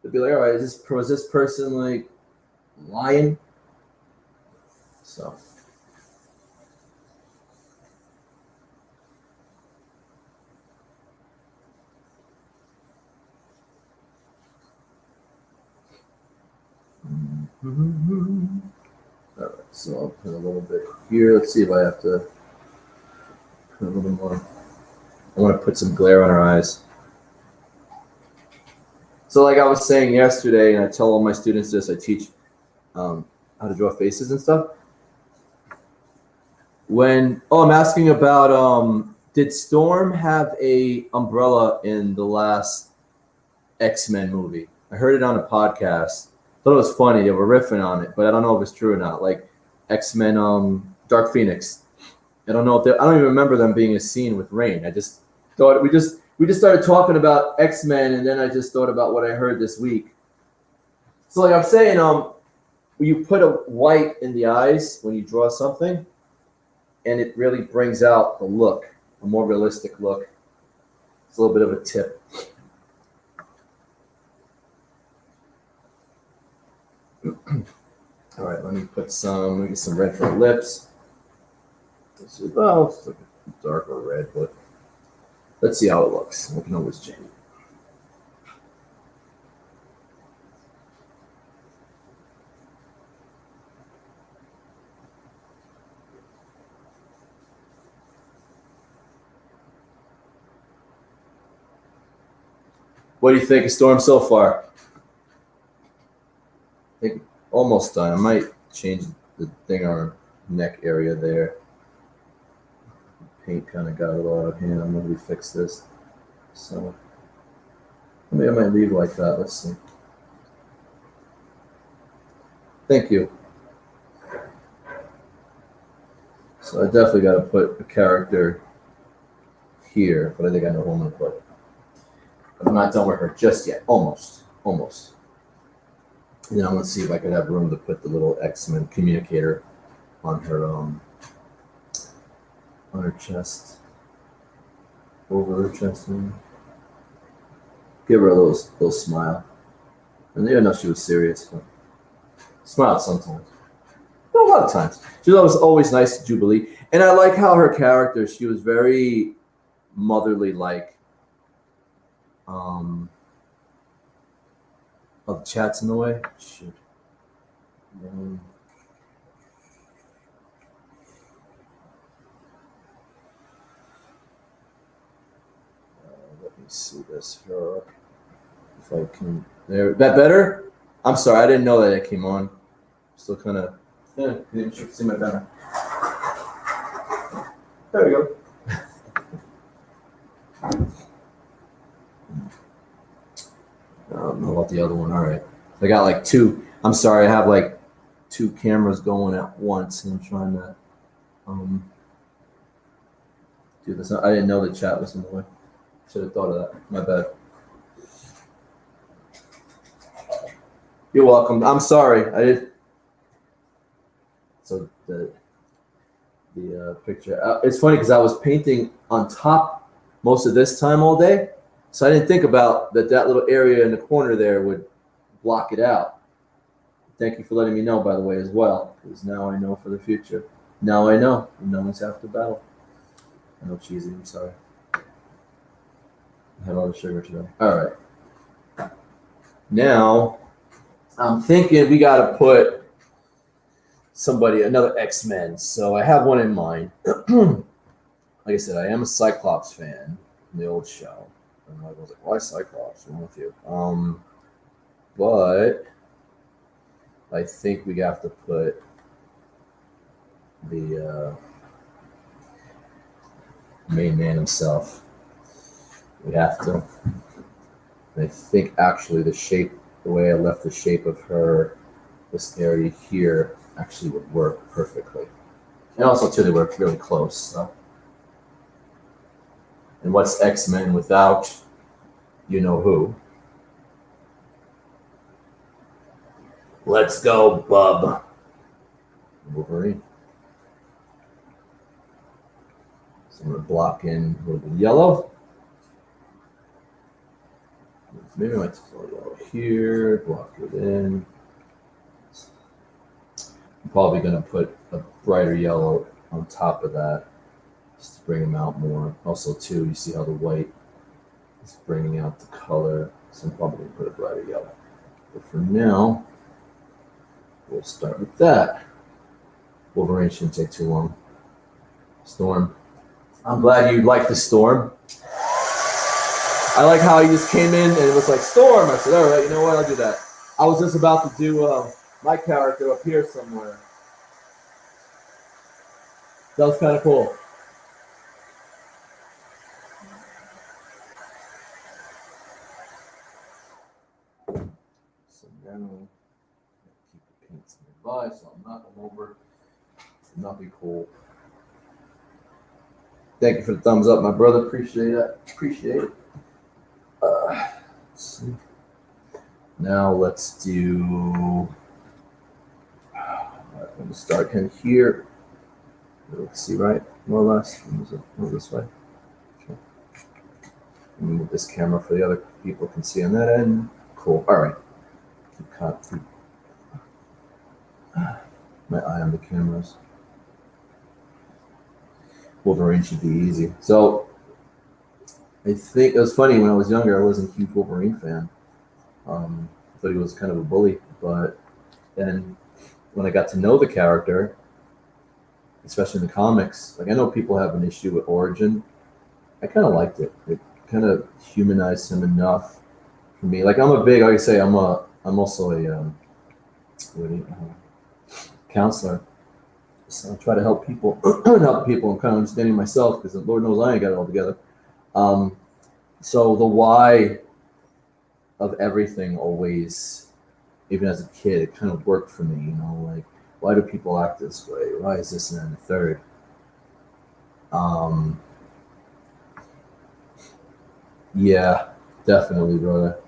to be like, all right, was this person like lying? So. All right, so I'll put a little bit here. Let's see if I have to put a little more. I want to put some glare on her eyes. So like I was saying yesterday, and I tell all my students this, I teach how to draw faces and stuff. I'm asking about, did Storm have a umbrella in the last X-Men movie? I heard it on a podcast. Thought it was funny. They were riffing on it, but I don't know if it's true or not. Like X-Men, Dark Phoenix. I don't know if I don't even remember them being a scene with rain. I just thought we just started talking about X-Men, and then I just thought about what I heard this week. So like I'm saying, when you put a white in the eyes when you draw something, and it really brings out the look, a more realistic look. It's a little bit of a tip. All right, let me get some red for the lips. Well, it's like a darker red, but let's see how it looks. We can always change it. What do you think of Storm so far? I think almost done. I might change the thing on her neck area there. Paint kind of got a little out of hand. I'm going to fix this. So maybe I might leave like that. Let's see. Thank you. So I definitely got to put a character here, but I think I know who I'm going to put. But I'm not done with her just yet. Almost. And then I'm going to see if I could have room to put the little X-Men communicator on her chest. Over her chest. Give her a little smile. And they didn't know she was serious, but smiled sometimes. A lot of times. She was always nice to Jubilee. And I like how her character, she was very motherly like. Oh, the chat's in the way? Shoot. Let me see this here. If I can. There. That better? I'm sorry, I didn't know that it came on. Still kind of. Yeah, you can see my banner. There we go. I don't know about the other one. All right. I got like two. I'm sorry. I have like two cameras going at once, and I'm trying to do this. I didn't know the chat was in the way. Should have thought of that. My bad. You're welcome. I'm sorry. I did. So the picture. It's funny because I was painting on top most of this time all day. So I didn't think about that little area in the corner there would block it out. Thank you for letting me know, by the way, as well, because now I know for the future. Now I know. No one's half the battle. I know cheesy. I'm sorry. I had all the sugar today. All right. Now, I'm thinking we got to put another X-Men. So I have one in mind. Like I said, I am a Cyclops fan from the old show. And I was like, why Cyclops? What's wrong with you? But I think we have to put the main man himself. We have to. And I think actually the way I left the shape of her, this area here, actually would work perfectly. And also, too, they work really close. So And what's X-Men without you know who? Let's go, bub. Wolverine. So I'm going to block in a little bit of yellow. Maybe I might just go yellow here, block it in. I'm probably going to put a brighter yellow on top of that just to bring them out more. Also, too, you see how the white is bringing out the color. So I'm probably going to put a brighter yellow. But for now, we'll start with that. Wolverine shouldn't take too long. Storm. I'm glad you liked the Storm. I like how he just came in and it was like, Storm. I said, all right, you know what? I'll do that. I was just about to do my character up here somewhere. That was kind of cool. So now, keep the paints nearby so I'm not going over. Not be cool. Thank you for the thumbs up, my brother. Appreciate it. Appreciate it. Let's see. Now let's do. I'm going to start him here. Let's see, right? More or less. Move this way. Okay. Move this camera for the other people can see on that end. Cool. All right. Keep my eye on the cameras. Wolverine should be easy. So I think it was funny when I was younger. I wasn't a huge Wolverine fan. I thought he was kind of a bully. But then when I got to know the character, especially in the comics, like I know people have an issue with origin. I kind of liked it. It kind of humanized him enough for me. Like like I say, I'm also a counselor. So I try to help people, help people. I'm kind of understanding myself because Lord knows I ain't got it all together. So the why of everything always, even as a kid, it kind of worked for me. You know, like why do people act this way? Why is this and then the third? Yeah, definitely, brother.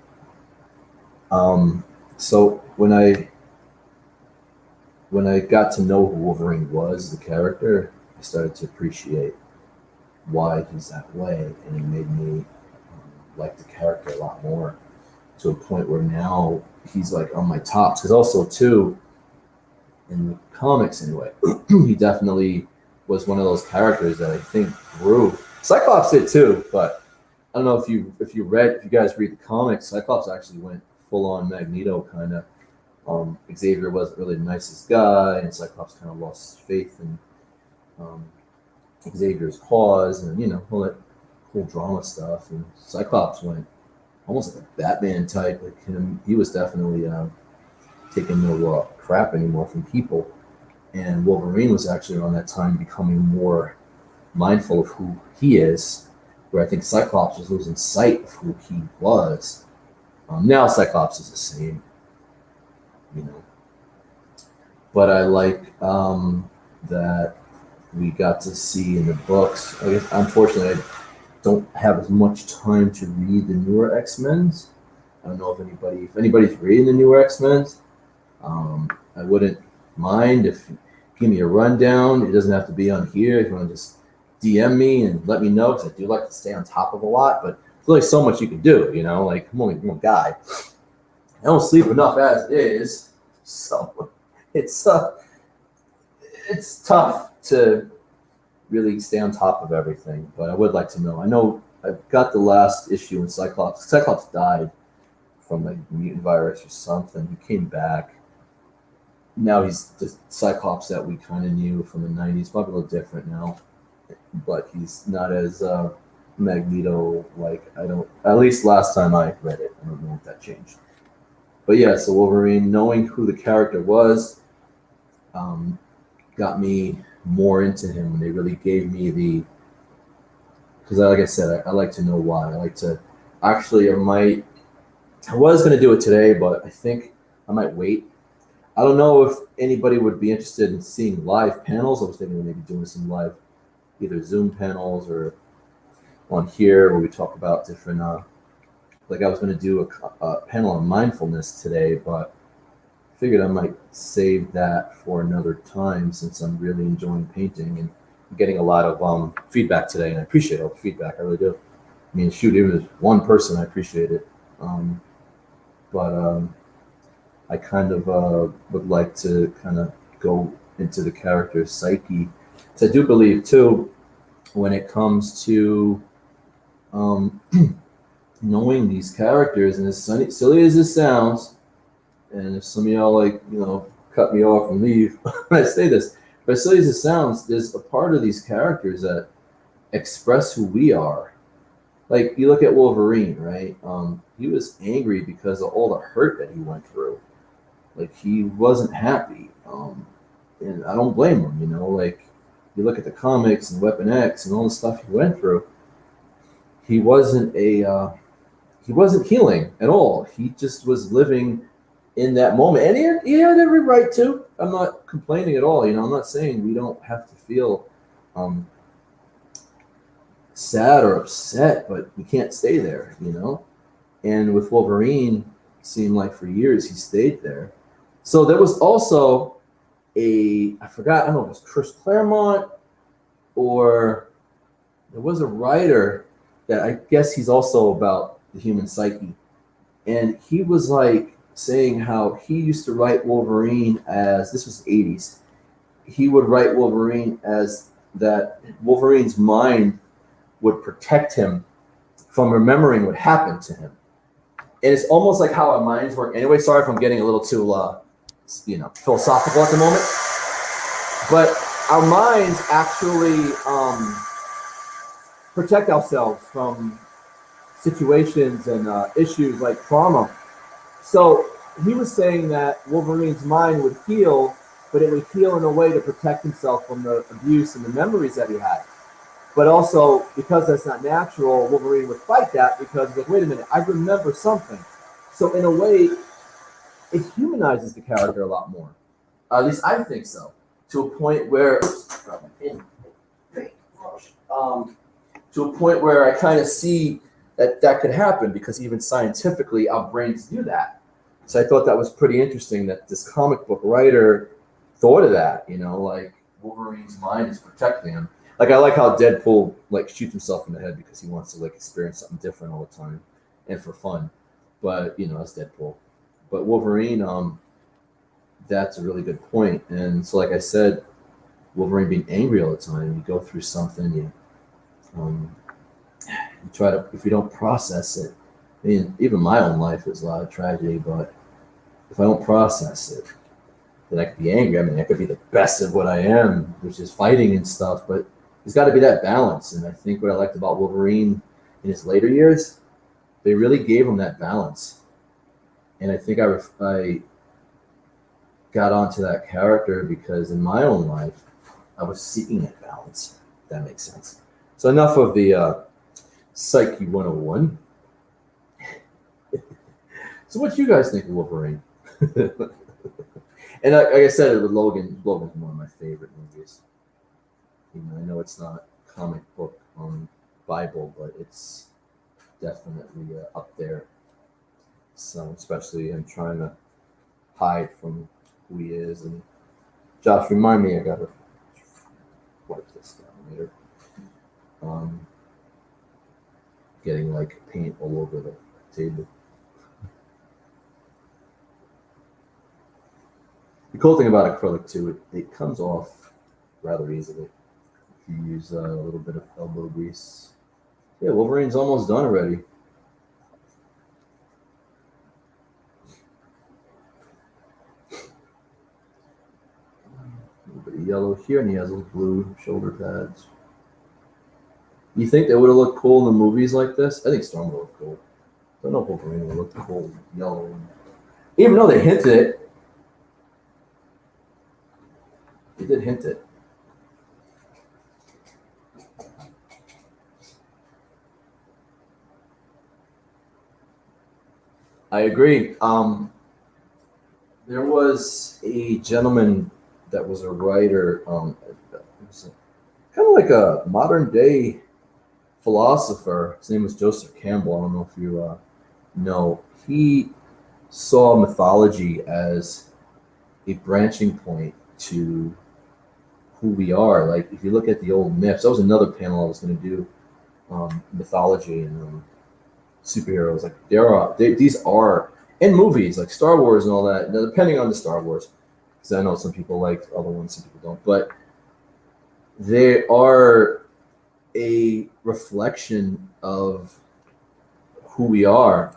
So when I got to know who Wolverine was, the character, I started to appreciate why he's that way, and it made me like the character a lot more, to a point where now he's like on my tops. Because also too, in the comics anyway, he definitely was one of those characters that I think grew. Cyclops did too, but I don't know if you guys read the comics, Cyclops actually went full on Magneto kind of. Xavier wasn't really the nicest guy, and Cyclops kind of lost faith in Xavier's cause, and all that cool drama stuff. And Cyclops went almost like a Batman type. Like him, he was definitely taking no crap anymore from people. And Wolverine was actually around that time becoming more mindful of who he is, where I think Cyclops was losing sight of who he was. Now Cyclops is the same. But I like that we got to see in the books. I guess, unfortunately, I don't have as much time to read the newer X-Men's. I don't know if anybody's reading the newer X-Men's. I wouldn't mind if you give me a rundown. It doesn't have to be on here. If you want to just DM me and let me know, because I do like to stay on top of a lot. But there's only so much you can do, Like I'm only one guy. I don't sleep enough as it is, so it's tough to really stay on top of everything. But I would like to know. I know I've got the last issue in Cyclops. Cyclops died from a mutant virus or something. He came back. Now he's the Cyclops that we kind of knew from the 90s. Probably a little different now, but he's not as Magneto-like. At least last time I read it. I don't know if that changed. But yeah, so Wolverine, knowing who the character was, got me more into him. They really gave me because like I said, I like to know why. I like to, actually, I was going to do it today, but I think I might wait. I don't know if anybody would be interested in seeing live panels. I was thinking of maybe doing some live, either Zoom panels or on here where we talk about different. Like I was going to do a panel on mindfulness today, but figured I might save that for another time since I'm really enjoying painting and getting a lot of feedback today, and I appreciate all the feedback. I really do. I mean, shoot, even as one person, I appreciate it. But I kind of would like to kind of go into the character's psyche. So I do believe too, when it comes to knowing these characters, and as silly as it sounds, and if some of y'all cut me off and leave when I say this, but as silly as it sounds, there's a part of these characters that express who we are. Like you look at Wolverine, right? He was angry because of all the hurt that he went through. Like he wasn't happy, and I don't blame him. Like you look at the comics and Weapon X and all the stuff he went through. He wasn't he wasn't healing at all. He just was living in that moment, and he had every right to. I'm not complaining at all. I'm not saying we don't have to feel sad or upset, but we can't stay there. And with Wolverine, it seemed like for years he stayed there. So there was also I forgot, I don't know if it was Chris Claremont or there was a writer that I guess he's also about the human psyche. And he was like saying how he used to write Wolverine as, this was the 80s, he would write Wolverine as that Wolverine's mind would protect him from remembering what happened to him. And it's almost like how our minds work. Anyway, sorry if I'm getting a little too, philosophical at the moment. But our minds actually protect ourselves from situations and issues like trauma. So he was saying that Wolverine's mind would heal, but it would heal in a way to protect himself from the abuse and the memories that he had. But also, because that's not natural, Wolverine would fight that because, like, wait a minute, I remember something. So in a way, it humanizes the character a lot more. At least I think so. To a point where, to a point where I kind of see that could happen because even scientifically, our brains do that. So I thought that was pretty interesting that this comic book writer thought of that. Like Wolverine's mind is protecting him. Like I like how Deadpool shoots himself in the head because he wants to experience something different all the time and for fun. But that's Deadpool. But Wolverine, that's a really good point. And so, like I said, Wolverine being angry all the time, you go through something, you try to, if you don't process it. I mean, even my own life is a lot of tragedy, but if I don't process it, then I could be angry. I mean, I could be the best of what I am, which is fighting and stuff, but there's got to be that balance. And I think what I liked about Wolverine in his later years, they really gave him that balance. And I think I got onto that character because in my own life, I was seeking that balance, if that makes sense. So enough of the Psyche 101. So what do you guys think of Wolverine? And like I said, Logan's one of my favorite movies. I know it's not comic book Bible, but it's definitely up there. So especially him trying to hide from who he is. And Josh, remind me, I gotta wipe this down later. Getting paint all over the table. The cool thing about acrylic too, it comes off rather easily if you use a little bit of elbow grease. Yeah, Wolverine's almost done already. A little bit of yellow here, and he has those blue shoulder pads. You think they would have looked cool in the movies like this? I think Storm would look cool. I don't know if Wolverine would look cool yellow. Even though they hinted it. They did hint it. I agree. There was a gentleman that was a writer. It was kind of like a modern day philosopher. His name was Joseph Campbell. I don't know if you know. He saw mythology as a branching point to who we are. Like if you look at the old myths, that was another panel I was going to do, mythology and superheroes. Like these are in movies like Star Wars and all that. Now, depending on the Star Wars, because I know some people like other ones, some people don't, but they are a reflection of who we are.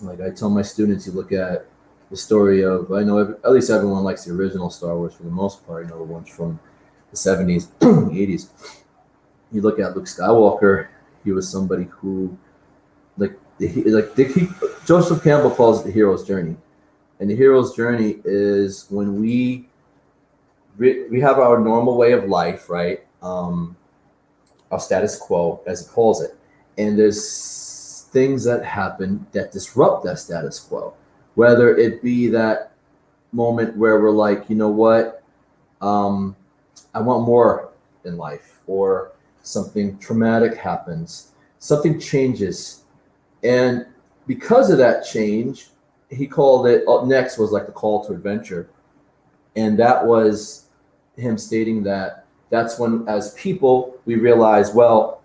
Like I tell my students, you look at the story of, I know at least everyone likes the original Star Wars for the most part, the ones from the 70s, 80s. You look at Luke Skywalker, he was somebody who, Joseph Campbell calls it the hero's journey. And the hero's journey is when we have our normal way of life, right? Our status quo, as he calls it. And there's things that happen that disrupt that status quo. Whether it be that moment where we're like, you know what, I want more in life, or something traumatic happens, something changes. And because of that change, he called it, next was like the call to adventure. And that was him stating that that's when, as people, we realize, well,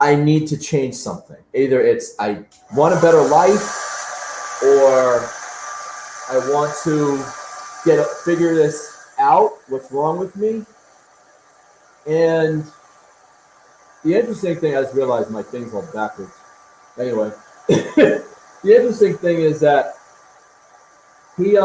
I need to change something. Either it's I want a better life, or I want to figure this out, what's wrong with me. And the interesting thing, I just realized my thing's all backwards. Anyway, the interesting thing is that he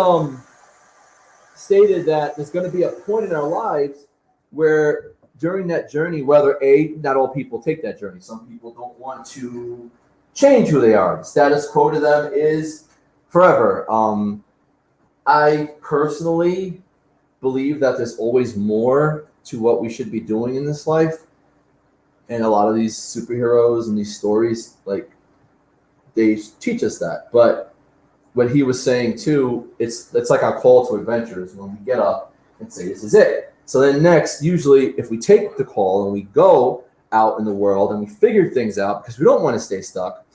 stated that there's going to be a point in our lives where during that journey, whether not all people take that journey. Some people don't want to change who they are. The status quo to them is forever. I personally believe that there's always more to what we should be doing in this life. And a lot of these superheroes and these stories, like, they teach us that. But what he was saying too, it's like our call to adventures when we get up and say, this is it. So then next, usually if we take the call and we go out in the world and we figure things out, because we don't want to stay stuck,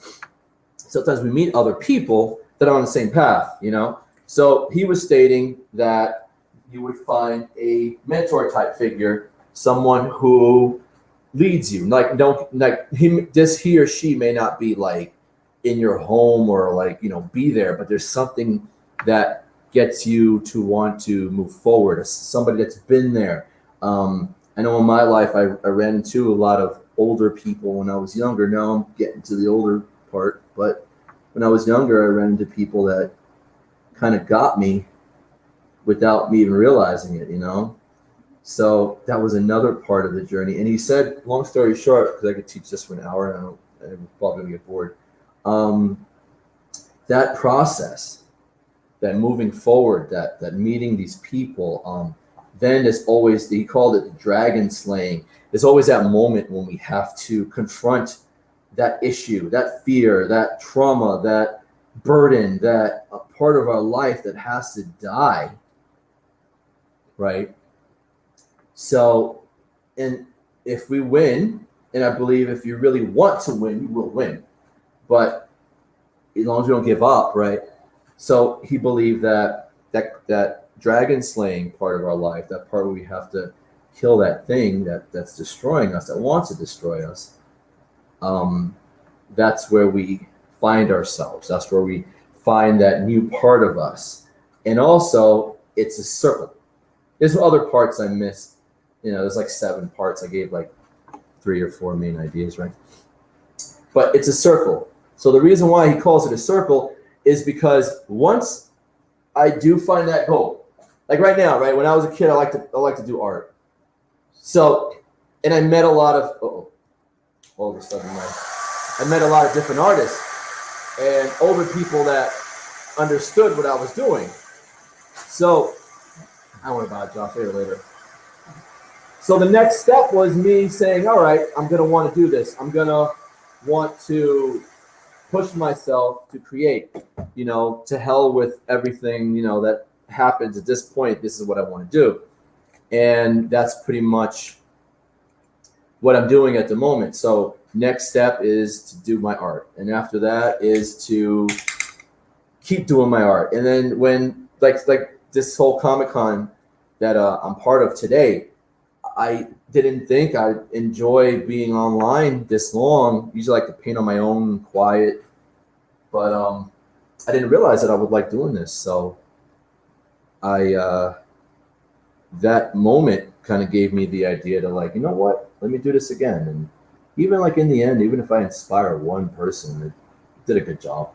sometimes we meet other people that are on the same path, So he was stating that you would find a mentor type figure, someone who leads you. He or she may not be like in your home or be there, but there's something that gets you to want to move forward. Somebody that's been there. I know in my life I ran into a lot of older people when I was younger. Now I'm getting to the older part, but when I was younger, I ran into people that kind of got me without me even realizing it, So that was another part of the journey. And he said, long story short, because I could teach this for an hour and I'm probably going to get bored. That process, that moving forward, that meeting these people, then there's always, he called it the dragon slaying. There's always that moment when we have to confront that issue, that fear, that trauma, that burden, that part of our life that has to die, right? So, and if we win, and I believe if you really want to win, you will win. But as long as we don't give up, right? So he believed that dragon slaying part of our life, that part where we have to kill that thing that's destroying us, that wants to destroy us, that's where we find ourselves. That's where we find that new part of us. And also, it's a circle. There's other parts I missed. There's like 7 parts. I gave like 3 or 4 main ideas, right? But it's a circle. So the reason why he calls it a circle is because once I do find that goal, like right now, right? When I was a kid, I like to do art. So, and I met a lot of all of a sudden, I met a lot of different artists and older people that understood what I was doing. So, I don't want to buy a job here later. So the next step was me saying, all right, I'm going to want to do this. I'm going to want to push myself to create, to hell with everything, that happens at this point. This is what I want to do. And that's pretty much what I'm doing at the moment. So next step is to do my art, and after that is to keep doing my art. And then when like this whole Comic-Con that I'm part of today, I didn't think I'd enjoy being online this long. Usually I like to paint on my own, quiet, but I didn't realize that I would like doing this. So I that moment kind of gave me the idea to like, you know what, let me do this again. And even like in the end, even if I inspire one person, it did a good job.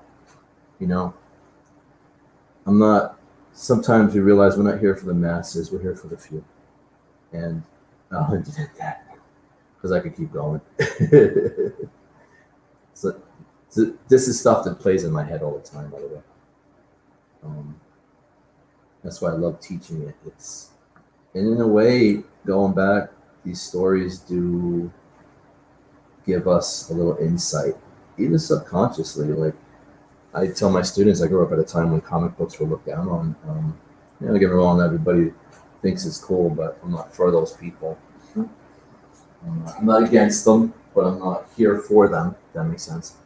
You know, I'm not. Sometimes you realize we're not here for the masses; we're here for the few. And I did that because I could keep going. so this is stuff that plays in my head all the time, by the way. That's why I love teaching it. And in a way, going back, these stories do give us a little insight, even subconsciously. Like I tell my students, I grew up at a time when comic books were looked down on. Don't get me wrong, everybody thinks it's cool, but I'm not for those people. I'm not against them, but I'm not here for them. If that makes sense.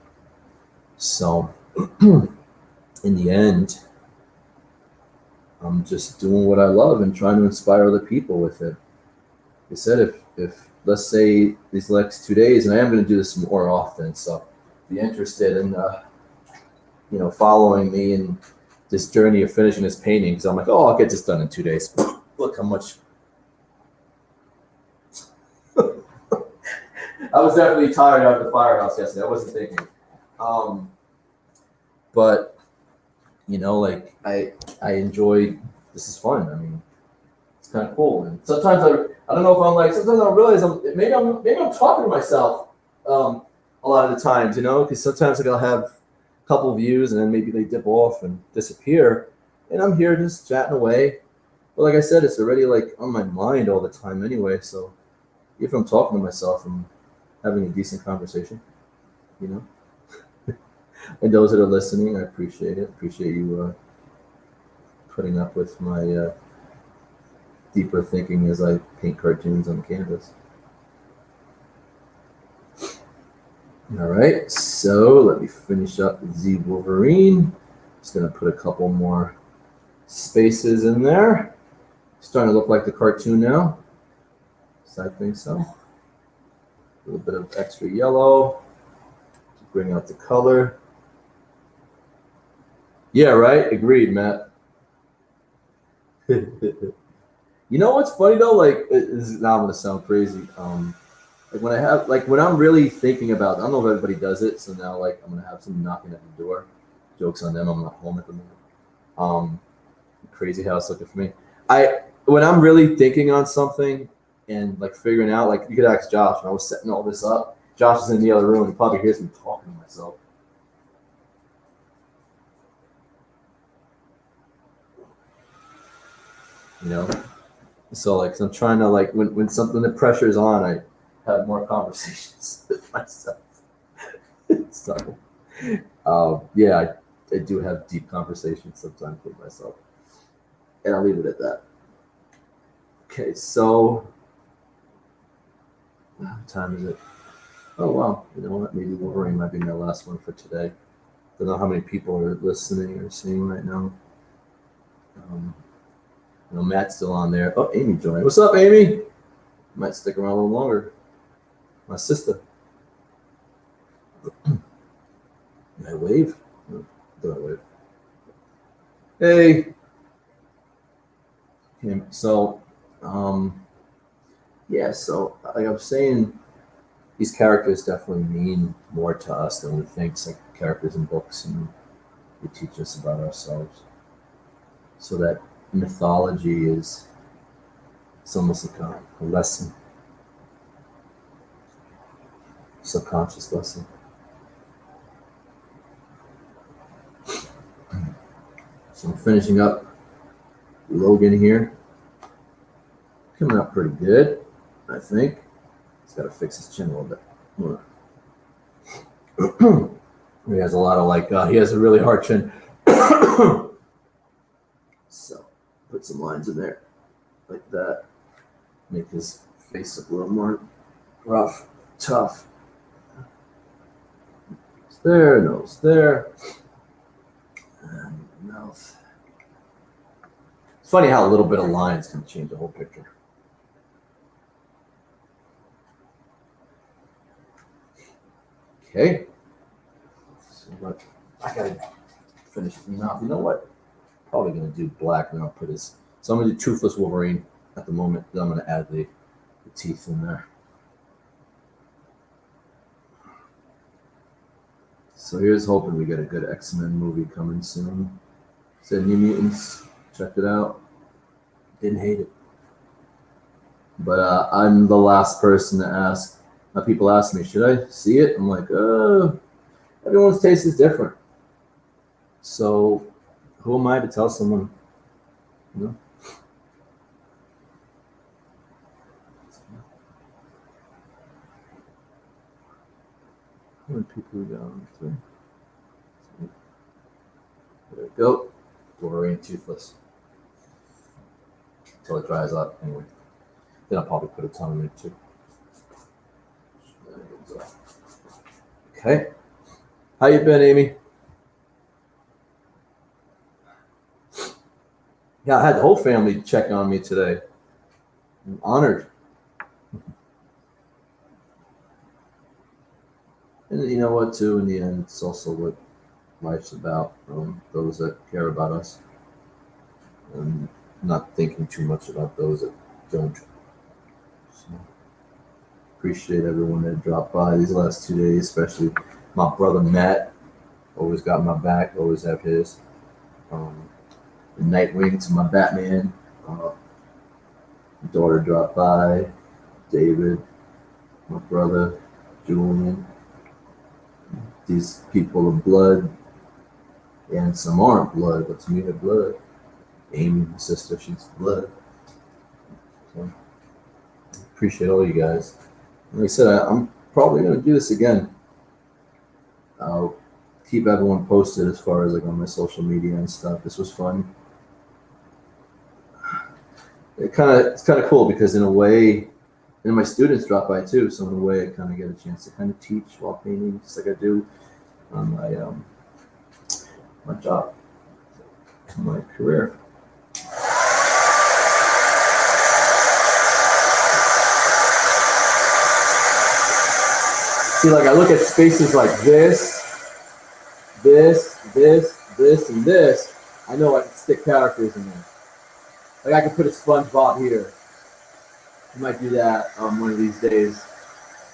So, in the end, I'm just doing what I love and trying to inspire other people with it. Like I said, if let's say these next 2 days, and I am going to do this more often, so if you're interested in following me in this journey of finishing this painting, because I'm like, oh, I'll get this done in 2 days. Look how much. I was definitely tired out of the firehouse yesterday. I wasn't thinking. But like I enjoy. This is fun. I mean, it's kind of cool. And sometimes I don't know if I'm like. Sometimes I realize maybe I'm talking to myself. A lot of the times, because sometimes like I'll have a couple views and then maybe they dip off and disappear, and I'm here just chatting away. But like I said, it's already like on my mind all the time anyway. So if I'm talking to myself, I'm having a decent conversation, And those that are listening, I appreciate it. Appreciate you putting up with my deeper thinking as I paint cartoons on canvas. All right, so let me finish up the Wolverine. Just gonna put a couple more spaces in there. Starting to look like the cartoon now. So I think so. A little bit of extra yellow to bring out the color. Yeah, right? Agreed, Matt. You know what's funny though? Like, now I'm gonna sound crazy. Like when I'm really thinking about, I don't know if everybody does it, so now like I'm gonna have someone knocking at the door. Joke's on them, I'm not home at the moment. Crazy house looking for me. When I'm really thinking on something and like figuring out, like you could ask Josh, when I was setting all this up. Josh is in the other room and he probably hears me talking to myself. So like I'm trying to like when something the pressure is on, I have more conversations with myself. So yeah, I do have deep conversations sometimes with myself, and I'll leave it at that. Okay, so what time is it? Oh wow, you know what? Maybe Wolverine might be my last one for today. Don't know how many people are listening or seeing right now. Matt's still on there. Oh, Amy joined. What's up, Amy? Might stick around a little longer. My sister. Did I wave? Did I wave? Hey. Okay, so, yeah. So, like I was saying, these characters definitely mean more to us than we think. It's like characters in books, and they teach us about ourselves. So that mythology is. It's almost like a lesson, subconscious lesson. So I'm finishing up Logan here. Coming up pretty good, I think. He's got to fix his chin a little bit. He has a lot of he has a really hard chin. So put some lines in there like that. Make his face look a little more rough, tough. It's there, nose there, and mouth. It's funny how a little bit of lines can change the whole picture. Okay. So I gotta finish his mouth. You know what? Probably gonna do black and I'll put his. So I'm gonna do Toothless Wolverine at the moment. Then I'm gonna add the teeth in there. So here's hoping we get a good X-Men movie coming soon. Said New Mutants, checked it out. Didn't hate it. But I'm the last person to ask. People ask me, should I see it? I'm like, everyone's taste is different. So who am I to tell someone, you know? How many people we got on this thing? There we go. Wolverine Toothless. Until it dries up anyway. Then I'll probably put a ton in it too. Okay. How you been, Amy? Yeah, I had the whole family check on me today. I'm honored. And you know what, too, in the end, it's also what life's about. Those that care about us. And not thinking too much about those that don't. So, appreciate everyone that dropped by these last 2 days, especially my brother Matt. Always got my back, always have his. The Nightwing to my Batman. Daughter dropped by. David, my brother, Julian. These people of blood, and some aren't blood, but to me they're blood. Amy, my sister, she's blood. So, appreciate all you guys. Like I said, I'm probably going to do this again. I'll keep everyone posted as far as like on my social media and stuff. This was fun. It's kind of cool because in a way, and my students drop by too. So in a way, I kind of get a chance to kind of teach while painting, just like I do on my job, my career. See, like I look at spaces like this, and this. I know I can stick characters in there. Like I could put a SpongeBob here. I might do that one of these days.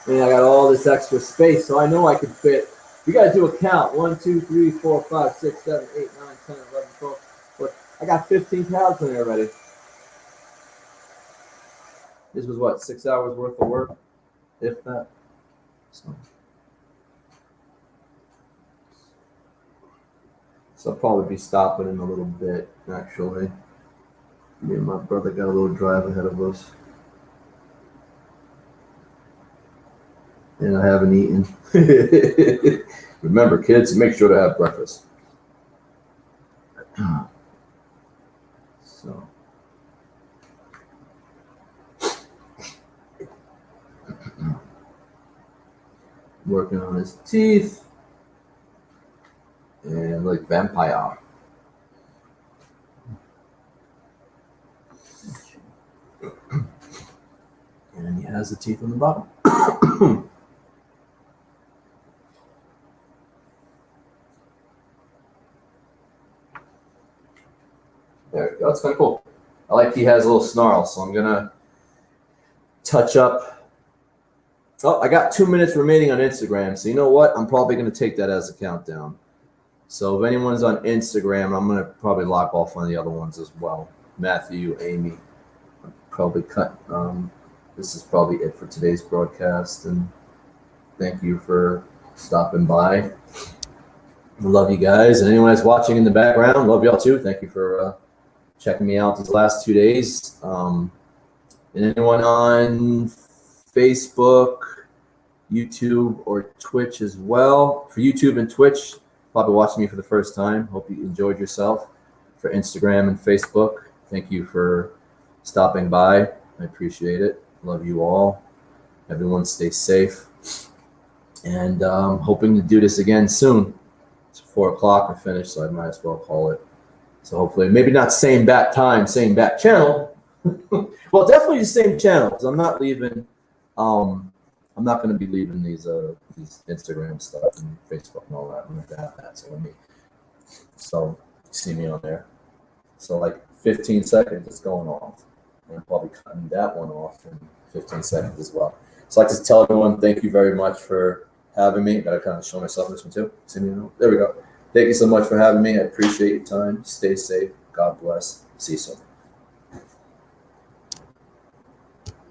And I got all this extra space, so I know I can fit. You got to do a count. 1, 2, 3, 4, 5, 6, 7, 8, 9, 10, 11, 12. But I got 15 counts in there already. This was what, 6 hours worth of work, if that. So I'll probably be stopping in a little bit, actually. Me and my brother got a little drive ahead of us. And I haven't eaten. Remember, kids, make sure to have breakfast. So. Working on his teeth. And like vampire. And he has the teeth on the bottom. There we go. That's kind of cool. I like he has a little snarl, so I'm gonna touch up. Oh, I got 2 minutes remaining on Instagram, so you know what? I'm probably gonna take that as a countdown. So if anyone's on Instagram, I'm gonna probably lock off on the other ones as well. Matthew, Amy, I'll probably cut. This is probably it for today's broadcast, and thank you for stopping by. I love you guys, and anyone that's watching in the background, love y'all too. Thank you for checking me out these last 2 days. And anyone on Facebook, YouTube, or Twitch as well. For YouTube and Twitch, probably watching me for the first time. Hope you enjoyed yourself. For Instagram and Facebook, thank you for stopping by. I appreciate it. Love you all. Everyone stay safe. And hoping to do this again soon. It's 4 o'clock. We're finished, so I might as well call it. So hopefully, maybe not same bat time, same bat channel. Well, definitely the same channel, because I'm not leaving. I'm not going to be leaving these Instagram stuff and Facebook and all that. I'm going to have that. So see me on there. So like 15 seconds, it's going off. I'm probably cutting that one off in 15 seconds as well. So I'd like to tell everyone, thank you very much for having me. Got to kind of show myself this one too. See me? There we go. Thank you so much for having me. I appreciate your time. Stay safe. God bless. See you soon.